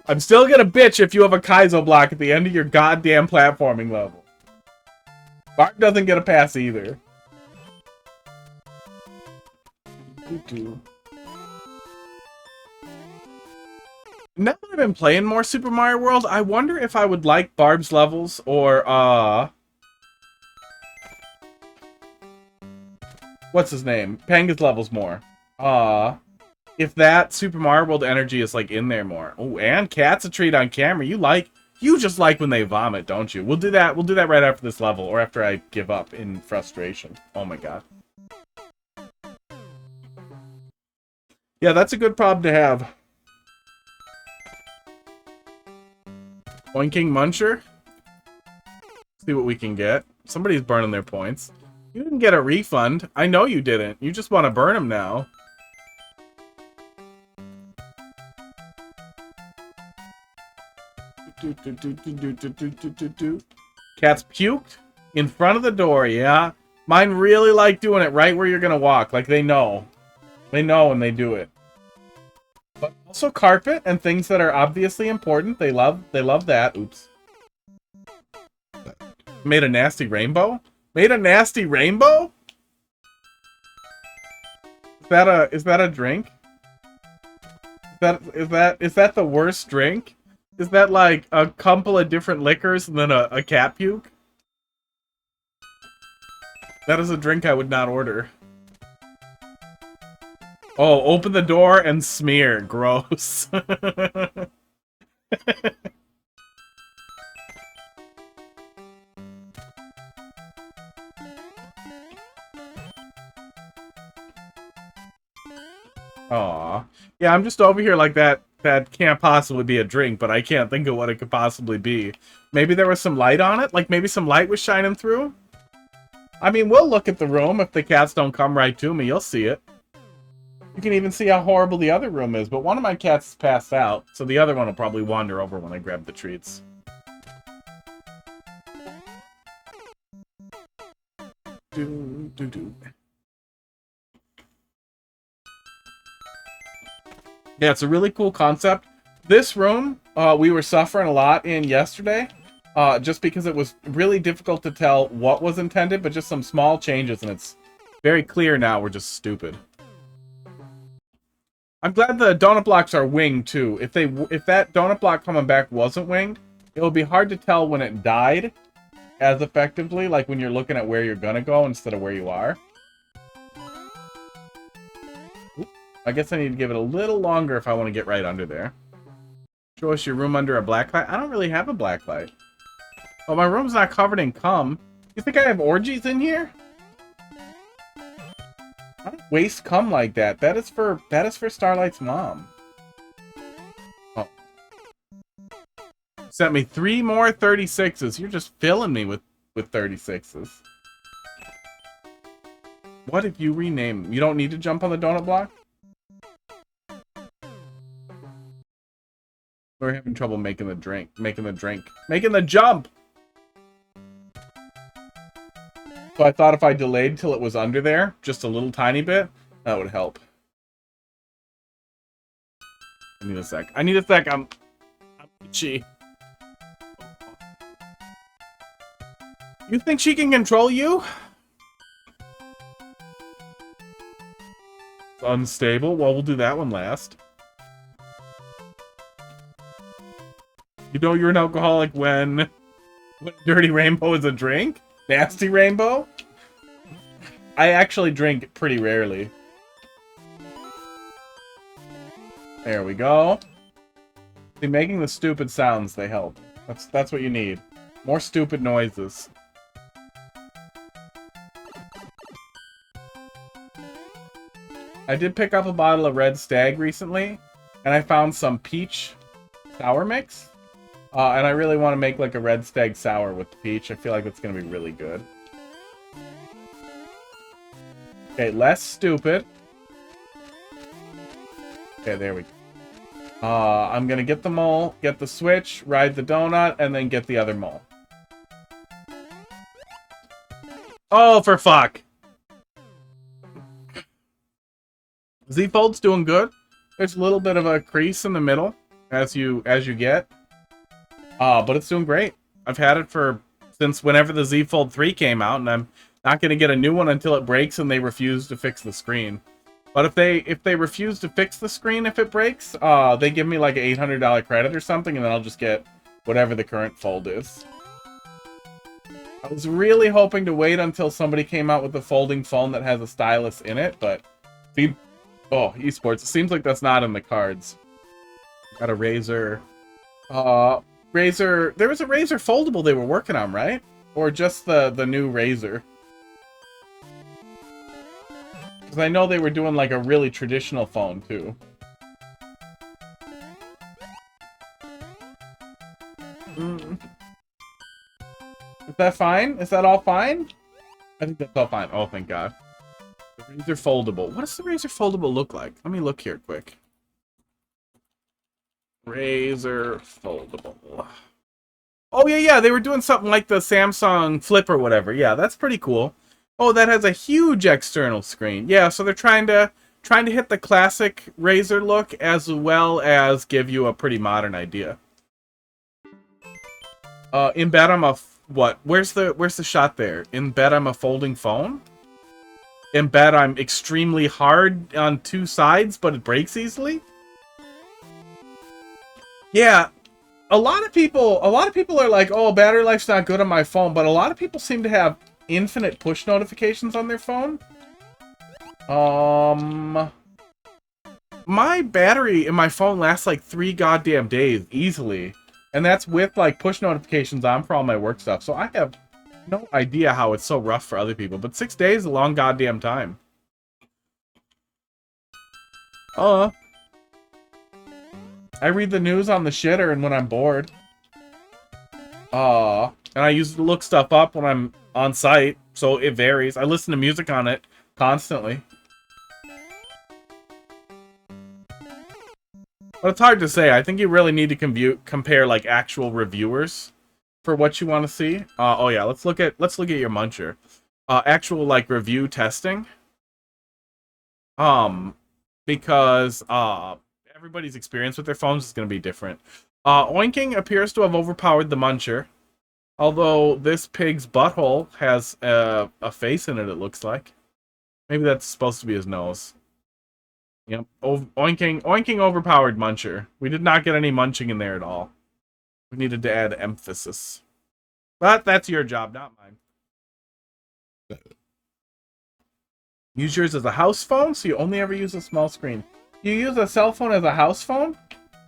I'm still gonna bitch if you have a Kaizo block at the end of your goddamn platforming level. Bart doesn't get a pass either. Now that I've been playing more Super Mario World, I wonder if I would like Barb's levels or, what's his name? Panga's levels more. If that Super Mario World energy is, like, in there more. Oh, and Cat's a treat on camera. You just like when they vomit, don't you? We'll do that right after this level, or after I give up in frustration. Oh my god. Yeah, that's a good problem to have. Boinking Muncher. See what we can get. Somebody's burning their points. You didn't get a refund. I know you didn't. You just want to burn them now. Cat's puked in front of the door, yeah. Mine really like doing it right where you're gonna walk. Like, they know. They know when they do it. But also carpet and things that are obviously important. They love that. Oops. Made a nasty rainbow? Made a nasty rainbow? Is that a drink? Is that the worst drink? Is that like a couple of different liquors and then a cat puke? That is a drink I would not order. Oh, open the door and smear. Gross. Aw. Yeah, I'm just over here like that. That can't possibly be a drink, but I can't think of what it could possibly be. Maybe there was some light on it? Like, maybe some light was shining through? I mean, we'll look at the room. If the cats don't come right to me, you'll see it. You can even see how horrible the other room is, but one of my cats is passed out, so the other one will probably wander over when I grab the treats. Yeah, it's a really cool concept. This room, we were suffering a lot in yesterday, just because it was really difficult to tell what was intended, but just some small changes, and it's very clear now we're just stupid. I'm glad the donut blocks are winged, too. If that donut block coming back wasn't winged, it would be hard to tell when it died as effectively, like when you're looking at where you're gonna go instead of where you are. I guess I need to give it a little longer if I want to get right under there. Show us your room under a black light. I don't really have a black light. Oh, my room's not covered in cum. You think I have orgies in here? I don't waste cum like that. That is for Starlight's mom. Oh. Sent me 3 more 36s. You're just filling me with 36s. What if you rename them? You don't need to jump on the donut block? We're having trouble making the jump. So I thought if I delayed till it was under there, just a little tiny bit, that would help. I need a sec. I'm itchy. You think she can control you? It's unstable? Well, we'll do that one last. You know you're an alcoholic when Dirty Rainbow is a drink? Nasty Rainbow? I actually drink pretty rarely. There we go. See, making the stupid sounds, they help. That's what you need. More stupid noises. I did pick up a bottle of Red Stag recently, and I found some peach sour mix. And I really want to make like a Red Stag sour with the peach. I feel like it's going to be really good. Okay, less stupid. Okay, there we go. I'm going to get the mole, get the switch, ride the donut, and then get the other mole. Oh, for fuck! Z-Fold's doing good. There's a little bit of a crease in the middle as you get. But it's doing great. I've had it since whenever the Z Fold 3 came out, and I'm not going to get a new one until it breaks and they refuse to fix the screen. But if they refuse to fix the screen if it breaks, they give me like an $800 credit or something, and then I'll just get whatever the current fold is. I was really hoping to wait until somebody came out with a folding phone that has a stylus in it, but esports. It seems like that's not in the cards. Got a Razer. Razer. There was a Razer foldable they were working on, right? Or just the new Razer? Because I know they were doing like a really traditional phone too. Is that fine? Is that all fine? I think that's all fine. Oh, thank God. The Razer foldable. What does the Razer foldable look like? Let me look here quick. Razer foldable. Oh, yeah. They were doing something like the Samsung Flip or whatever. Yeah, that's pretty cool. Oh, that has a huge external screen. Yeah, so they're trying to hit the classic Razer look as well as give you a pretty modern idea. In bed I'm a what? Where's the shot there? In bed I'm a folding phone. In bed I'm extremely hard on two sides, but it breaks easily. Yeah, a lot of people are like, "Oh, battery life's not good on my phone," but a lot of people seem to have infinite push notifications on their phone. My battery in my phone lasts like 3 goddamn days easily. And that's with like push notifications on for all my work stuff. So I have no idea how it's so rough for other people. But 6 days is a long goddamn time. I read the news on the shitter and when I'm bored. And I use to look stuff up when I'm on site. So it varies. I listen to music on it constantly. But it's hard to say. I think you really need to compare like actual reviewers for what you want to see. Oh yeah, let's look at your muncher. Actual like review testing. Because everybody's experience with their phones is going to be different. Oinking appears to have overpowered the muncher. Although this pig's butthole has a face in it, it looks like. Maybe that's supposed to be his nose. Yep. Oinking overpowered muncher. We did not get any munching in there at all. We needed to add emphasis. But that's your job, not mine. Use yours as a house phone, so you only ever use a small screen. You use a cell phone as a house phone?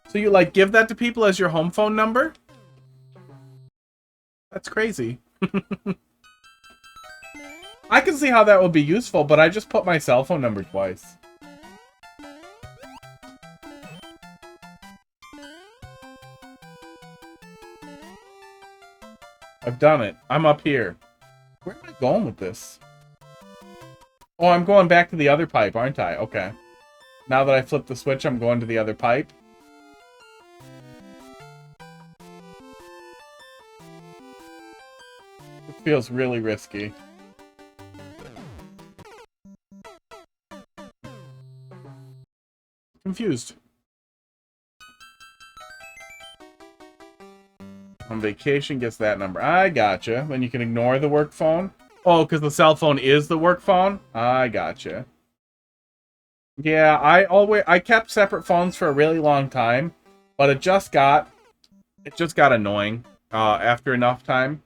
So you like give that to people as your home phone number? That's crazy. I can see how that would be useful, but I just put my cell phone number twice. I've done it. I'm up here. Where am I going with this? Oh, I'm going back to the other pipe, aren't I? Okay. Now that I flipped the switch, I'm going to the other pipe. It feels really risky. Confused. On vacation gets that number. I gotcha. Then you can ignore the work phone. Oh, because the cell phone is the work phone? I gotcha. Yeah, I kept separate phones for a really long time, but it just got annoying after enough time.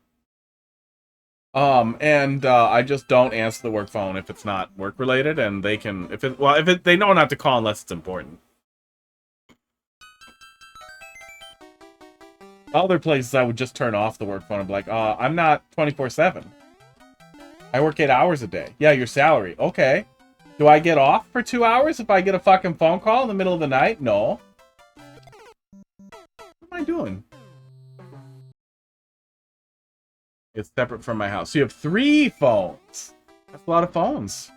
I just don't answer the work phone if it's not work related, and they can they know not to call unless it's important. Other places I would just turn off the work phone and be like, I'm not 24/7. I work 8 hours a day. Yeah, your salary. Okay. Do I get off for 2 hours if I get a fucking phone call in the middle of the night? No. What am I doing? It's separate from my house. So you have 3 phones. That's a lot of phones.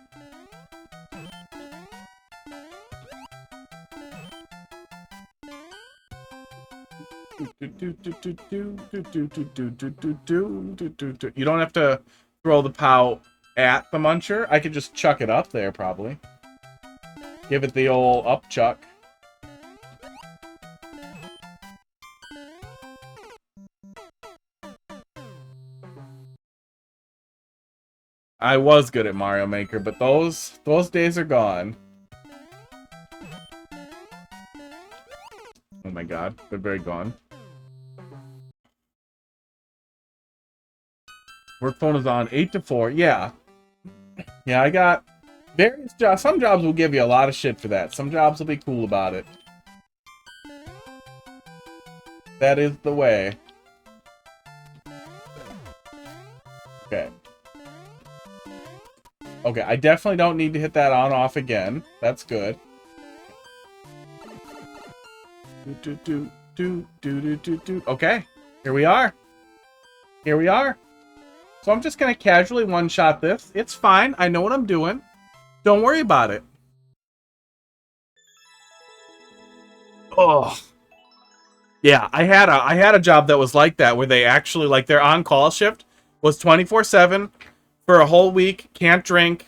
You don't have to throw the POW at the muncher. I could just chuck it up there, probably. Give it the old up chuck. I was good at Mario Maker, but those days are gone. Oh my god, they're very gone. Work phone is on 8 to 4. Yeah. Yeah, I got various jobs. Some jobs will give you a lot of shit for that. Some jobs will be cool about it. That is the way. Okay. Okay, I definitely don't need to hit that on-off again. That's good. Okay, here we are. Here we are. So I'm just going to casually one-shot this. It's fine. I know what I'm doing. Don't worry about it. Oh. Yeah, I had a job that was like that, where they actually, like, their on-call shift was 24/7 for a whole week, can't drink,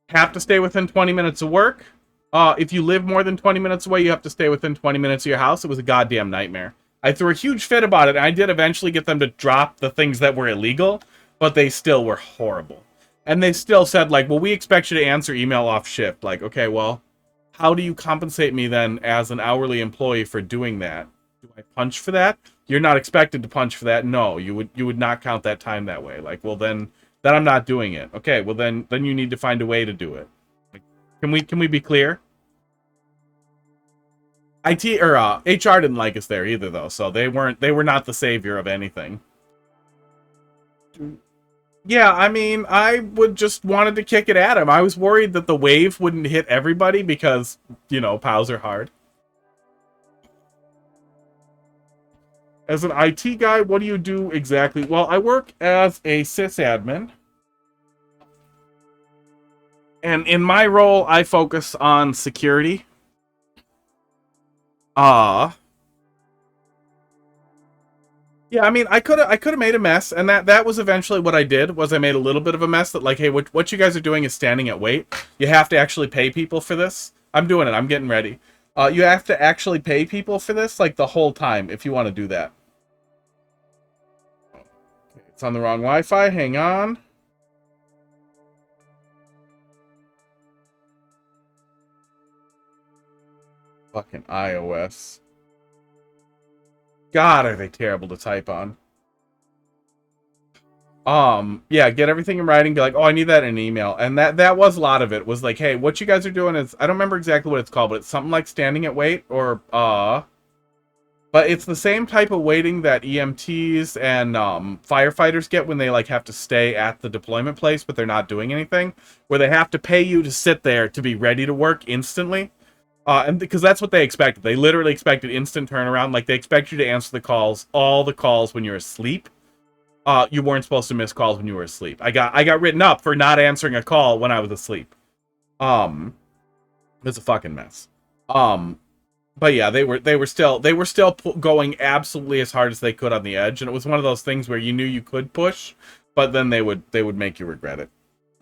have to stay within 20 minutes of work. If you live more than 20 minutes away, you have to stay within 20 minutes of your house. It was a goddamn nightmare. I threw a huge fit about it, and I did eventually get them to drop the things that were illegal, but they still were horrible. And they still said, like, well, we expect you to answer email off shift. Like, okay, well, how do you compensate me then as an hourly employee for doing that? Do I punch for that? You're not expected to punch for that. No, you would not count that time that way. Like, well, then I'm not doing it. Okay, well then you need to find a way to do it. Like, can we be clear? IT or HR didn't like us there either, though, so they were not the savior of anything. Yeah, I mean, I would just wanted to kick it at him. I was worried that the wave wouldn't hit everybody because, you know, POWs are hard. As an IT guy, what do you do exactly? Well, I work as a sysadmin. And in my role, I focus on security. Yeah, I mean, I could have made a mess, and that was eventually what I did, was I made a little bit of a mess that, like, hey, what you guys are doing is standing at wait. You have to actually pay people for this. I'm doing it. I'm getting ready. You have to actually pay people for this, like, the whole time, if you want to do that. Okay, it's on the wrong Wi-Fi. Hang on. Fucking iOS. God, are they terrible to type on. Yeah, get everything in writing, be like, oh, I need that in an email. And that was a lot of it, was like, hey, what you guys are doing is, I don't remember exactly what it's called, but it's something like standing at wait, or, but it's the same type of waiting that EMTs and, firefighters get when they, like, have to stay at the deployment place, but they're not doing anything, where they have to pay you to sit there to be ready to work instantly. And because that's what they expected. They literally expected instant turnaround. Like, they expect you to answer the calls, all the calls when you're asleep. You weren't supposed to miss calls when you were asleep. I got written up for not answering a call when I was asleep. It's a fucking mess. But yeah, they were still going absolutely as hard as they could on the edge, and it was one of those things where you knew you could push, but then they would make you regret it.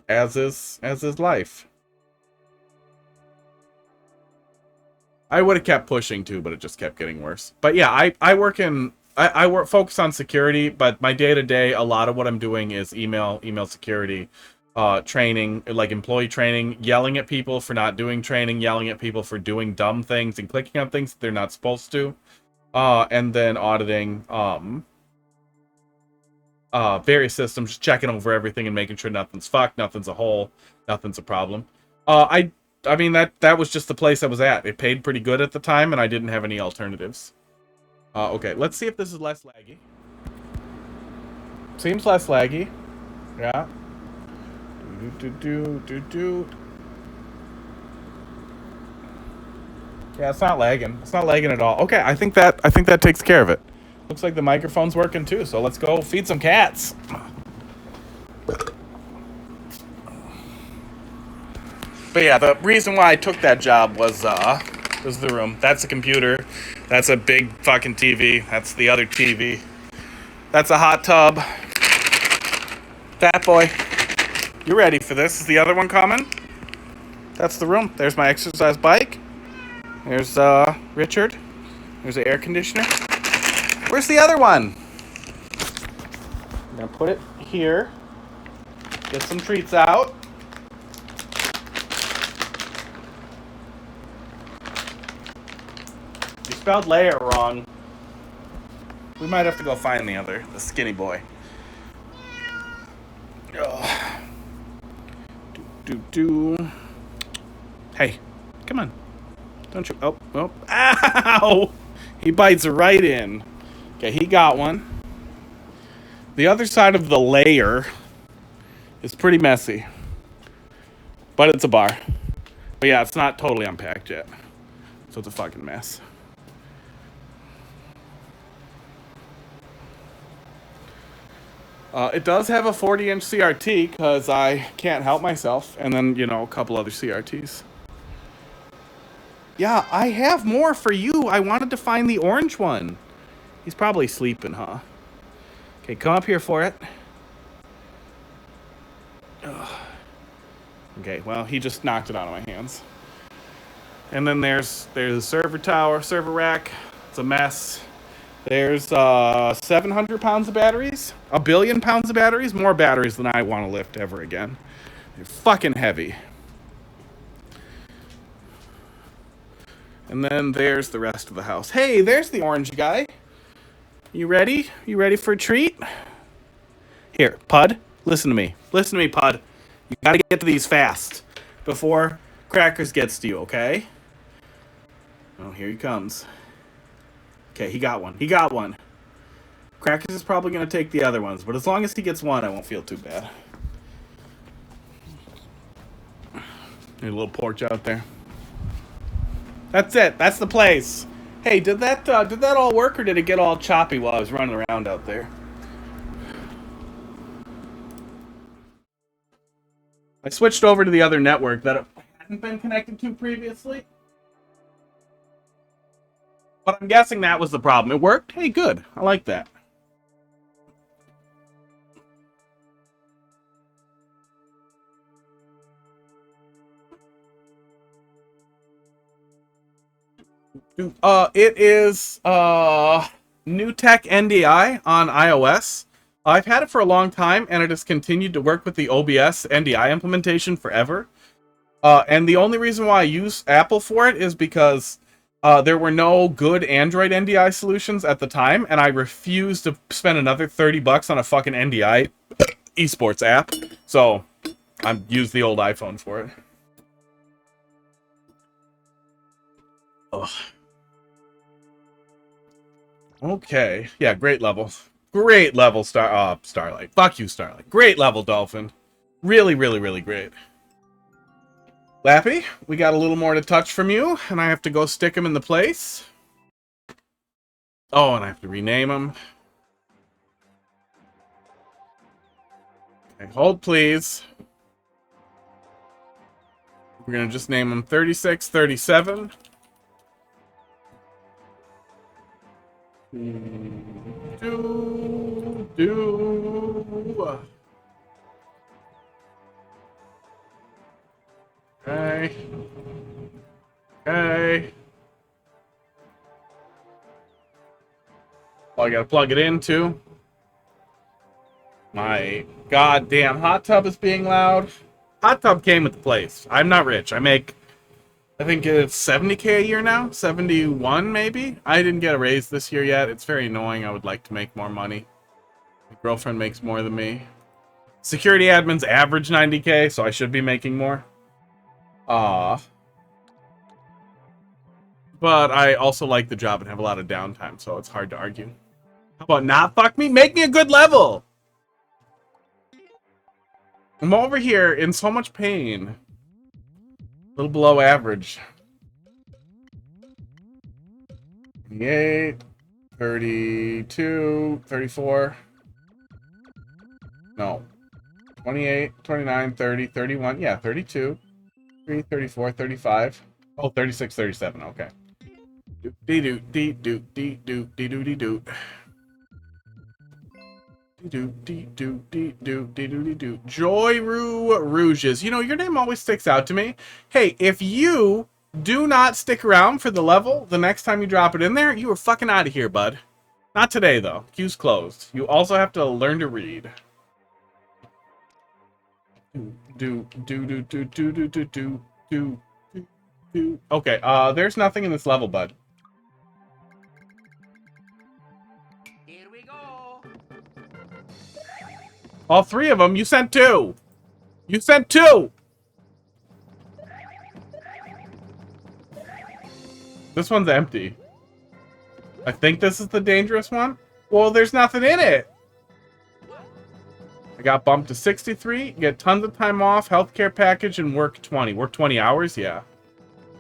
As is life. I would have kept pushing too, but it just kept getting worse. But yeah, I work focus on security, but my day-to-day, a lot of what I'm doing is email security, training, like employee training, yelling at people for not doing training, yelling at people for doing dumb things and clicking on things that they're not supposed to, and then auditing various systems, just checking over everything and making sure nothing's fucked, nothing's a hole, nothing's a problem. I mean, that was just the place I was at. It paid pretty good at the time, and I didn't have any alternatives. Okay, let's see if this is less laggy. Seems less laggy. Yeah. Yeah, it's not lagging. It's not lagging at all. Okay, I think that takes care of it. Looks like the microphone's working too, so let's go feed some cats. But yeah, the reason why I took that job was the room. That's a computer. That's a big fucking TV. That's the other TV. That's a hot tub. Fat boy. You ready for this? Is the other one coming? That's the room. There's my exercise bike. There's Richard. There's the air conditioner. Where's the other one? I'm gonna put it here. Get some treats out. You spelled layer wrong. We might have to go find the skinny boy. Oh. Do. Hey, come on. Don't you? Oh. Ow! He bites right in. Okay, he got one. The other side of the layer is pretty messy. But it's a bar. But yeah, it's not totally unpacked yet. So it's a fucking mess. It does have a 40-inch CRT because I can't help myself. And then, a couple other CRTs. Yeah, I have more for you. I wanted to find the orange one. He's probably sleeping, huh? Okay, come up here for it. Ugh. Okay, well, he just knocked it out of my hands. And then there's a server tower, server rack. It's a mess. There's 700 pounds of batteries. 1 billion pounds of batteries. More batteries than I want to lift ever again. They're fucking heavy. And then there's the rest of the house. Hey, there's the orange guy. You ready? You ready for a treat? Here, Pud, listen to me. Listen to me, Pud. You gotta get to these fast before Crackers gets to you, okay? Oh, here he comes. Okay, he got one. He got one. Crackers is probably gonna take the other ones, but as long as he gets one, I won't feel too bad. There's a little porch out there. That's it. That's the place. Hey, did that all work, or did it get all choppy while I was running around out there? I switched over to the other network that it hadn't been connected to previously. But I'm guessing that was the problem. It worked? Hey, good. I like that. It is New Tech NDI on iOS. I've had it for a long time, and it has continued to work with the OBS NDI implementation forever. And the only reason why I use Apple for it is because there were no good Android NDI solutions at the time, and I refused to spend another $30 on a fucking NDI esports app. So I used the old iPhone for it. Ugh. Okay. Yeah, great level. Great level, Starlight. Fuck you, Starlight. Great level, Dolphin. Really, really, really great. Lappy, we got a little more to touch from you, and I have to go stick him in the place. Oh, and I have to rename him. Okay, hold, please. We're gonna just name him 3637. Okay. Okay. Oh, I gotta plug it in too. My goddamn hot tub is being loud. Hot tub came with the place. I'm not rich. I think it's 70K a year now. 71 maybe. I didn't get a raise this year yet. It's very annoying. I would like to make more money. My girlfriend makes more than me. Security admins average 90K, so I should be making more. But I also like the job and have a lot of downtime, so it's hard to argue. How about not fuck me? Make me a good level! I'm over here in so much pain. A little below average. 28, 32, 34. No. 28, 29, 30, 31. Yeah, 32. 3, 34, 35. Oh, 36, 37. Okay. Dee-doo-dee-doo-dee-doo-dee-doo-dee-doo. Joy Rouges. You know, your name always sticks out to me. Hey, if you do not stick around for the level the next time you drop it in there, you are fucking out of here, bud. Not today, though. Queue's closed. You also have to learn to read. Okay, there's nothing in this level, bud. Here we go. All three of them? You sent two! You sent two! This one's empty. I think this is the dangerous one. Well, there's nothing in it. I got bumped to 63, get tons of time off, healthcare package, and work 20. Work 20 hours? Yeah.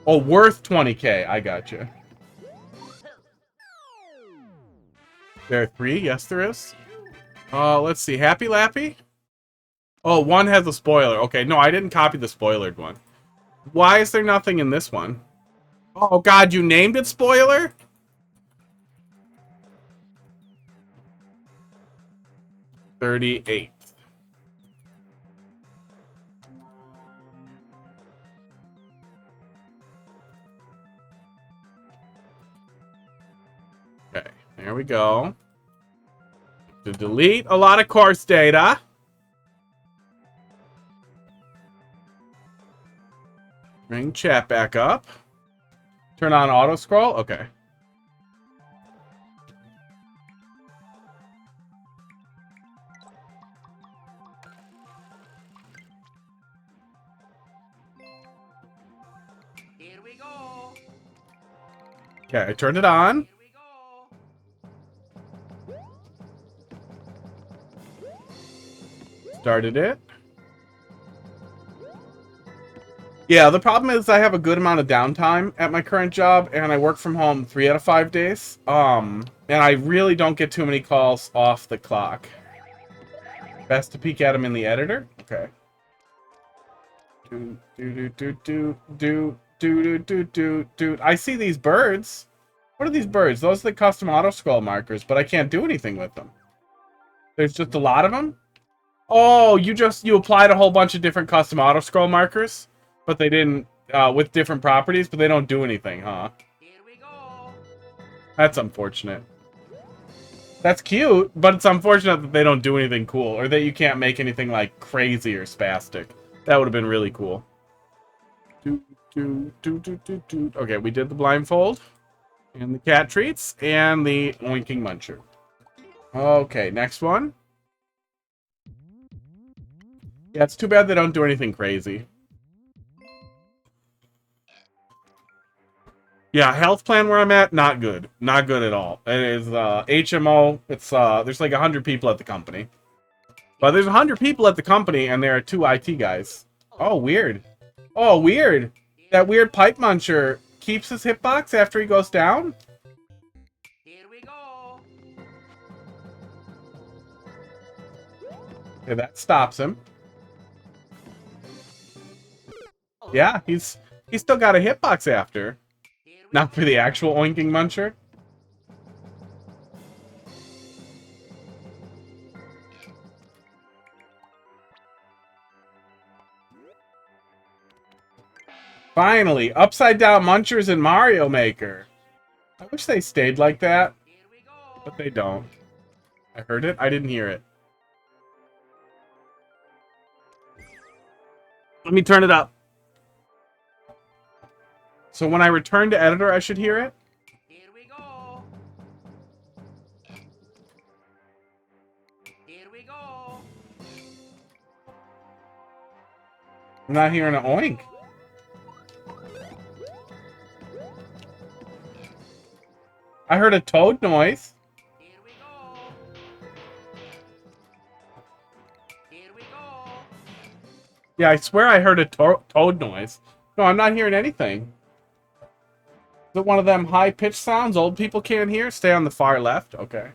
Oh, worth 20K. I got you. There are 3? Yes, there is. Let's see. Happy Lappy? Oh, one has a spoiler. Okay, no, I didn't copy the spoilered one. Why is there nothing in this one? Oh, God, you named it spoiler? $38. Okay, there we go. To delete a lot of course data. Bring chat back up. Turn on auto scroll. Okay. Here we go. Okay, I turned it on. Here we go. Started it. Yeah, the problem is I have a good amount of downtime at my current job, and I work from home 3 out of 5 days. And I really don't get too many calls off the clock. Best to peek at them in the editor? Okay. I see these birds. What are these birds? Those are the custom auto scroll markers, but I can't do anything with them. There's just a lot of them? Oh, you applied a whole bunch of different custom auto scroll markers, but they didn't, with different properties, but they don't do anything, huh? Here we go. That's unfortunate. That's cute, but it's unfortunate that they don't do anything cool, or that you can't make anything, like, crazy or spastic. That would have been really cool. Okay, we did the blindfold, and the cat treats, and the oinking muncher. Okay, next one. Yeah, it's too bad they don't do anything crazy. Yeah, health plan where I'm at, not good. Not good at all. It is HMO. It's there's like 100 people at the company. But there's 100 people at the company and there are 2 IT guys. Oh, weird. Oh, weird. That weird pipe muncher keeps his hitbox after he goes down? Here we go. Okay, that stops him. Yeah, he's still got a hitbox after. Here we Not for the actual oinking muncher. Finally, upside down munchers in Mario Maker. I wish they stayed like that, Here we go. but they don't. I heard it. I didn't hear it. Let me turn it up. So when I return to editor, I should hear it? Here we go. Here we go. I'm not hearing an oink. I heard a toad noise. Here we go. Here we go. Yeah, I swear I heard a toad noise. No, I'm not hearing anything. Is it one of them high-pitched sounds old people can't hear? Stay on the far left. Okay.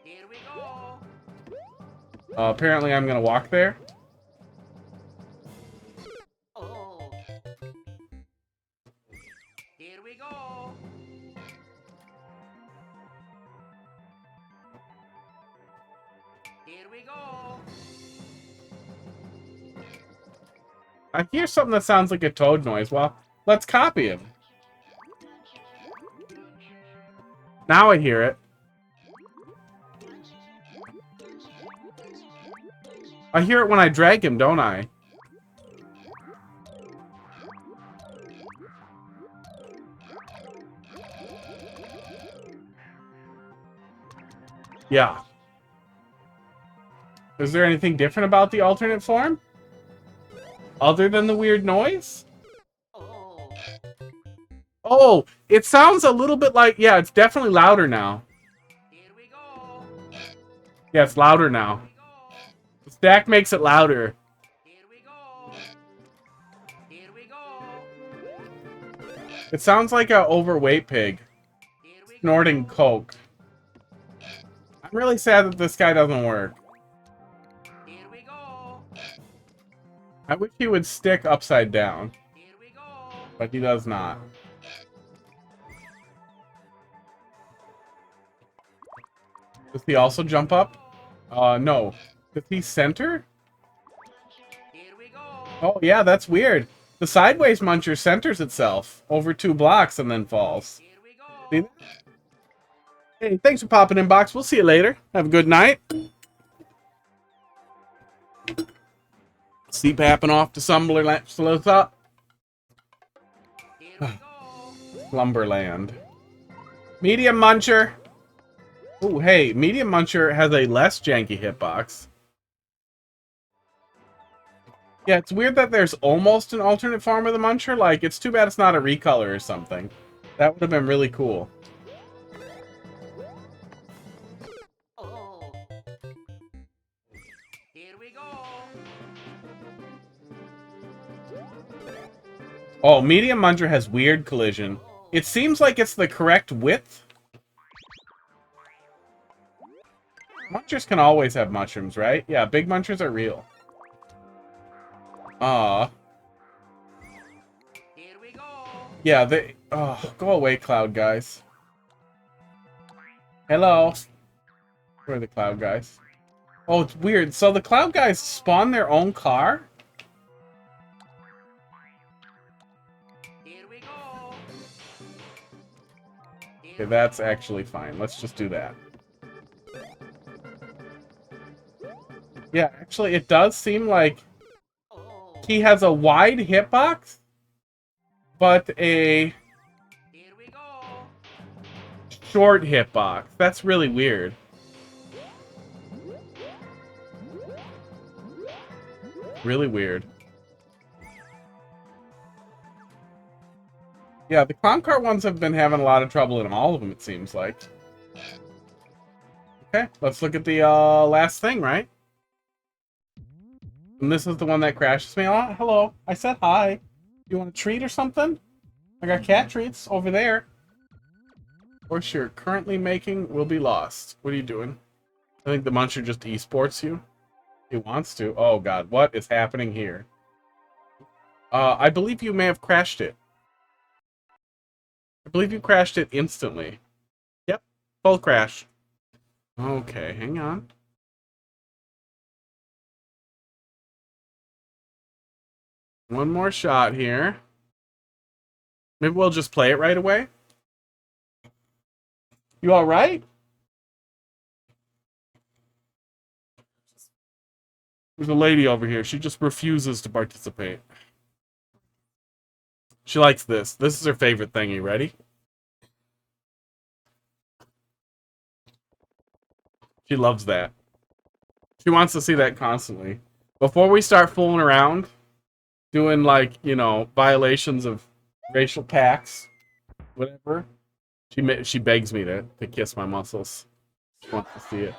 Here we go. Apparently I'm gonna walk there. Oh. Here we go. Here we go. I hear something that sounds like a toad noise. Well, let's copy him. Now I hear it. I hear it when I drag him, don't I? Yeah. Is there anything different about the alternate form? Other than the weird noise? Oh. Oh, it sounds a little bit like... Yeah, it's definitely louder now. Here we go. Yeah, it's louder now. The stack makes it louder. Here we go. Here we go. It sounds like an overweight pig Here we go. snorting coke. I'm really sad that this guy doesn't work. Here we go. I wish he would stick upside down, Here we go. but he does not. Does he also jump up? No. Does he center? Here we go. Oh, yeah, that's weird. The sideways muncher centers itself over 2 blocks and then falls. Here we See go. that? Hey, thanks for popping in, Box. We'll see you later. Have a good night. Sleep happen off to Slumberland. Here we go. Slumberland. Medium Muncher. Ooh, hey, Medium Muncher has a less janky hitbox. Yeah, it's weird that there's almost an alternate form of the Muncher. Like, it's too bad it's not a recolor or something. That would have been really cool. Oh. Here we go. Oh, Medium Muncher has weird collision. It seems like it's the correct width. Munchers can always have mushrooms, right? Yeah, big munchers are real. Here we go. Yeah, they... Oh, go away, cloud guys. Hello. Where are the cloud guys? Oh, it's weird. So the cloud guys spawn their own car? Here we go. Okay, that's actually fine. Let's just do that. Yeah, actually, it does seem like Oh. he has a wide hitbox, but a Here we go. short hitbox. That's really weird. Really weird. Yeah, the clown cart ones have been having a lot of trouble in all of them, it seems like. Okay, let's look at the last thing, right? And this is the one that crashes me. Oh, hello. I said hi. You want a treat or something? I got cat treats over there. Course you're currently making will be lost. What are you doing? I think the Muncher just esports you. He wants to. Oh god, what is happening here? I believe you may have crashed it. I believe you crashed it instantly. Yep, full crash. Okay, hang on. One more shot here. Maybe we'll just play it right away. You all right? There's a lady over here. She just refuses to participate. She likes this. This is her favorite thing. You ready? She loves that. She wants to see that constantly. Before we start fooling around, doing like, you know, violations of racial pacts, whatever, She begs me to kiss my muscles. She wants to see it.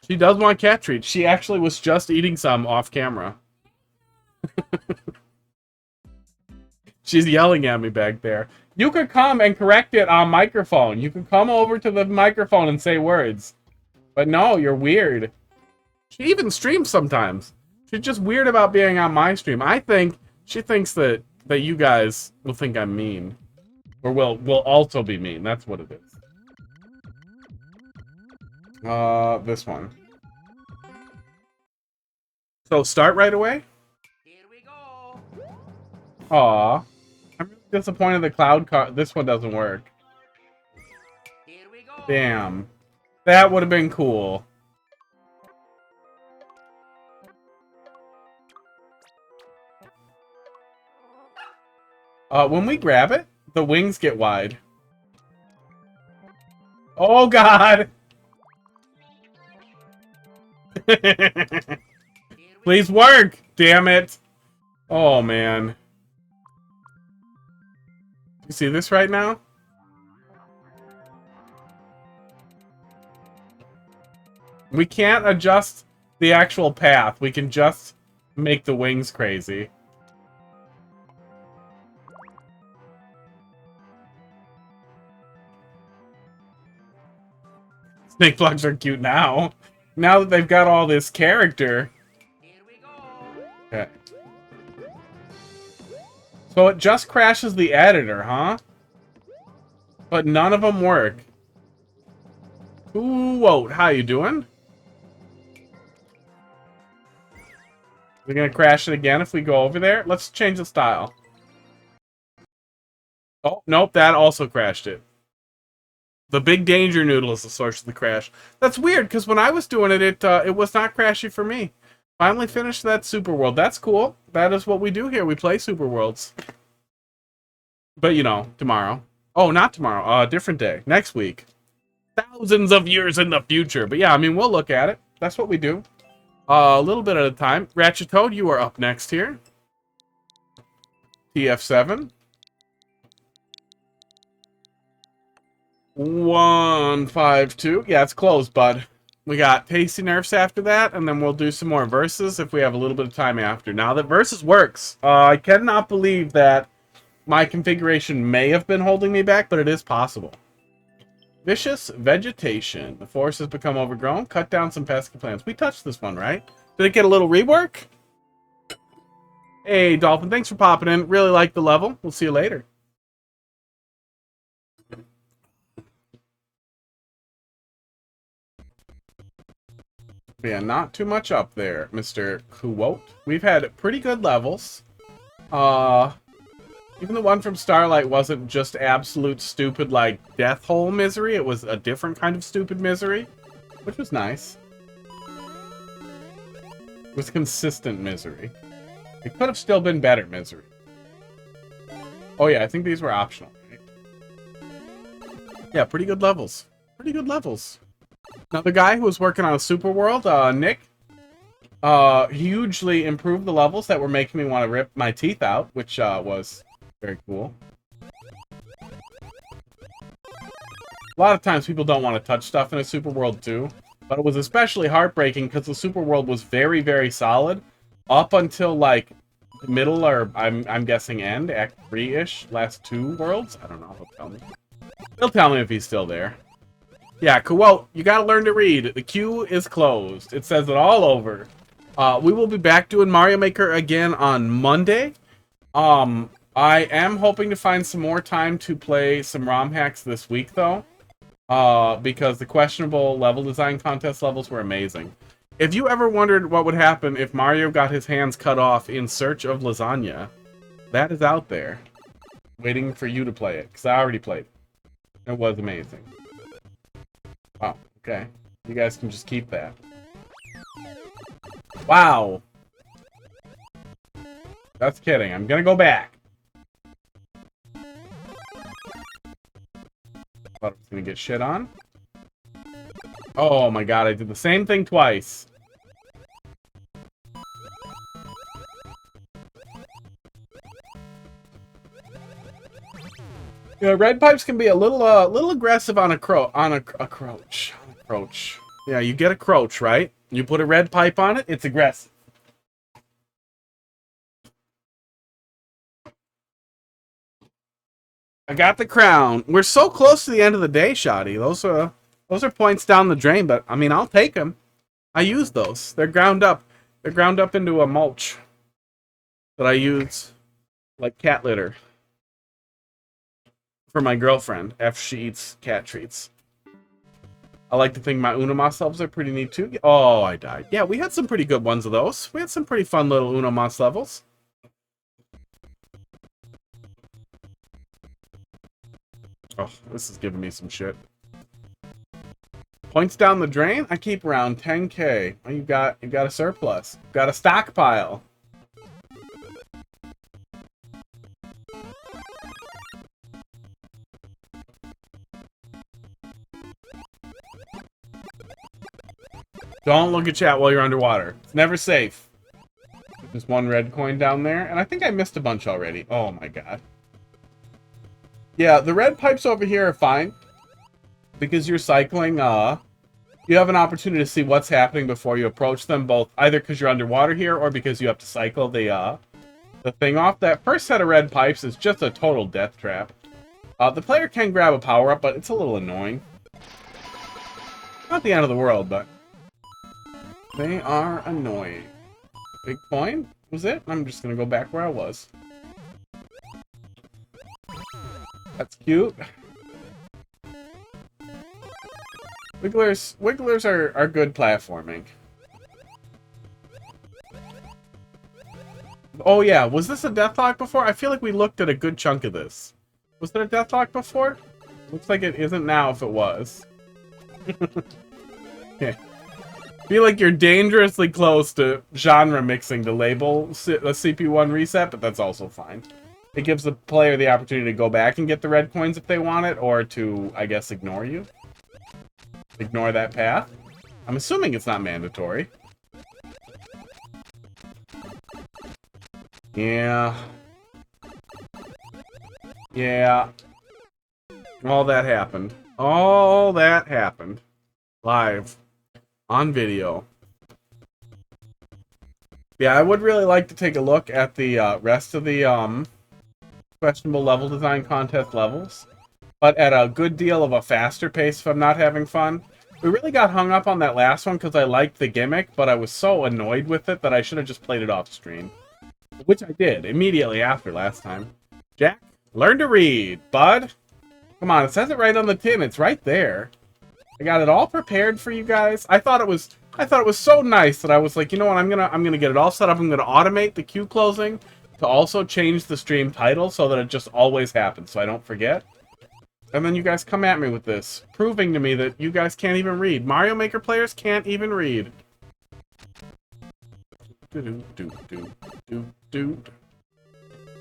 She does want cat treats. She actually was just eating some off camera. She's yelling at me back there. You could come and correct it on microphone. You could come over to the microphone and say words. But no, you're weird. She even streams sometimes. She's just weird about being on my stream. I think she thinks that you guys will think I'm mean. Or will also be mean. That's what it is. This one. So start right away? Here we go. Aw. I'm really disappointed the cloud car. This one doesn't work. Here we go. Damn. That would have been cool. When we grab it, the wings get wide. Oh, God! Please work! Damn it! Oh, man. You see this right now? We can't adjust the actual path. We can just make the wings crazy. Snake plugs are cute now. Now that they've got all this character. Here we go. Okay. So it just crashes the editor, huh? But none of them work. Ooh, whoa, how you doing? We're gonna crash it again if we go over there? Let's change the style. Oh, nope, that also crashed it. The big danger noodle is the source of the crash. That's weird, because when I was doing it, it was not crashy for me. Finally finished that Super World. That's cool. That is what we do here. We play Super Worlds. But, you know, tomorrow. Oh, not tomorrow. A different day. Next week. Thousands of years in the future. But yeah, I mean, we'll look at it. That's what we do. A little bit at a time. Ratchet Toad, you are up next here. TF7. 152. Yeah, it's closed, bud. We got Tasty Nerfs after that, and then we'll do some more Versus if we have a little bit of time after. Now that Versus works, I cannot believe that my configuration may have been holding me back, but it is possible. Vicious Vegetation. The forest has become overgrown. Cut down some pesky plants. We touched this one, right? Did it get a little rework? Hey, Dolphin, thanks for popping in. Really like the level. We'll see you later. Yeah, not too much up there, Mr. Kuwot. We've had pretty good levels. Even the one from Starlight wasn't just absolute stupid, like, death hole misery. It was a different kind of stupid misery, which was nice. It was consistent misery. It could have still been better misery. Oh yeah, I think these were optional, right? Yeah, pretty good levels. Pretty good levels. Now, the guy who was working on a Super World, Nick, hugely improved the levels that were making me want to rip my teeth out, which was very cool. A lot of times people don't want to touch stuff in a Super World too, but it was especially heartbreaking because the Super World was very, very solid up until, like, middle, or I'm guessing end, Act 3-ish, last 2 worlds. I don't know, he'll tell me. He'll tell me if he's still there. Yeah, Kuwot, you gotta learn to read. The queue is closed. It says it all over. We will be back doing Mario Maker again on Monday. I am hoping to find some more time to play some ROM hacks this week, though. Because the questionable level design contest levels were amazing. If you ever wondered what would happen if Mario got his hands cut off in search of lasagna, that is out there. Waiting for you to play it, because I already played it. It was amazing. Wow, okay. You guys can just keep that. Wow. That's kidding. I'm gonna go back. Thought I was gonna get shit on. Oh my god, I did the same thing twice. Yeah, red pipes can be a little aggressive on a crouch. Yeah, you get a crouch, right? You put a red pipe on it, it's aggressive. I got the crown. We're so close to the end of the day, Shoddy. Those are points down the drain, but I mean, I'll take them. I use those. They're ground up. They're ground up into a mulch that I use like cat litter for my girlfriend after she eats cat treats. I like to think my Unomas levels are pretty neat too. Oh, I died. Yeah, we had some pretty good ones of those. We had some pretty fun little Unomas levels. Oh, this is giving me some shit. Points down the drain? I keep around 10k. Oh, you got a surplus. You've got a stockpile. Don't look at chat while you're underwater. It's never safe. There's one red coin down there, and I think I missed a bunch already. Oh my god. Yeah, the red pipes over here are fine. Because you're cycling, you have an opportunity to see what's happening before you approach them, both either because you're underwater here or because you have to cycle the thing off. That first set of red pipes is just a total death trap. The player can grab a power-up, but it's a little annoying. Not the end of the world, but they are annoying. Big coin? Was it? I'm just gonna go back where I was. That's cute. Wigglers are good platforming. Oh yeah, was this a deathlock before? I feel like we looked at a good chunk of this. Was there a deathlock before? Looks like it isn't now if it was. Yeah. Feel like you're dangerously close to genre mixing to label a CP1 reset, but that's also fine. It gives the player the opportunity to go back and get the red coins if they want it, or to, I guess, ignore you. Ignore that path. I'm assuming it's not mandatory. Yeah. Yeah. All that happened. All that happened. Live. On video. Yeah, I would really like to take a look at the rest of the questionable level design contest levels, but at a good deal of a faster pace if I'm not having fun. We really got hung up on that last one because I liked the gimmick, but I was so annoyed with it that I should have just played it off stream. Which I did immediately after last time. Jack, learn to read, bud. Come on, it says it right on the tin. It's right there. I got it all prepared for you guys. I thought it was so nice that I was like, you know what, I'm gonna get it all set up. I'm gonna automate the queue closing to also change the stream title so that it just always happens, so I don't forget. And then you guys come at me with this, proving to me that you guys can't even read. Mario Maker players can't even read.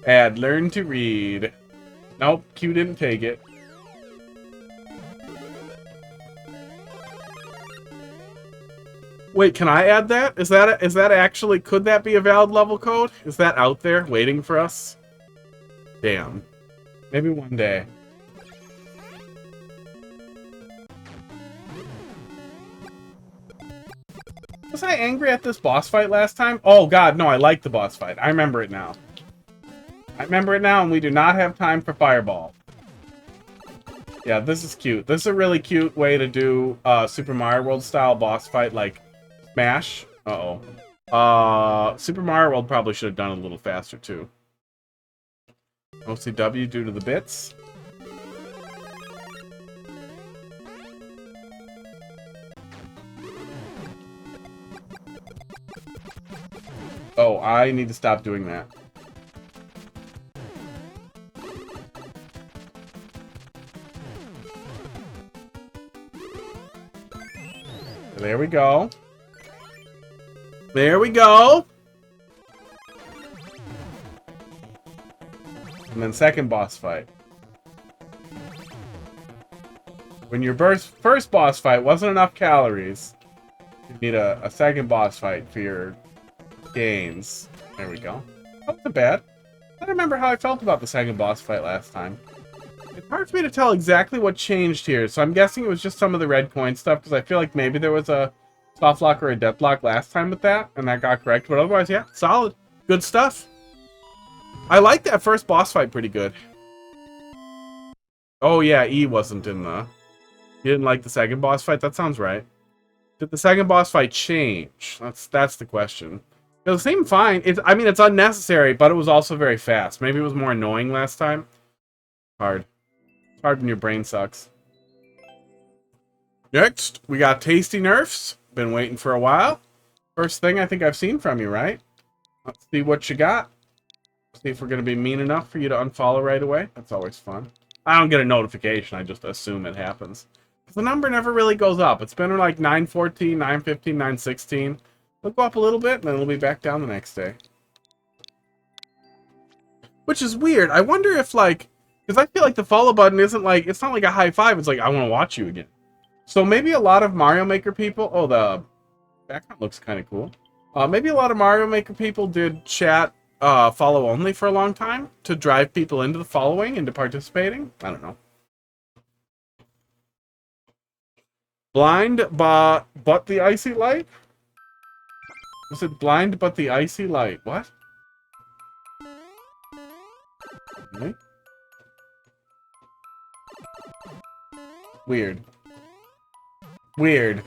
Add learn to read. Nope, Q didn't take it. Wait, can I add that? Is that actually, could that be a valid level code? Is that out there waiting for us? Damn. Maybe one day. Was I angry at this boss fight last time? Oh god, no, I liked the boss fight. I remember it now. I remember it now, and we do not have time for Fireball. Yeah, this is cute. This is a really cute way to do Super Mario World style boss fight, like Smash. Uh-oh. Super Mario World probably should have done it a little faster, too. OCW due to the bits. Oh, I need to stop doing that. There we go. There we go. And then second boss fight. When your first boss fight wasn't enough calories, you need a second boss fight for your gains. There we go. That wasn't bad. I don't remember how I felt about the second boss fight last time. It's hard for me to tell exactly what changed here, so I'm guessing it was just some of the red coin stuff, because I feel like maybe there was a soft lock or a deathlock last time with that, and that got correct, but otherwise, yeah, solid. Good stuff. I like that first boss fight pretty good. Oh yeah, E wasn't in the... You didn't like the second boss fight? That sounds right. Did the second boss fight change? That's the question. It seemed fine. I mean, it's unnecessary, but it was also very fast. Maybe it was more annoying last time. Hard. It's hard when your brain sucks. Next, we got Tasty Nerfs. Been waiting for a while. First thing I think I've seen from you, right? Let's see what you got. See if we're going to be mean enough for you to unfollow right away. That's always fun. I don't get a notification. I just assume it happens. The number never really goes up. It's been like 914, 915, 916. It'll go up a little bit, and then it'll be back down the next day. Which is weird. I wonder if, like... Because I feel like the follow button isn't like... It's not like a high five. It's like, I want to watch you again. So maybe a lot of Mario Maker people... Oh, the background looks kind of cool. Maybe a lot of Mario Maker people did chat follow only for a long time to drive people into the following, into participating. I don't know. Blind but the icy light? Was it blind but the icy light? What? Okay. Weird. Weird.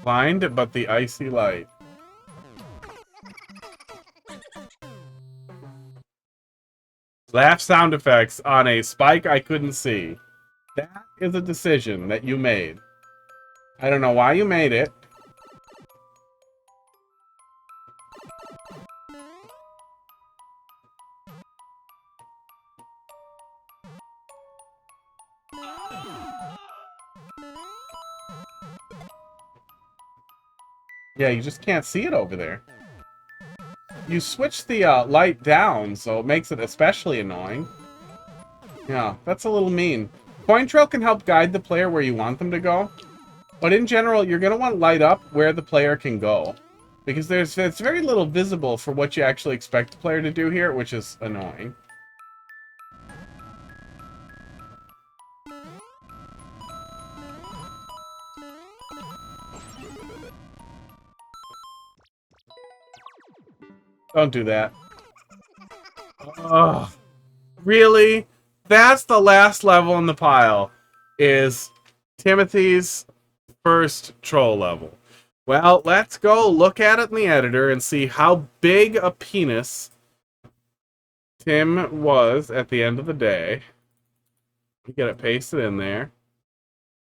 Blind but the icy light. Laugh sound effects on a spike I couldn't see. That is a decision that you made. I don't know why you made it. Yeah, you just can't see it over there. You switch the light down, so it makes it especially annoying. Yeah, that's a little mean. Coin trail can help guide the player where you want them to go. But in general, you're going to want light up where the player can go. Because it's very little visible for what you actually expect the player to do here, which is annoying. Don't do that. Ugh. Really? That's the last level in the pile. Is Timothy's first troll level. Well, let's go look at it in the editor and see how big a penis Tim was at the end of the day. Get it pasted in there.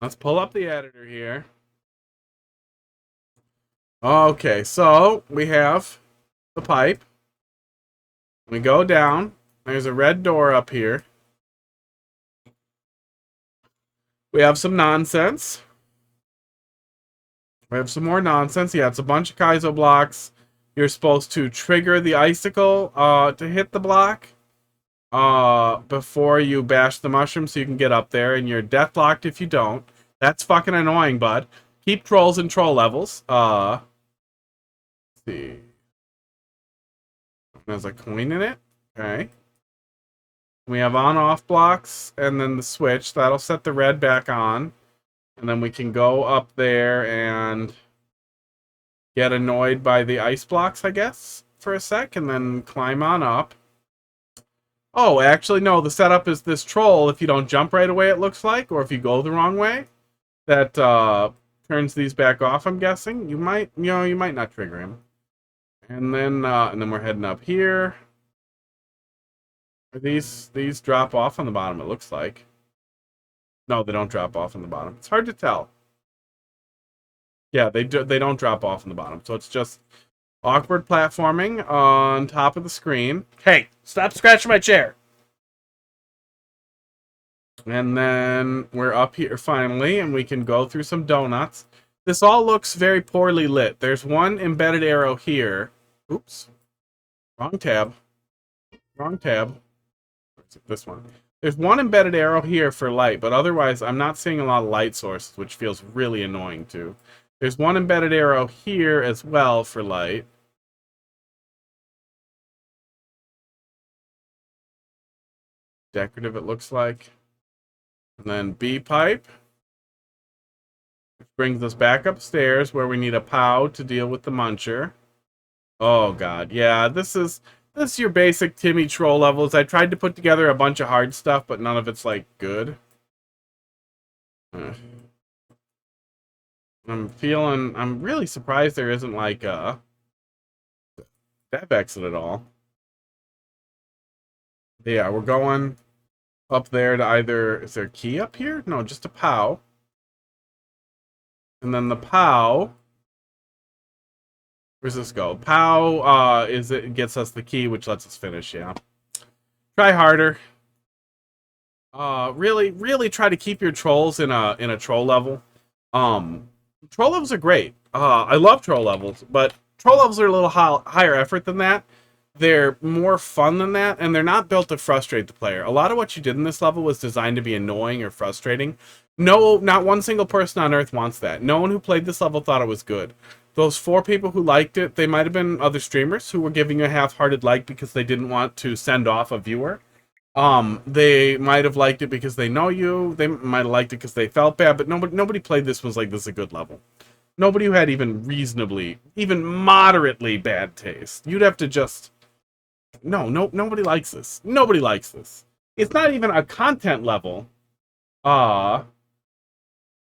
Let's pull up the editor here. Okay, so we have the pipe. We go down. There's a red door up here. We have some nonsense. We have some more nonsense. Yeah, it's a bunch of Kaizo blocks. You're supposed to trigger the icicle to hit the block before you bash the mushroom so you can get up there, and you're deathlocked if you don't. That's fucking annoying, bud. Keep trolls in troll levels. Let's see. There's a coin in it. Okay. We have on-off blocks, and then the switch. That'll set the red back on. And then we can go up there and get annoyed by the ice blocks, I guess, for a sec, and then climb on up. Oh, actually, no, the setup is this troll. If you don't jump right away, it looks like, or if you go the wrong way, that turns these back off, I'm guessing. You might not trigger him. And then we're heading up here. These drop off on the bottom, it looks like. No, they don't drop off on the bottom. It's hard to tell. Yeah, they don't drop off on the bottom. So it's just awkward platforming on top of the screen. Hey, stop scratching my chair. And then we're up here finally, and we can go through some donuts. This all looks very poorly lit. There's one embedded arrow here. Oops. Wrong tab. Wrong tab. This one. There's one embedded arrow here for light, but otherwise I'm not seeing a lot of light sources, which feels really annoying too. There's one embedded arrow here as well for light. decorative, it looks like. And then B pipe. Which brings us back upstairs where we need a POW to deal with the muncher. Oh god, yeah, this is your basic Timmy troll levels. I tried to put together a bunch of hard stuff, but none of it's like good. I'm really surprised there isn't like a dev exit at all. Yeah, we're going up there to either, is there a key up here? No, just a POW. And then the POW, where's this go? POW it gets us the key, which lets us finish, yeah. Try harder. Really try to keep your trolls in a troll level. Troll levels are great. I love troll levels, but troll levels are a little higher effort than that. They're more fun than that, and they're not built to frustrate the player. A lot of what you did in this level was designed to be annoying or frustrating. No, not one single person on Earth wants that. No one who played this level thought it was good. Those 4 people who liked it, they might have been other streamers who were giving you a half-hearted like because they didn't want to send off a viewer. They might have liked it because they know you. They might have liked it because they felt bad, but nobody played this was like, this is a good level. Nobody who had even moderately bad taste. You'd have to just... nobody likes this. Nobody likes this. It's not even a content level.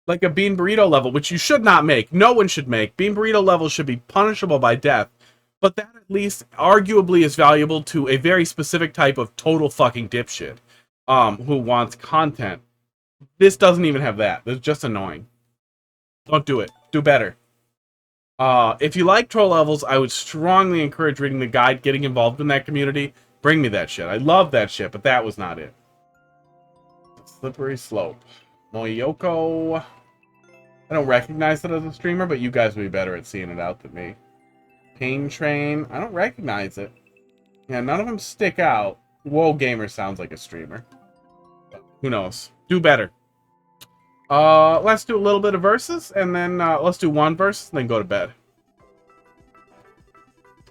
Like a bean burrito level, which you should not make. No one should make. Bean burrito levels should be punishable by death. But that at least arguably is valuable to a very specific type of total fucking dipshit who wants content. This doesn't even have that. It's just annoying. Don't do it. Do better. If you like troll levels, I would strongly encourage reading the guide, getting involved in that community. Bring me that shit. I love that shit, but that was not it. Slippery slope. Moyoko. I don't recognize it as a streamer, but you guys would be better at seeing it out than me. Pain Train. I don't recognize it. Yeah, none of them stick out. Whoa, Gamer sounds like a streamer. But who knows? Do better. Let's do a little bit of verses, and then let's do one verse, and then go to bed.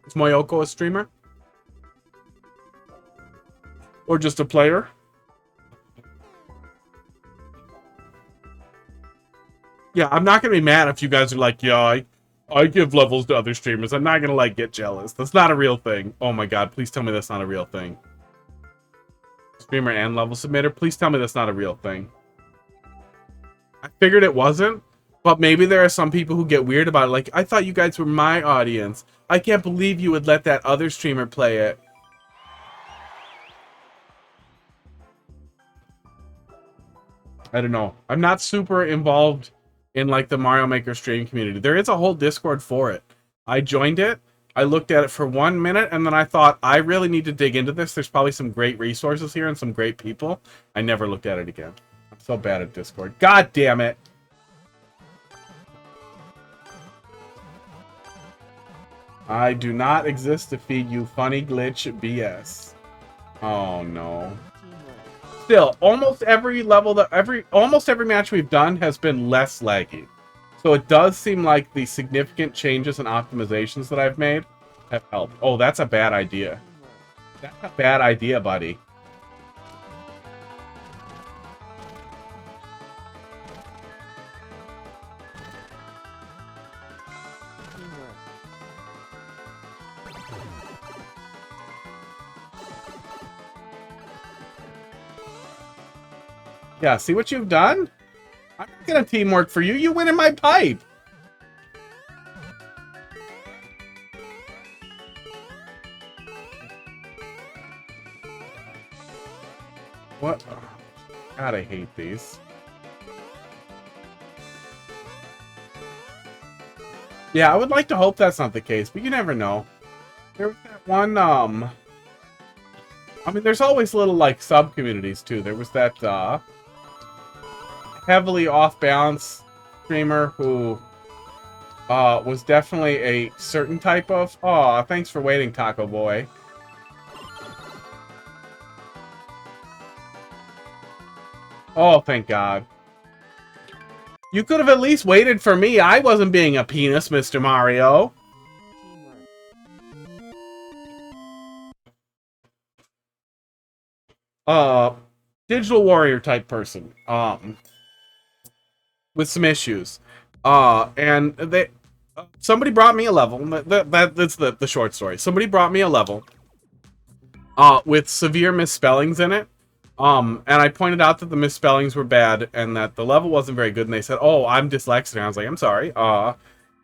Is Moyoko a streamer? Or just a player? Yeah, I'm not gonna be mad if you guys are like, yeah, I give levels to other streamers. I'm not gonna, like, get jealous. That's not a real thing. Oh my god, please tell me that's not a real thing. Streamer and level submitter, please tell me that's not a real thing. I figured it wasn't, but maybe there are some people who get weird about it. Like, I thought you guys were my audience. I can't believe you would let that other streamer play it. I don't know. I'm not super involved in, like, the Mario Maker stream community. There is a whole Discord for it. I joined it. I looked at it for 1 minute, and then I thought, I really need to dig into this. There's probably some great resources here and some great people. I never looked at it again. I'm so bad at Discord. God damn it. I do not exist to feed you funny glitch BS. Oh no. Still, almost every level almost every match we've done has been less laggy. So it does seem like the significant changes and optimizations that I've made have helped. Oh, that's a bad idea. That's a bad idea, buddy. Yeah, see what you've done? I'm not gonna teamwork for you. You win in my pipe. What? Oh, God, I hate these. Yeah, I would like to hope that's not the case, but you never know. There was that one, I mean, there's always little, like, sub-communities, too. There was that, heavily off-balance streamer who was definitely a certain type of... Aw, thanks for waiting, Taco Boy. Oh, thank God. You could have at least waited for me. I wasn't being a penis, Mr. Mario. digital warrior type person, with some issues. And somebody brought me a level. That's the short story. Somebody brought me a level, with severe misspellings in it. And I pointed out that the misspellings were bad and that the level wasn't very good. And they said, "Oh, I'm dyslexic." And I was like, "I'm sorry.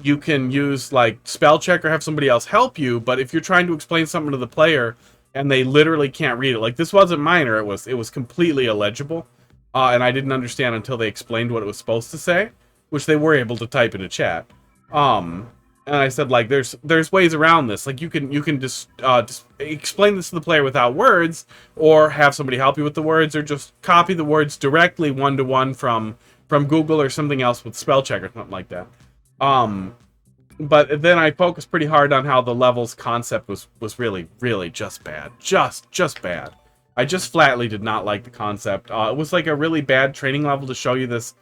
You can use like spell check or have somebody else help you. But if you're trying to explain something to the player and they literally can't read it, like this wasn't minor. It was completely illegible. And I didn't understand until they explained what it was supposed to say, which they were able to type in a chat. And I said, like, there's ways around this. Like, you can just explain this to the player without words, or have somebody help you with the words, or just copy the words directly one-to-one from Google or something else with spell check or something like that. But then I focused pretty hard on how the level's concept was really, really just bad. Just bad. I just flatly did not like the concept. It was like a really bad training level to show you this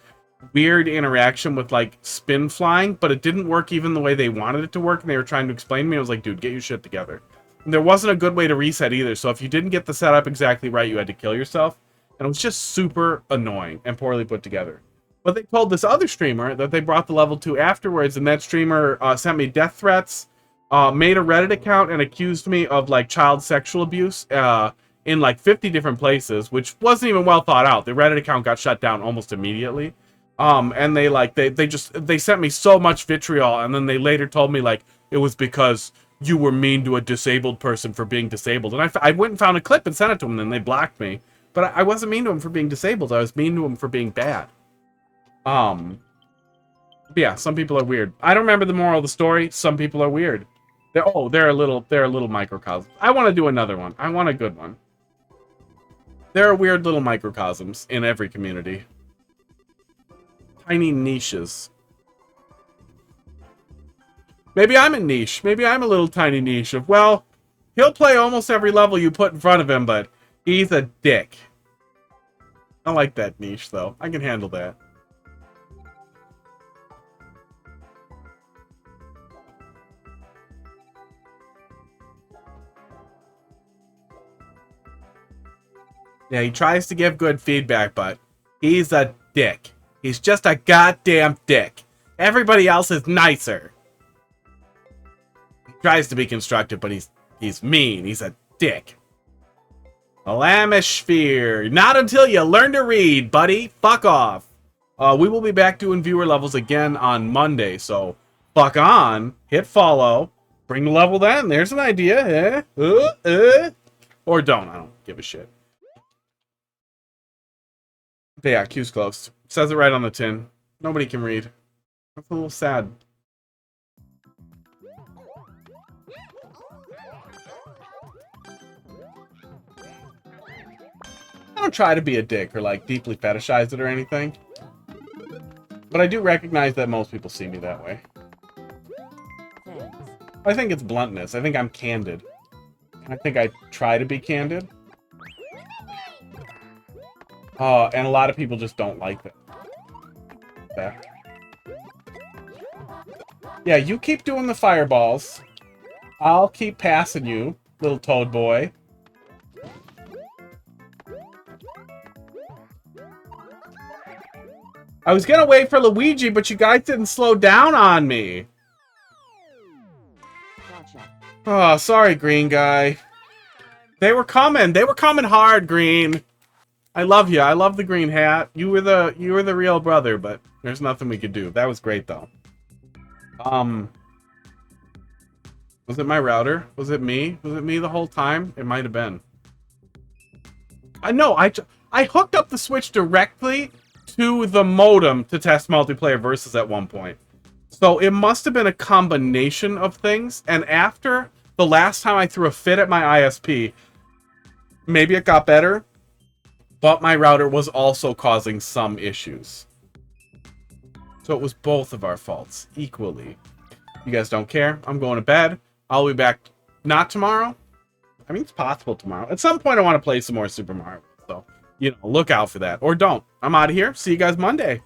weird interaction with like spin flying, but it didn't work even the way they wanted it to work, and they were trying to explain to me. I was like, dude, get your shit together. And there wasn't a good way to reset either, so if you didn't get the setup exactly right, you had to kill yourself. And it was just super annoying and poorly put together. But they told this other streamer that they brought the level to afterwards, and that streamer sent me death threats, made a Reddit account, and accused me of like child sexual abuse in like 50 different places, which wasn't even well thought out. The Reddit account got shut down almost immediately. And they sent me so much vitriol, and then they later told me like it was because you were mean to a disabled person for being disabled. And I went and found a clip and sent it to them, and then they blocked me. But I wasn't mean to them for being disabled. I was mean to them for being bad. But yeah, some people are weird. I don't remember the moral of the story. Some people are weird. They're a little microcosm. I want to do another one. I want a good one. There are weird little microcosms in every community. Tiny niches. Maybe I'm a niche. Maybe I'm a little tiny niche of, well, he'll play almost every level you put in front of him, but he's a dick. I like that niche, though. I can handle that. Yeah, he tries to give good feedback, but he's a dick. He's just a goddamn dick. Everybody else is nicer. He tries to be constructive, but he's mean. He's a dick. Alamisphere. Not until you learn to read, buddy. Fuck off. We will be back doing viewer levels again on Monday, so fuck on. Hit follow. Bring the level then. There's an idea. Or don't. I don't give a shit. But yeah, queue's closed. Says it right on the tin. Nobody can read. That's a little sad. I don't try to be a dick or like deeply fetishize it or anything. But I do recognize that most people see me that way. Thanks. I think it's bluntness. I think I'm candid. I think I try to be candid. And a lot of people just don't like that. Yeah, you keep doing the fireballs. I'll keep passing you, little toad boy. I was gonna wait for Luigi, but you guys didn't slow down on me. Gotcha. Oh, sorry, green guy. They were coming. They were coming hard, green. I love you. I love the green hat. You were the real brother, but there's nothing we could do. That was great though. Was it my router? Was it me? Was it me the whole time? It might have been. I hooked up the Switch directly to the modem to test multiplayer versus at one point. So it must have been a combination of things. And after the last time I threw a fit at my ISP, maybe it got better. But my router was also causing some issues. So it was both of our faults, equally. You guys don't care. I'm going to bed. I'll be back, not tomorrow. I mean, it's possible tomorrow. At some point, I want to play some more Super Mario. So, look out for that. Or don't. I'm out of here. See you guys Monday.